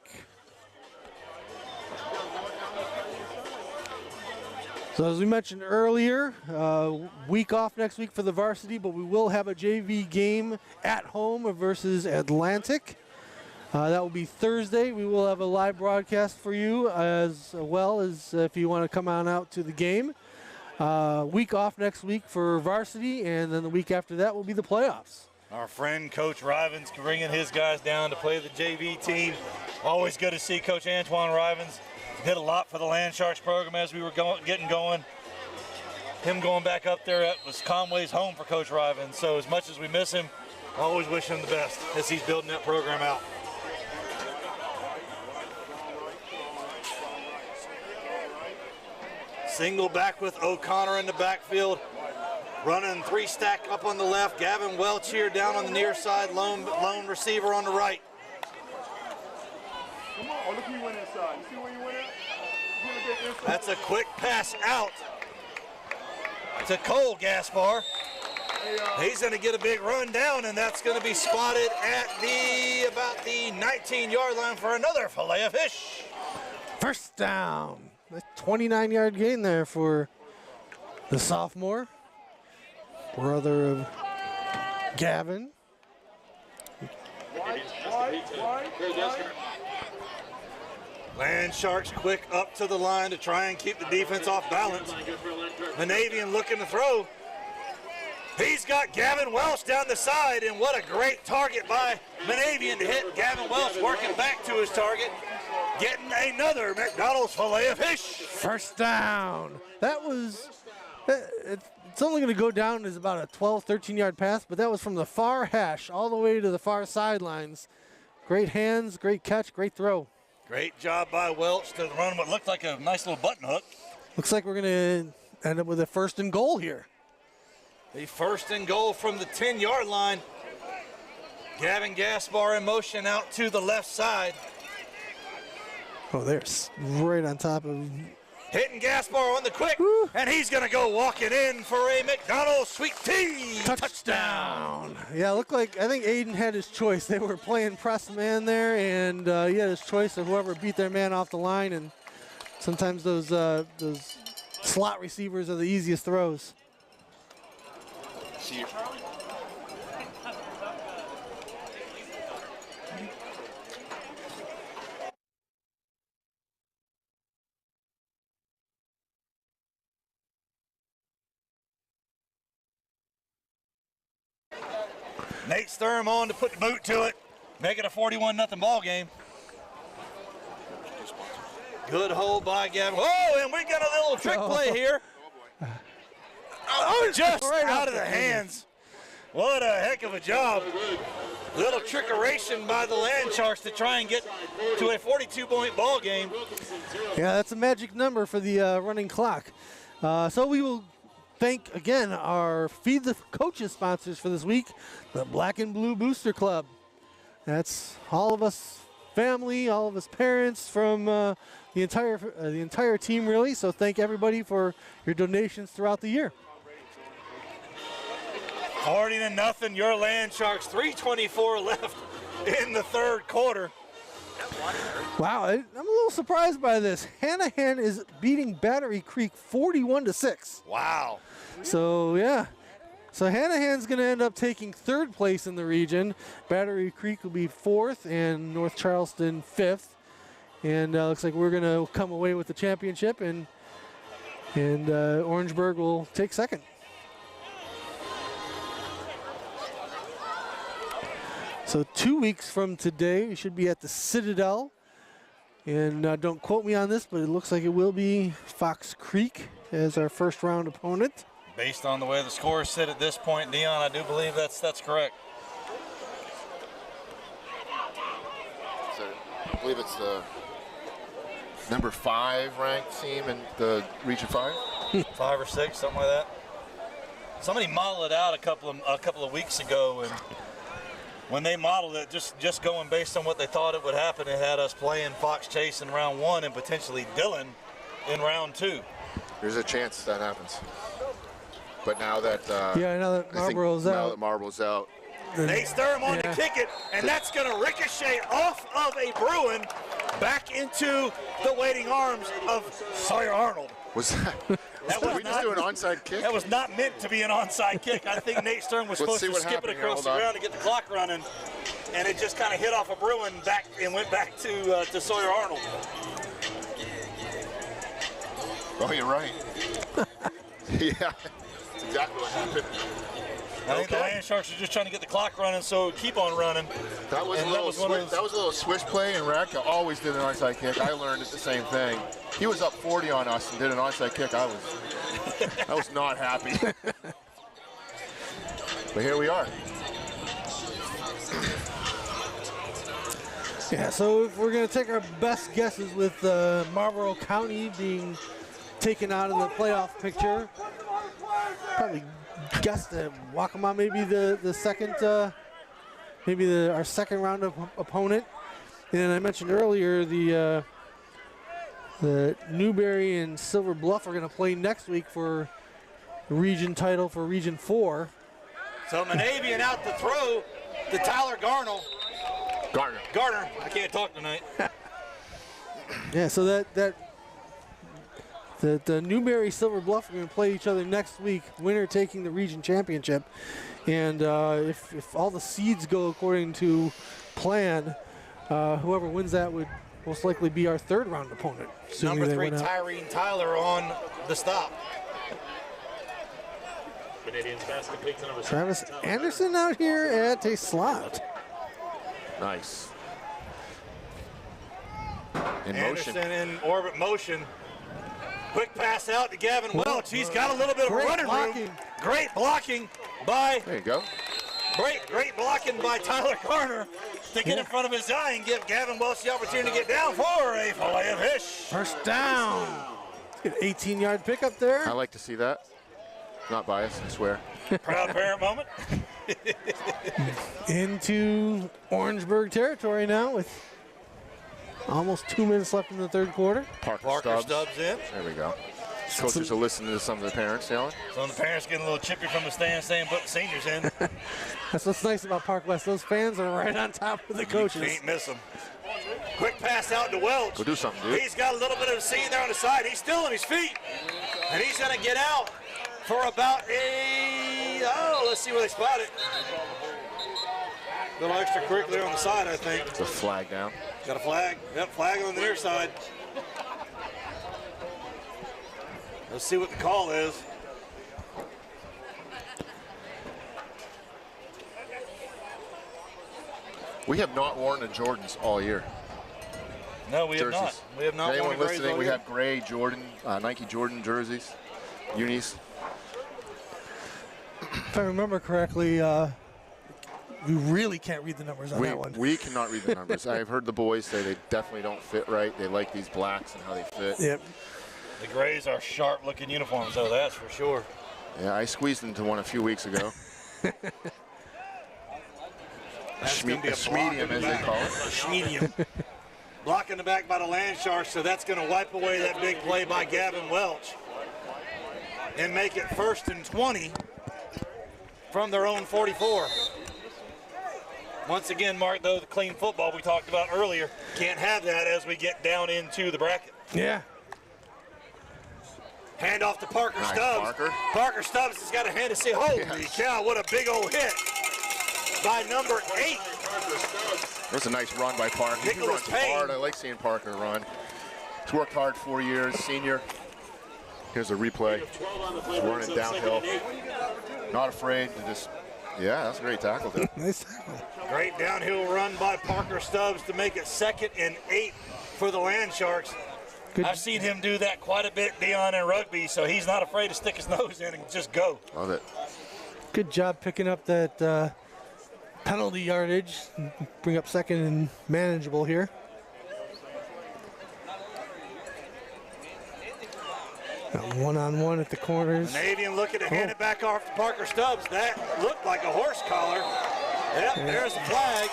[SPEAKER 1] So as we mentioned earlier, week off next week for the varsity, but we will have a JV game at home versus Atlantic. That will be Thursday. We will have a live broadcast for you as well as if you want to come on out to the game. Week off next week for varsity, and then the week after that will be the playoffs.
[SPEAKER 3] Our friend Coach Rivens bringing his guys down to play the JV team. Always good to see Coach Antoine Rivens. Did a lot for the Land Sharks program as we were getting going. Him going back up there, that was Conway's home for Coach Rivens. So as much as we miss him, I always wish him the best as he's building that program out. Single back with O'Connor in the backfield. Running 3-stack up on the left. Gavin Welch here down on the near side. Lone receiver on the right.
[SPEAKER 5] Come on, oh, look, you went inside. You see where you went at?
[SPEAKER 3] That's a quick pass out to Cole Gaspar. He's going to get a big run down, and that's going to be spotted at about the 19-yard line for another fillet of fish.
[SPEAKER 1] First down. A 29-yard gain there for the sophomore, brother of Gavin.
[SPEAKER 3] Land Sharks quick up to the line to try and keep the defense off balance. Manavian looking to throw. He's got Gavin Welch down the side, and what a great target by Manavian to hit. Gavin Welch working back to his target, getting another McDonald's fillet of fish.
[SPEAKER 1] First down. That was, it's only going to go down as about a 12, 13-yard pass, but that was from the far hash all the way to the far sidelines. Great hands, great catch, great throw.
[SPEAKER 3] Great job by Welch to run what looked like a nice little button hook.
[SPEAKER 1] Looks like we're going to end up with a 1st and goal here.
[SPEAKER 3] The 1st and goal from the 10-yard line. Gavin Gaspar in motion out to the left side.
[SPEAKER 1] Oh, there's right on top of.
[SPEAKER 3] Hitting Gaspar on the quick, and he's going to go walking in for a McDonald's sweet tea. Touchdown.
[SPEAKER 1] Yeah, looked like, I think Aiden had his choice. They were playing press man there, and he had his choice of whoever beat their man off the line, and sometimes those slot receivers are the easiest throws.
[SPEAKER 3] Nate Sturm on to put the boot to it, make it a 41-0 ball game. Good hold by Gavin. Oh, and we got a little trick play here. Oh, just right out of the hands. What a heck of a job. Little trickeration by the Land Sharks to try and get to a 42-point ball game.
[SPEAKER 1] Yeah, that's a magic number for the running clock. So we will thank again our Feed the Coaches sponsors for this week, the Black and Blue Booster Club. That's all of us family, all of us parents from the entire team, really. So thank everybody for your donations throughout the year.
[SPEAKER 3] 40-0, your Land Sharks. 3:24 left in the third quarter.
[SPEAKER 1] Wow, I'm a little little surprised by this. Hanahan is beating Battery Creek 41-6.
[SPEAKER 3] Wow.
[SPEAKER 1] So, yeah. So Hanahan's going to end up taking 3rd place in the region. Battery Creek will be 4th and North Charleston 5th. And looks like we're going to come away with the championship, and Orangeburg will take 2nd. So 2 weeks from today, we should be at the Citadel. And don't quote me on this, but it looks like it will be Fox Creek as our first round opponent.
[SPEAKER 3] Based on the way the scores sit at this point, Dion, I do believe that's correct.
[SPEAKER 4] So I believe it's the number 5 ranked team in the Region 5.
[SPEAKER 3] 5 or 6, something like that. Somebody modeled it out a couple of weeks ago, and when they modeled it, just going based on what they thought it would happen, it had us playing Fox Chase in round 1 and potentially Dillon in round 2.
[SPEAKER 4] There's a chance that happens. But now that
[SPEAKER 1] now that Marlboro's out.
[SPEAKER 4] Now that Marlboro's out.
[SPEAKER 3] Nate Sturm on to kick it, and that's going to ricochet off of a Bruin back into the waiting arms of Sawyer Arnold.
[SPEAKER 4] Was that? Did we just do an onside kick?
[SPEAKER 3] That was not meant to be an onside kick. I think Nate Sturm was supposed to skip it across the ground to get the clock running, and it just kind of hit off a Bruin back and went back to Sawyer Arnold.
[SPEAKER 4] Oh, you're right. Yeah, that's exactly what happened.
[SPEAKER 3] I think the Land Sharks are just trying to get the clock running, so keep on running.
[SPEAKER 4] That was a little swish play, and Radka always did an onside kick. I learned it the same thing. He was up 40 on us and did an onside kick. I was not happy. But here we are.
[SPEAKER 1] Yeah, so if we're going to take our best guesses with Marlboro County being taken out of the playoff picture, probably guess that Waccamaw may be the second, our second round of opponent. And I mentioned earlier the Newberry and Silver Bluff are going to play next week for the region title for Region 4.
[SPEAKER 3] So Monavian out to throw to Tyler Garner. I can't talk tonight.
[SPEAKER 1] Yeah, so the Newberry Silver Bluff are going to play each other next week, winner taking the region championship. And if all the seeds go according to plan, whoever wins that would most likely be our 3rd round opponent.
[SPEAKER 3] Number 3, Tyrene Tyler on the stop.
[SPEAKER 1] Travis Anderson out here at a slot.
[SPEAKER 4] Nice.
[SPEAKER 3] Anderson in orbit motion. Quick pass out to Gavin Welch. He's got a little bit of running room. Great blocking by.
[SPEAKER 4] There you go.
[SPEAKER 3] Great blocking by Tyler Garner to get in front of his eye and give Gavin Welch the opportunity to get down for a fillet of fish.
[SPEAKER 1] First down. Let's get an 18-yard pickup there.
[SPEAKER 4] I like to see that. Not biased, I swear.
[SPEAKER 3] Proud parent moment.
[SPEAKER 1] Into Orangeburg territory now with almost 2 minutes left in the 3rd quarter.
[SPEAKER 3] Parker Stubbs in.
[SPEAKER 4] There we go. Coaches are listening to some of the parents yelling.
[SPEAKER 3] Some of the parents getting a little chippy from the stand saying, "Put the seniors in."
[SPEAKER 1] That's what's nice about Park West. Those fans are right on top of the coaches.
[SPEAKER 3] You can't miss them. Quick pass out to Welch.
[SPEAKER 4] Go do something, dude.
[SPEAKER 3] He's got a little bit of a seam there on the side. He's still on his feet. And he's going to get out for about let's see where they spot it. A little extracurricular on the side, I think.
[SPEAKER 4] It's a flag down.
[SPEAKER 3] Got a flag. Yep, flag on the near side. Let's see what the call is.
[SPEAKER 4] We have not worn the Jordans all year.
[SPEAKER 3] No, we have
[SPEAKER 4] Jerseys.
[SPEAKER 3] not. We have not.
[SPEAKER 4] Anyone
[SPEAKER 3] worn the Grays
[SPEAKER 4] listening,
[SPEAKER 3] all
[SPEAKER 4] we
[SPEAKER 3] year.
[SPEAKER 4] have gray Jordan, Nike Jordan jerseys, unis.
[SPEAKER 1] If I remember correctly, we really can't read the numbers on that one.
[SPEAKER 4] We cannot read the numbers. I've heard the boys say they definitely don't fit right. They like these blacks and how they fit.
[SPEAKER 1] Yep.
[SPEAKER 3] The Grays are sharp-looking uniforms, though, that's for sure.
[SPEAKER 4] Yeah, I squeezed into one a few weeks ago. a schmedium, as they call it.
[SPEAKER 3] A schmedium. Blocking the back by the Land Sharks, so that's going to wipe away that big play by Gavin Welch and make it 1st and 20 from their own 44. Once again, Mark, though, the clean football we talked about earlier, can't have that as we get down into the bracket.
[SPEAKER 1] Yeah.
[SPEAKER 3] Hand off to Parker
[SPEAKER 4] Nice,
[SPEAKER 3] Stubbs. Parker Stubbs has got a hand to say, holy cow, what a big old hit by number 8.
[SPEAKER 4] That's a nice run by Parker. He runs hard. I like seeing Parker run. He's worked hard 4 years, senior. Here's a replay. He's running downhill. Not afraid to just, yeah, that's a great tackle there.
[SPEAKER 1] Nice tackle.
[SPEAKER 3] Great downhill run by Parker Stubbs to make it 2nd and 8 for the Land Sharks.
[SPEAKER 1] Good.
[SPEAKER 3] I've seen him do that quite a bit, Dion, in rugby, so he's not afraid to stick his nose in and just go.
[SPEAKER 4] Love it.
[SPEAKER 1] Good job picking up that penalty yardage. Bring up 2nd and manageable here. One-on-one at the corners.
[SPEAKER 3] Navian looking to hand it back off to Parker Stubbs. That looked like a horse collar. Yep, there's the flag.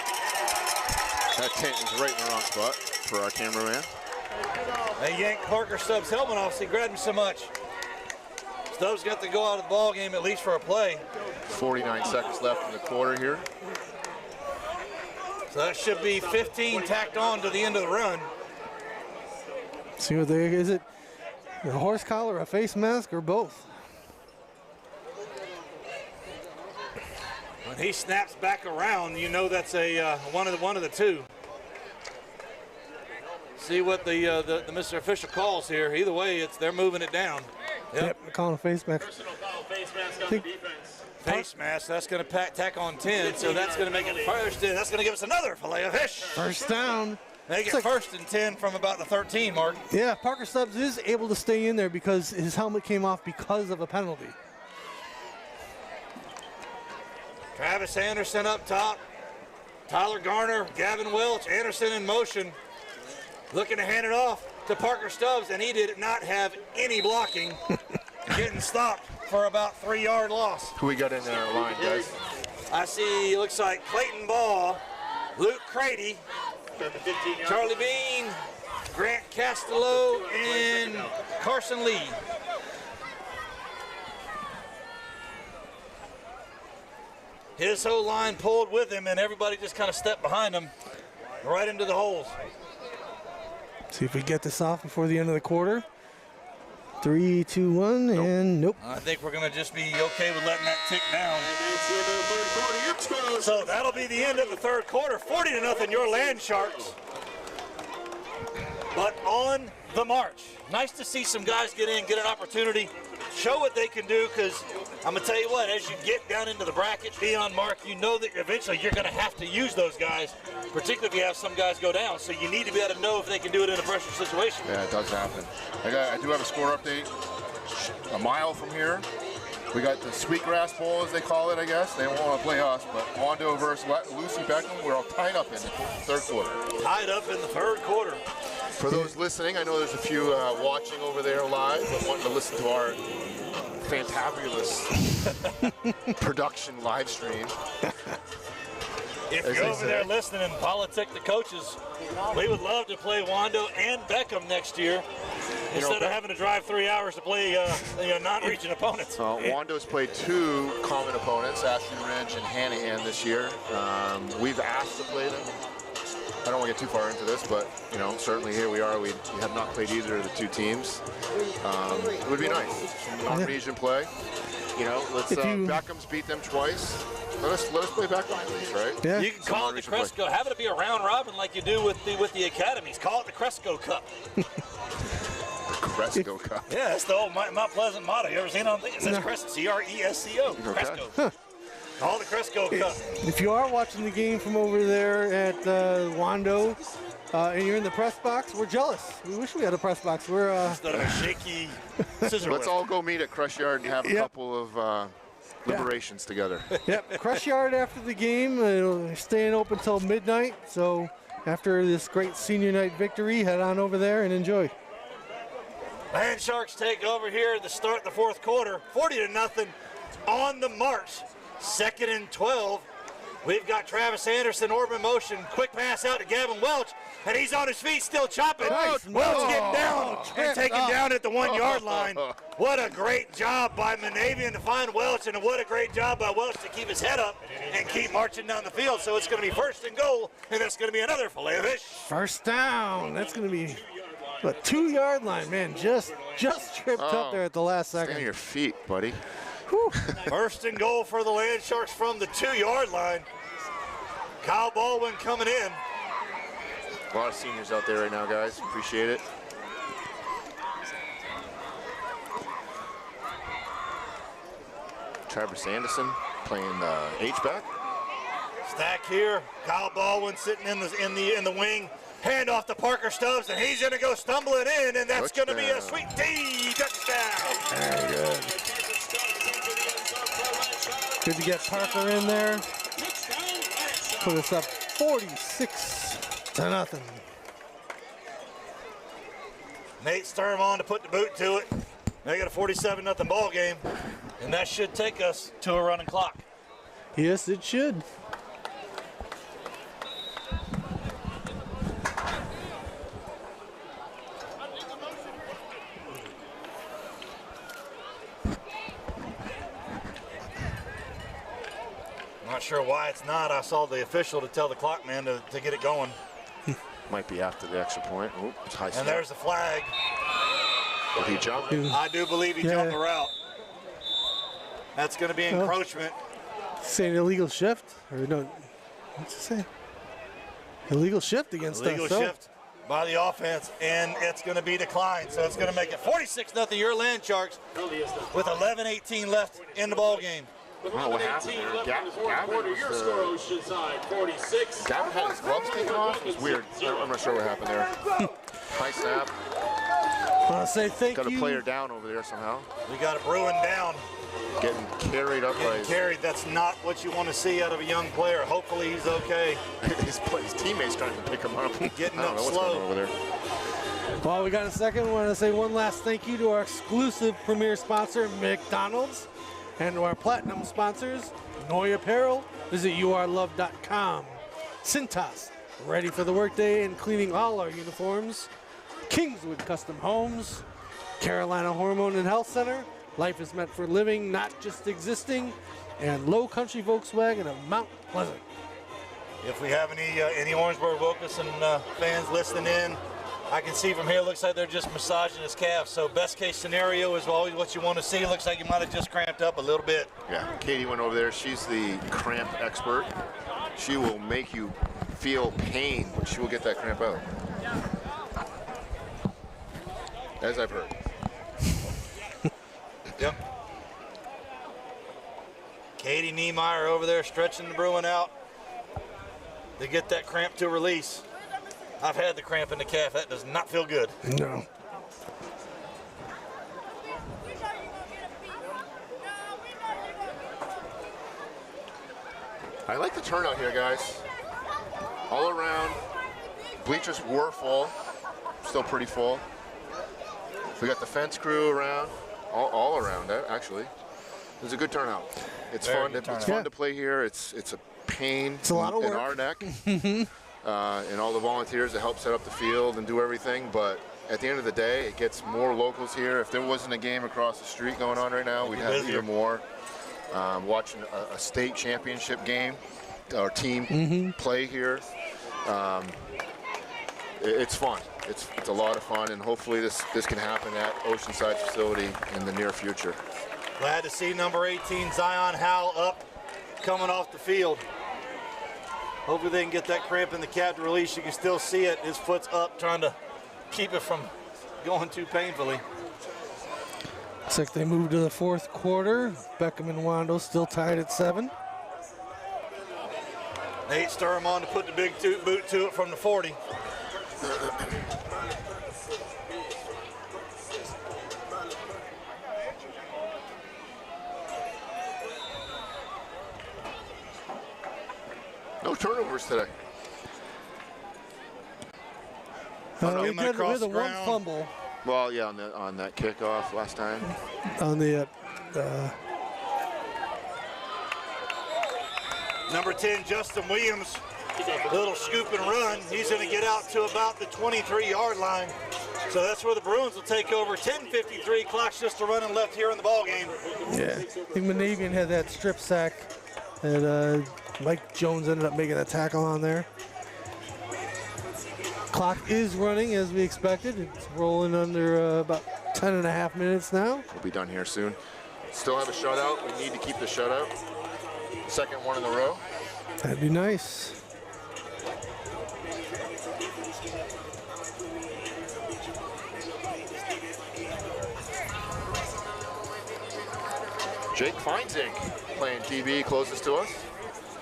[SPEAKER 4] That tent is right in the wrong spot for our cameraman.
[SPEAKER 3] They yanked Parker Stubbs' helmet off, so he grabbed him so much. Stubbs got to go out of the ball game at least for a play.
[SPEAKER 4] 49 seconds left in the quarter here.
[SPEAKER 3] So that should be 15 tacked on to the end of the run.
[SPEAKER 1] See what they is it? A horse collar, a face mask, or both?
[SPEAKER 3] When he snaps back around, you know that's a one of the two. See what the Mr. Official calls here. Either way, they're moving it down.
[SPEAKER 1] Yep, they're calling a face mask.
[SPEAKER 2] Personal foul, face mask on the defense.
[SPEAKER 3] Face mask, that's going to tack on 10, so that's going to make it first, and that's going to give us another fillet of fish.
[SPEAKER 1] First down.
[SPEAKER 3] They get 1st and 10 from about the 13 mark.
[SPEAKER 1] Yeah, Parker Stubbs is able to stay in there because his helmet came off because of a penalty.
[SPEAKER 3] Travis Anderson up top. Tyler Garner, Gavin Welch, Anderson in motion. Looking to hand it off to Parker Stubbs, and he did not have any blocking. Getting stopped for about 3-yard loss.
[SPEAKER 4] Who we got in there line, guys?
[SPEAKER 3] I see, looks like Clayton Ball, Luke Crady, Charlie Bean, Grant Castello, and Carson Lee. His whole line pulled with him, and everybody just kind of stepped behind him right into the holes.
[SPEAKER 1] See if we get this off before the end of the quarter. 3, 2, 1, and nope.
[SPEAKER 3] I think we're going to just be okay with letting that tick down. So that'll be the end of the 3rd quarter. 40-0, your Land Sharks. But on the march. Nice to see some guys get in, get an opportunity, show what they can do, because I'm going to tell you what, as you get down into the bracket, Dion, Mark, you know that eventually you're going to have to use those guys, particularly if you have some guys go down. So you need to be able to know if they can do it in a pressure situation.
[SPEAKER 4] Yeah, it does happen. I do have a score update. A mile from here, we got the Sweetgrass Bowl, as they call it, I guess. They don't want to play us, but Wando versus Lucy Beckham, we're all tied up in the 3rd quarter.
[SPEAKER 3] Tied up in the 3rd quarter.
[SPEAKER 4] For those listening, I know there's a few watching over there live that want to listen to our fantabulous production live stream.
[SPEAKER 3] If you're over there listening and politic the coaches, we would love to play Wando and Beckham next year instead of having to drive 3 hours to play non-region opponents.
[SPEAKER 4] Wando's played 2 common opponents, Ashton Ridge and Hanahan this year. We've asked to play them. I don't want to get too far into this, but certainly here we are. We have not played either of the 2 teams. It would be nice, non-region play. Let's Beckham's beat them twice. Let us play Beckham at least, right?
[SPEAKER 1] Yeah.
[SPEAKER 3] You can call it the Cresco. Have it be a round robin like you do with the academies. Call it the Cresco Cup.
[SPEAKER 4] Cresco Cup.
[SPEAKER 3] Yeah, that's the old Mount Pleasant motto. You ever seen it on things? It says Cresco, C-R-E-S-C-O. Cresco.
[SPEAKER 1] Huh.
[SPEAKER 3] All the Cresco Cup.
[SPEAKER 1] If you are watching the game from over there at Wando and you're in the press box, we're jealous. We wish we had a press box. We're
[SPEAKER 3] instead of a shaky scissor
[SPEAKER 4] Let's
[SPEAKER 3] whip.
[SPEAKER 4] all go meet at Crush Yard and have a couple of liberations together.
[SPEAKER 1] Yep, Crush Yard after the game. It'll staying open till midnight. So after this great senior night victory, head on over there and enjoy.
[SPEAKER 3] Land Sharks take over here to start the 4th quarter. 40-0 on the march. 2nd and 12. We've got Travis Anderson, Orban motion. Quick pass out to Gavin Welch. and he's on his feet still chopping.
[SPEAKER 1] Nice.
[SPEAKER 3] Welch getting down and taken down at the 1 yard line.
[SPEAKER 4] Oh.
[SPEAKER 3] What a great job by Monavian to find Welch, and what a great job by Welch to keep his head up and keep marching down the field. So it's going to be 1st and goal, and it's going to be another filet of fish.
[SPEAKER 1] First down. That's going to be a 2 yard line, man. Just tripped up there at the last
[SPEAKER 4] Stay on
[SPEAKER 1] second.
[SPEAKER 4] your feet, buddy.
[SPEAKER 1] Whew.
[SPEAKER 3] 1st and goal for the Land Sharks from the 2 yard line. Kyle Baldwin coming in.
[SPEAKER 4] A lot of seniors out there right now, guys. Appreciate it. Travis Anderson playing H-back.
[SPEAKER 3] Stack here. Kyle Baldwin sitting in the wing. Hand off to Parker Stubbs, and he's going to go stumbling in, and that's going to be a sweet D touchdown.
[SPEAKER 1] Very good. Good to get Parker in there. Put us up 46-0.
[SPEAKER 3] Nate Sturm on to put the boot to it. They got a 47-0 ball game, and that should take us to a running clock.
[SPEAKER 1] Yes, it should.
[SPEAKER 3] Not sure why it's not. I saw the official to tell the clock man to get it going.
[SPEAKER 4] Might be after the extra point. Oh, it's high
[SPEAKER 3] And
[SPEAKER 4] snap.
[SPEAKER 3] there's the flag.
[SPEAKER 4] Did he jump?
[SPEAKER 3] I do believe he jumped the route. That's going to be encroachment.
[SPEAKER 1] Saying illegal shift? Or no, what's it say? Illegal shift against
[SPEAKER 3] Illegal
[SPEAKER 1] us. So.
[SPEAKER 3] shift by the offense, and it's going to be declined. So it's going to make it 46-0 your Land Sharks with 11:18 left in the ball game.
[SPEAKER 4] Oh, what happened there?
[SPEAKER 2] Left in the fourth quarter. Your score, Oceanside, 46.
[SPEAKER 4] Gavin had his gloves taken off. It was weird. I'm not sure what happened there. High snap.
[SPEAKER 1] I want to say thank
[SPEAKER 4] Got a
[SPEAKER 1] you.
[SPEAKER 4] player down over there somehow.
[SPEAKER 3] We got a Bruin down.
[SPEAKER 4] Getting carried up by
[SPEAKER 3] Getting carried. That's not what you want to see out of a young player. Hopefully he's okay.
[SPEAKER 4] his teammates trying to pick him up.
[SPEAKER 3] Getting
[SPEAKER 4] I don't
[SPEAKER 3] up
[SPEAKER 4] know what's
[SPEAKER 3] slow.
[SPEAKER 4] going on over there.
[SPEAKER 1] While we got a second, we want to say one last thank you to our exclusive premier sponsor, McDonald's, and to our platinum sponsors, Noy Apparel. Visit yourlove.com. Cintas, ready for the workday and cleaning all our uniforms. Kingswood Custom Homes, Carolina Hormone and Health Center. Life is meant for living, not just existing. And Low Country Volkswagen of Mount Pleasant.
[SPEAKER 3] If we have any Orangeburg-Wilkinson fans listening in, I can see from here, looks like they're just massaging his calf. So best case scenario is always what you want to see. Looks like you might have just cramped up a little bit.
[SPEAKER 4] Yeah, Katie went over there. She's the cramp expert. She will make you feel pain, but she will get that cramp out. As I've heard.
[SPEAKER 3] Yep. Katie Niemeyer over there stretching the Bruin out to get that cramp to release. I've had the cramp in the calf. That does not feel good.
[SPEAKER 1] No.
[SPEAKER 4] I like the turnout here, guys. All around. Bleachers were full. Still pretty full. We got the fence crew around. All around, actually. It was a good turnout. It's
[SPEAKER 3] Very
[SPEAKER 4] fun.
[SPEAKER 3] good
[SPEAKER 4] It's
[SPEAKER 3] turnout.
[SPEAKER 4] fun to play here. It's a pain
[SPEAKER 1] It's a lot of
[SPEAKER 4] in
[SPEAKER 1] work.
[SPEAKER 4] our neck. And all the volunteers that help set up the field and do everything. But at the end of the day, it gets more locals here. If there wasn't a game across the street going on right now, we'd have
[SPEAKER 3] busier.
[SPEAKER 4] even more. Watching a state championship game, our team play here. It's fun. It's a lot of fun, and hopefully this can happen at Oceanside facility in the near future.
[SPEAKER 3] Glad to see number 18, Zion Howell, up, coming off the field. Hopefully they can get that cramp in the calf to release. You can still see it. His foot's up, trying to keep it from going too painfully.
[SPEAKER 1] Looks like they moved to the fourth quarter. Beckham and Wando still tied at 7.
[SPEAKER 3] Nate Sturm on to put the big boot to it from the 40.
[SPEAKER 4] No turnovers today.
[SPEAKER 1] We
[SPEAKER 3] Coming
[SPEAKER 1] did
[SPEAKER 3] across
[SPEAKER 1] with a
[SPEAKER 3] the
[SPEAKER 1] one
[SPEAKER 3] ground.
[SPEAKER 1] fumble
[SPEAKER 4] Well, yeah, on that kickoff last time.
[SPEAKER 1] on the
[SPEAKER 3] Number 10, Justin Williams, Little scoop and run. He's going to get out to about the 23-yard line. So that's where the Bruins will take over. 10:53, clock's just a running left here in the ball game.
[SPEAKER 1] Yeah, I think Monavian had that strip sack that Mike Jones ended up making a tackle on there. Clock is running as we expected. It's rolling under about 10.5 minutes now.
[SPEAKER 4] We'll be done here soon. Still have a shutout. We need to keep the shutout. Second one in a row.
[SPEAKER 1] That'd be nice.
[SPEAKER 4] Jake Feinzink playing DB, closest to us.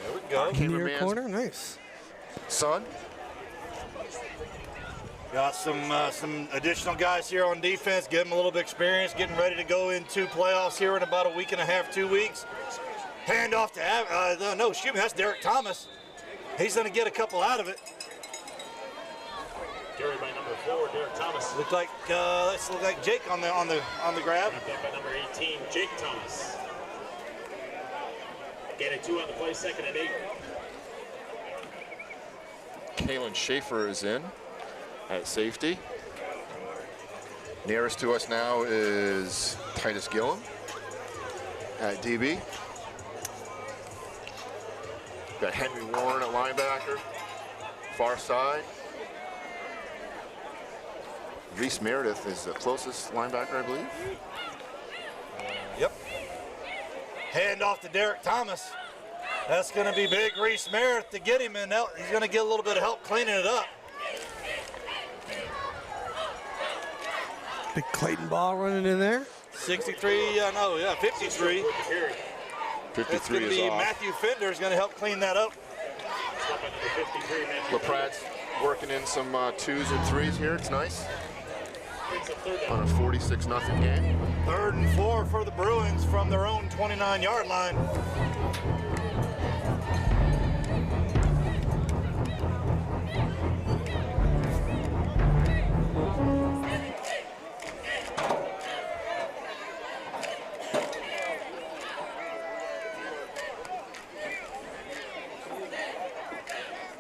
[SPEAKER 3] There we go.
[SPEAKER 1] Near corner, nice.
[SPEAKER 4] Son.
[SPEAKER 3] Got some additional guys here on defense, give them a little bit of experience, getting ready to go into playoffs here in about a week and a half, 2 weeks. Hand off to, that's Derek Thomas. He's going to get a couple out of it.
[SPEAKER 2] Carried by number 4, Derek Thomas.
[SPEAKER 3] Look like Jake on the grab.
[SPEAKER 2] Wrapped up by number 18, Jake Thomas. Again, a 2 on the play, 2nd and 8.
[SPEAKER 4] Kalen Schaefer is in at safety. Nearest to us now is Titus Gillum at DB. Got Henry Warren at linebacker, far side. Reese Meredith is the closest linebacker, I believe.
[SPEAKER 3] Yep. Hand off to Derek Thomas. That's going to be big Reese Meredith to get him in. He's going to get a little bit of help cleaning it up.
[SPEAKER 1] Big Clayton Ball running in there.
[SPEAKER 3] 53, 53.
[SPEAKER 4] 53
[SPEAKER 3] It's going to
[SPEAKER 4] is
[SPEAKER 3] be
[SPEAKER 4] off.
[SPEAKER 3] Matthew Fender is going to help clean that up.
[SPEAKER 4] LaPrat's working in some 2s and 3s here. It's nice. On a 46-0 game.
[SPEAKER 3] 3rd and 4 for the Bruins from their own 29-yard line.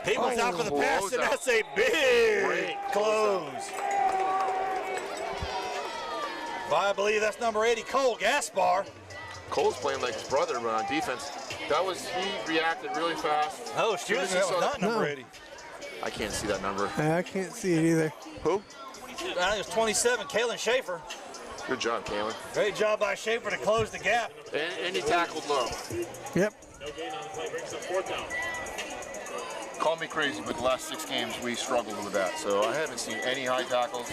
[SPEAKER 3] People's out for the pass, and that's a big close. I believe that's number 80, Cole Gaspar.
[SPEAKER 4] Cole's playing like his brother on defense. He reacted really fast.
[SPEAKER 3] Oh, shoot, that was not number 80.
[SPEAKER 4] I can't see that number.
[SPEAKER 1] I can't see it either.
[SPEAKER 4] Who?
[SPEAKER 3] I think it was 27, Kalen Schaefer.
[SPEAKER 4] Good job, Kalen.
[SPEAKER 3] Great job by Schaefer to close the gap.
[SPEAKER 4] And he tackled low.
[SPEAKER 1] Yep.
[SPEAKER 2] No gain on the play, brings up 4th down.
[SPEAKER 4] Call me crazy, but the last 6 games we struggled with that. So I haven't seen any high tackles.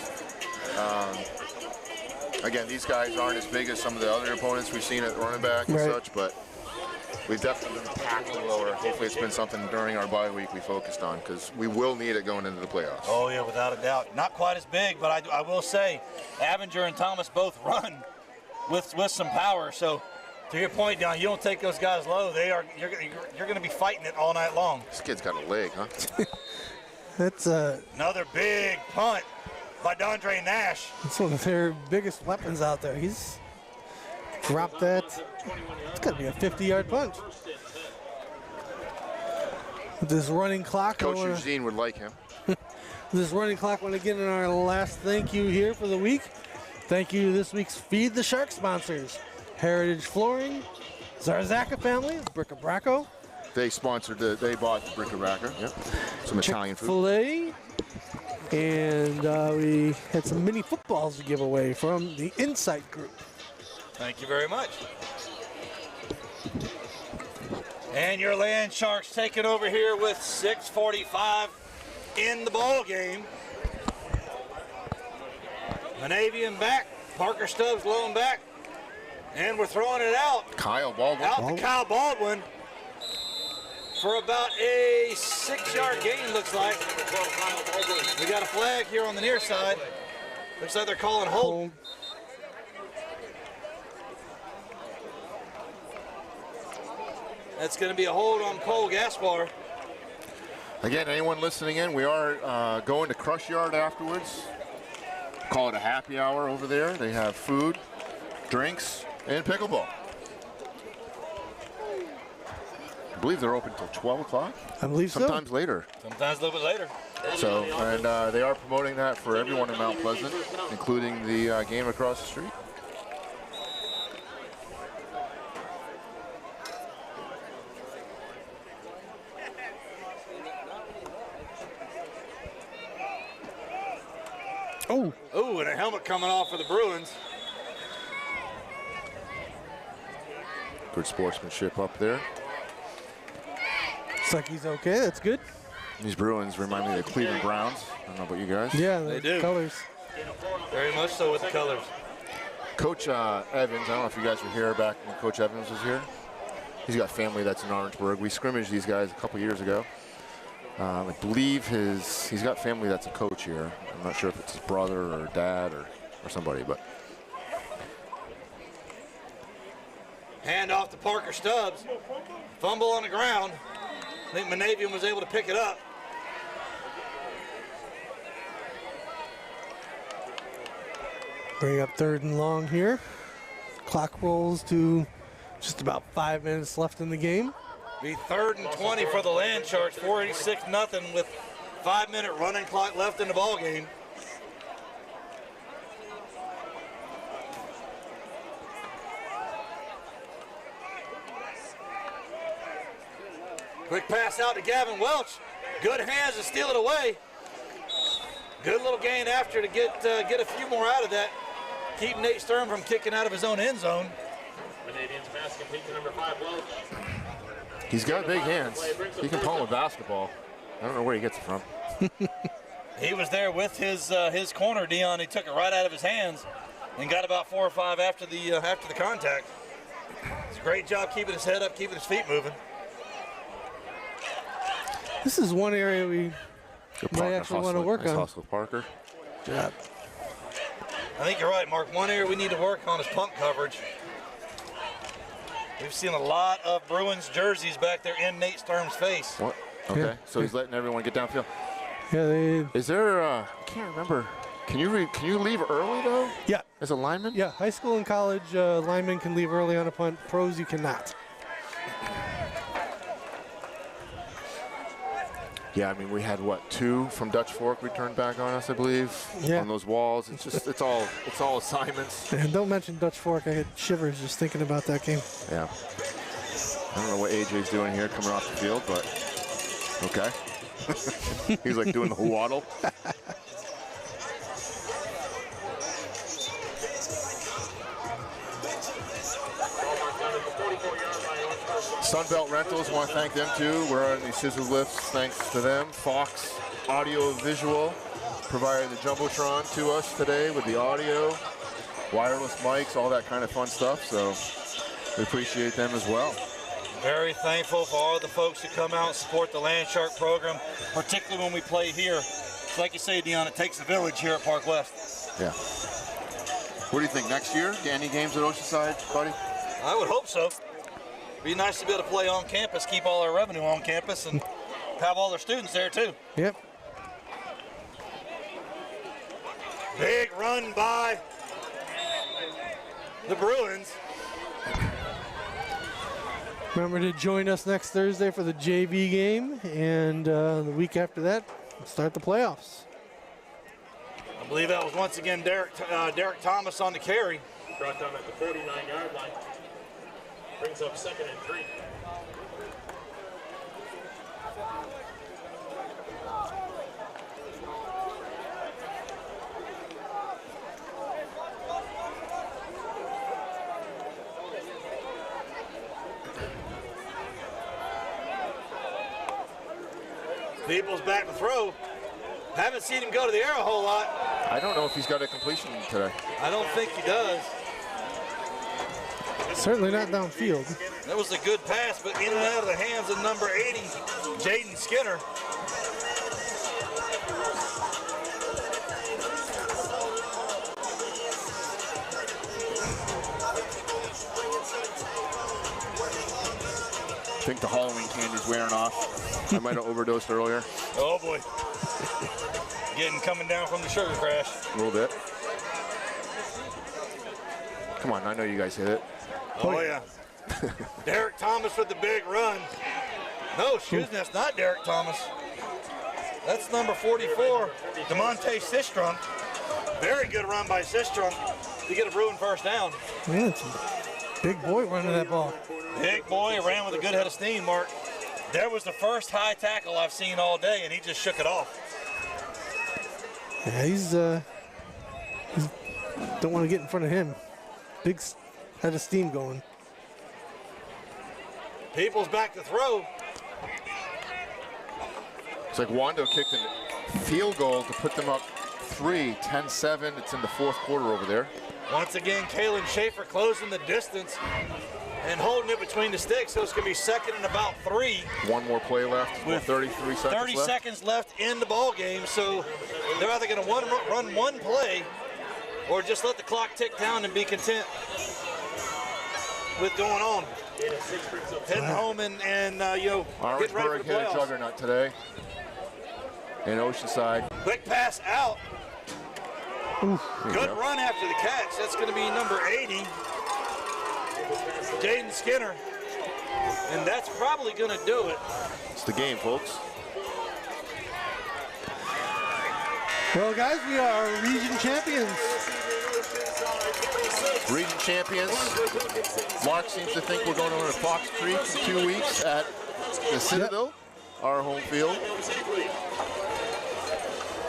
[SPEAKER 4] Again, these guys aren't as big as some of the other opponents we've seen at running back and such, but we've definitely been tackling lower. Hopefully it's been something during our bye week we focused on, because we will need it going into the playoffs.
[SPEAKER 3] Oh, yeah, without a doubt. Not quite as big, but I will say Avenger and Thomas both run with some power. So to your point, Don, you don't take those guys low. You're going to be fighting it all night long.
[SPEAKER 4] This kid's got a leg, huh?
[SPEAKER 1] That's
[SPEAKER 3] Another big punt by Dondre Nash.
[SPEAKER 1] that's one of their biggest weapons out there. He's dropped that. It's got to be a 50-yard punch. With this running clock.
[SPEAKER 4] Coach Eugene would like him.
[SPEAKER 1] This running clock, want to get in our last thank you here for the week. Thank you to this week's Feed the Shark sponsors. Heritage Flooring, Zarzaka Family, Bric-a-Braco.
[SPEAKER 4] They bought the Bric-a-Braco. Yep. Some Italian food.
[SPEAKER 1] Chick-fil-A. And we had some mini footballs to give away from the Insight Group.
[SPEAKER 3] Thank you very much. And your Land Sharks taking over here with 6:45 in the ball game. Monavian back, Parker Stubbs lone back, and we're throwing it out.
[SPEAKER 4] Kyle Baldwin.
[SPEAKER 3] Out to Kyle Baldwin for about a 6-yard gain, looks like. We got a flag here on the near side. Looks like they're calling hold. That's going to be a hold on Cole Gaspar.
[SPEAKER 4] Again, anyone listening in, we are going to Crush Yard afterwards. Call it a happy hour over there. They have food, drinks, and pickleball. I believe they're open until 12 o'clock.
[SPEAKER 1] I believe so.
[SPEAKER 4] Sometimes later.
[SPEAKER 3] Sometimes a little bit later.
[SPEAKER 4] So, and they are promoting that for everyone in Mount Pleasant, including the game across the street.
[SPEAKER 1] Oh,
[SPEAKER 3] Ooh, and a helmet coming off for the Bruins.
[SPEAKER 4] Good sportsmanship up there.
[SPEAKER 1] looks like he's okay. That's good.
[SPEAKER 4] These Bruins remind me of the Cleveland Browns. I don't know about you guys.
[SPEAKER 1] Yeah,
[SPEAKER 3] They
[SPEAKER 1] the
[SPEAKER 3] do.
[SPEAKER 1] colors.
[SPEAKER 3] Very much so with the colors.
[SPEAKER 4] Coach Evans, I don't know if you guys were here back when Coach Evans was here. He's got family that's in Orangeburg. We scrimmaged these guys a couple years ago. I believe he's got family that's a coach here. I'm not sure if it's his brother or dad or somebody, but.
[SPEAKER 3] Hand off to Parker Stubbs. Fumble on the ground. I think Monavian was able to pick it up.
[SPEAKER 1] Bring up 3rd and long here. Clock rolls to just about 5 minutes left in the game.
[SPEAKER 3] Be 3rd and 20 for the Land Sharks. 486-0 with 5-minute running clock left in the ball game. Quick pass out to Gavin Welch. Good hands to steal it away. Good little gain after to get a few more out of that. Keep Nate Sturm from kicking out of his own end zone.
[SPEAKER 2] Canadians pass complete to number 5, Welch.
[SPEAKER 4] He's got big hands. He can pull with basketball. I don't know where he gets it from.
[SPEAKER 3] He was there with his corner, Dion. He took it right out of his hands and got about 4 or 5 after the contact. It's a great job keeping his head up, keeping his feet moving.
[SPEAKER 1] This is one area we might actually want to work on.
[SPEAKER 4] Hustle Parker.
[SPEAKER 1] Yeah.
[SPEAKER 3] I think you're right, Mark. One area we need to work on is punt coverage. We've seen a lot of Bruins jerseys back there in Nate Sturm's face.
[SPEAKER 4] What? Okay,
[SPEAKER 1] Yeah.
[SPEAKER 4] so he's letting everyone get downfield.
[SPEAKER 1] Yeah, they.
[SPEAKER 4] Is there? I can't remember. Can you leave early though?
[SPEAKER 1] Yeah,
[SPEAKER 4] As a lineman?
[SPEAKER 1] yeah. High school and college linemen can leave early on a punt. Pros, you cannot.
[SPEAKER 4] Yeah, I mean we had what 2 from Dutch Fork returned back on us, I believe.
[SPEAKER 1] Yeah.
[SPEAKER 4] On those walls, it's all assignments.
[SPEAKER 1] And don't mention Dutch Fork. I get shivers just thinking about that game.
[SPEAKER 4] Yeah. I don't know what AJ's doing here, coming off the field, but okay. He's like doing the waddle. Sunbelt Rentals, want to thank them too. We're on these scissor lifts, thanks to them. Fox Audio Visual provided the Jumbotron to us today with the audio, wireless mics, all that kind of fun stuff. So we appreciate them as well.
[SPEAKER 3] Very thankful for all the folks who come out and support the Land Shark program, particularly when we play here. It's like you say, Dion, it takes a village here at Park West.
[SPEAKER 4] Yeah. What do you think, next year? Any games at Oceanside, buddy?
[SPEAKER 3] I would hope so. Be nice to be able to play on campus, keep all our revenue on campus, and have all their students there too.
[SPEAKER 1] Yep.
[SPEAKER 3] Big run by the Bruins.
[SPEAKER 1] Remember to join us next Thursday for the JV game, and the week after that, start the playoffs.
[SPEAKER 3] I believe that was once again Derek Thomas on the carry.
[SPEAKER 2] Brought down at the 49-yard line. Brings up 2nd and 3.
[SPEAKER 3] People's back to throw. Haven't seen him go to the air a whole lot.
[SPEAKER 4] I don't know if he's got a completion today.
[SPEAKER 3] I don't think he does.
[SPEAKER 1] Certainly not downfield.
[SPEAKER 3] That was a good pass, but in and out of the hands of number 80, Jaden Skinner.
[SPEAKER 4] I think the Halloween candy's wearing off. I might have overdosed earlier.
[SPEAKER 3] Oh boy. Coming down from the sugar crash.
[SPEAKER 4] A little bit. Come on, I know you guys hit it.
[SPEAKER 3] Oh yeah. Derek Thomas with the big run. No, excuse me, that's not Derek Thomas. That's number 44, DeMonte Sistrom. Very good run by Sistrom to get a Bruin first down.
[SPEAKER 1] Yeah, it's a big boy running that ball.
[SPEAKER 3] Big boy, ran with a good head of steam, Mark. There was the first high tackle I've seen all day, and he just shook it off.
[SPEAKER 1] Yeah, he's don't want to get in front of him. Big head of steam going.
[SPEAKER 3] People's back to throw.
[SPEAKER 4] It's like Wando kicked a field goal to put them up 3, 10-7. It's in the fourth quarter over there.
[SPEAKER 3] Once again, Kalen Schaefer closing the distance and holding it between the sticks, so it's going to be second and about 3.
[SPEAKER 4] One more play left with 33 seconds
[SPEAKER 3] 30
[SPEAKER 4] left.
[SPEAKER 3] seconds left in the ball game, so they're either going to run one play or just let the clock tick down and be content with going on. Heading home and getting ready for
[SPEAKER 4] Orangeburg
[SPEAKER 3] the
[SPEAKER 4] hit a
[SPEAKER 3] playoffs.
[SPEAKER 4] juggernaut today in Oceanside.
[SPEAKER 3] Quick pass out.
[SPEAKER 1] Oof.
[SPEAKER 3] Good run after the catch. That's going to be number 80, Jaden Skinner. And that's probably going to do it.
[SPEAKER 4] It's the game, folks.
[SPEAKER 1] Well, guys, we are region champions.
[SPEAKER 4] Region champions. Mark seems to think we're going over to Fox Creek in 2 weeks at the Citadel, our home field.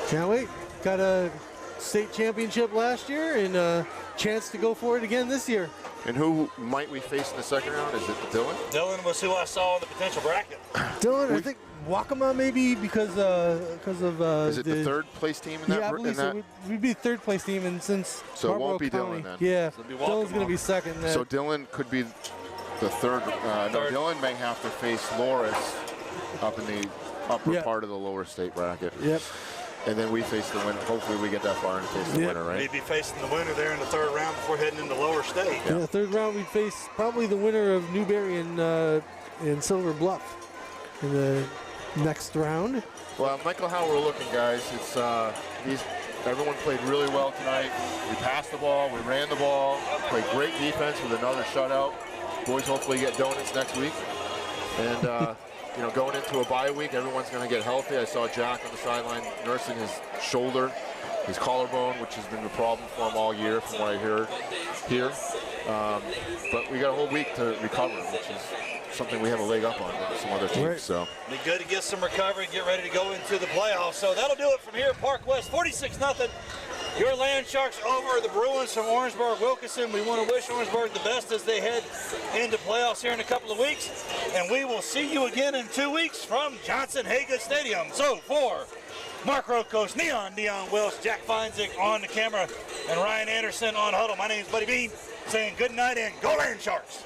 [SPEAKER 1] Can't wait. Got a state championship last year and a chance to go for it again this year.
[SPEAKER 4] And who might we face in the second round? Is it Dylan?
[SPEAKER 3] Dylan was who I saw in the potential bracket.
[SPEAKER 1] Dylan, I think Wakama maybe because of
[SPEAKER 4] Is it the third place team in that?
[SPEAKER 1] Yeah, I believe so. We'd be the third place team, and since
[SPEAKER 4] So it
[SPEAKER 1] Marlboro
[SPEAKER 4] won't be
[SPEAKER 1] County,
[SPEAKER 4] Dylan then.
[SPEAKER 1] Yeah,
[SPEAKER 3] So it'll be
[SPEAKER 1] Dylan's going to
[SPEAKER 3] Wakama.
[SPEAKER 1] be second.
[SPEAKER 4] So Dylan could be the third. No,
[SPEAKER 3] Third.
[SPEAKER 4] Dylan may have to face Loris up in the upper
[SPEAKER 1] Yeah.
[SPEAKER 4] part of the lower state bracket.
[SPEAKER 1] Yep.
[SPEAKER 4] And then we face the winner. Hopefully we get that far and face the
[SPEAKER 1] Yeah.
[SPEAKER 4] winner, right?
[SPEAKER 3] Maybe facing the winner there in the third round before heading into lower state.
[SPEAKER 1] Yeah, third round we'd face probably the winner of Newberry and Silver Bluff in the next round.
[SPEAKER 4] Well, Michael, how we're looking, guys. It's everyone played really well tonight. We passed the ball, we ran the ball, played great defense with another shutout. Boys hopefully get donuts next week. And going into a bye week, everyone's going to get healthy. I saw Jack on the sideline nursing his shoulder, his collarbone, which has been the problem for him all year from what I heard here. But we got a whole week to recover, which is something we have a leg up on with some other teams.
[SPEAKER 1] Right.
[SPEAKER 4] So
[SPEAKER 3] Be good to get some recovery and get ready to go into the playoffs. So that'll do it from here at Park West, 46-0. Your Land Sharks over the Bruins from Orangeburg-Wilkinson. We want to wish Orangeburg the best as they head into playoffs here in a couple of weeks. And we will see you again in 2 weeks from Johnson-Haga Stadium. So for Mark Rokos, Dion Welsh, Jack Feinzig on the camera, and Ryan Anderson on huddle, my name is Buddy Bean, saying good night and go Land Sharks.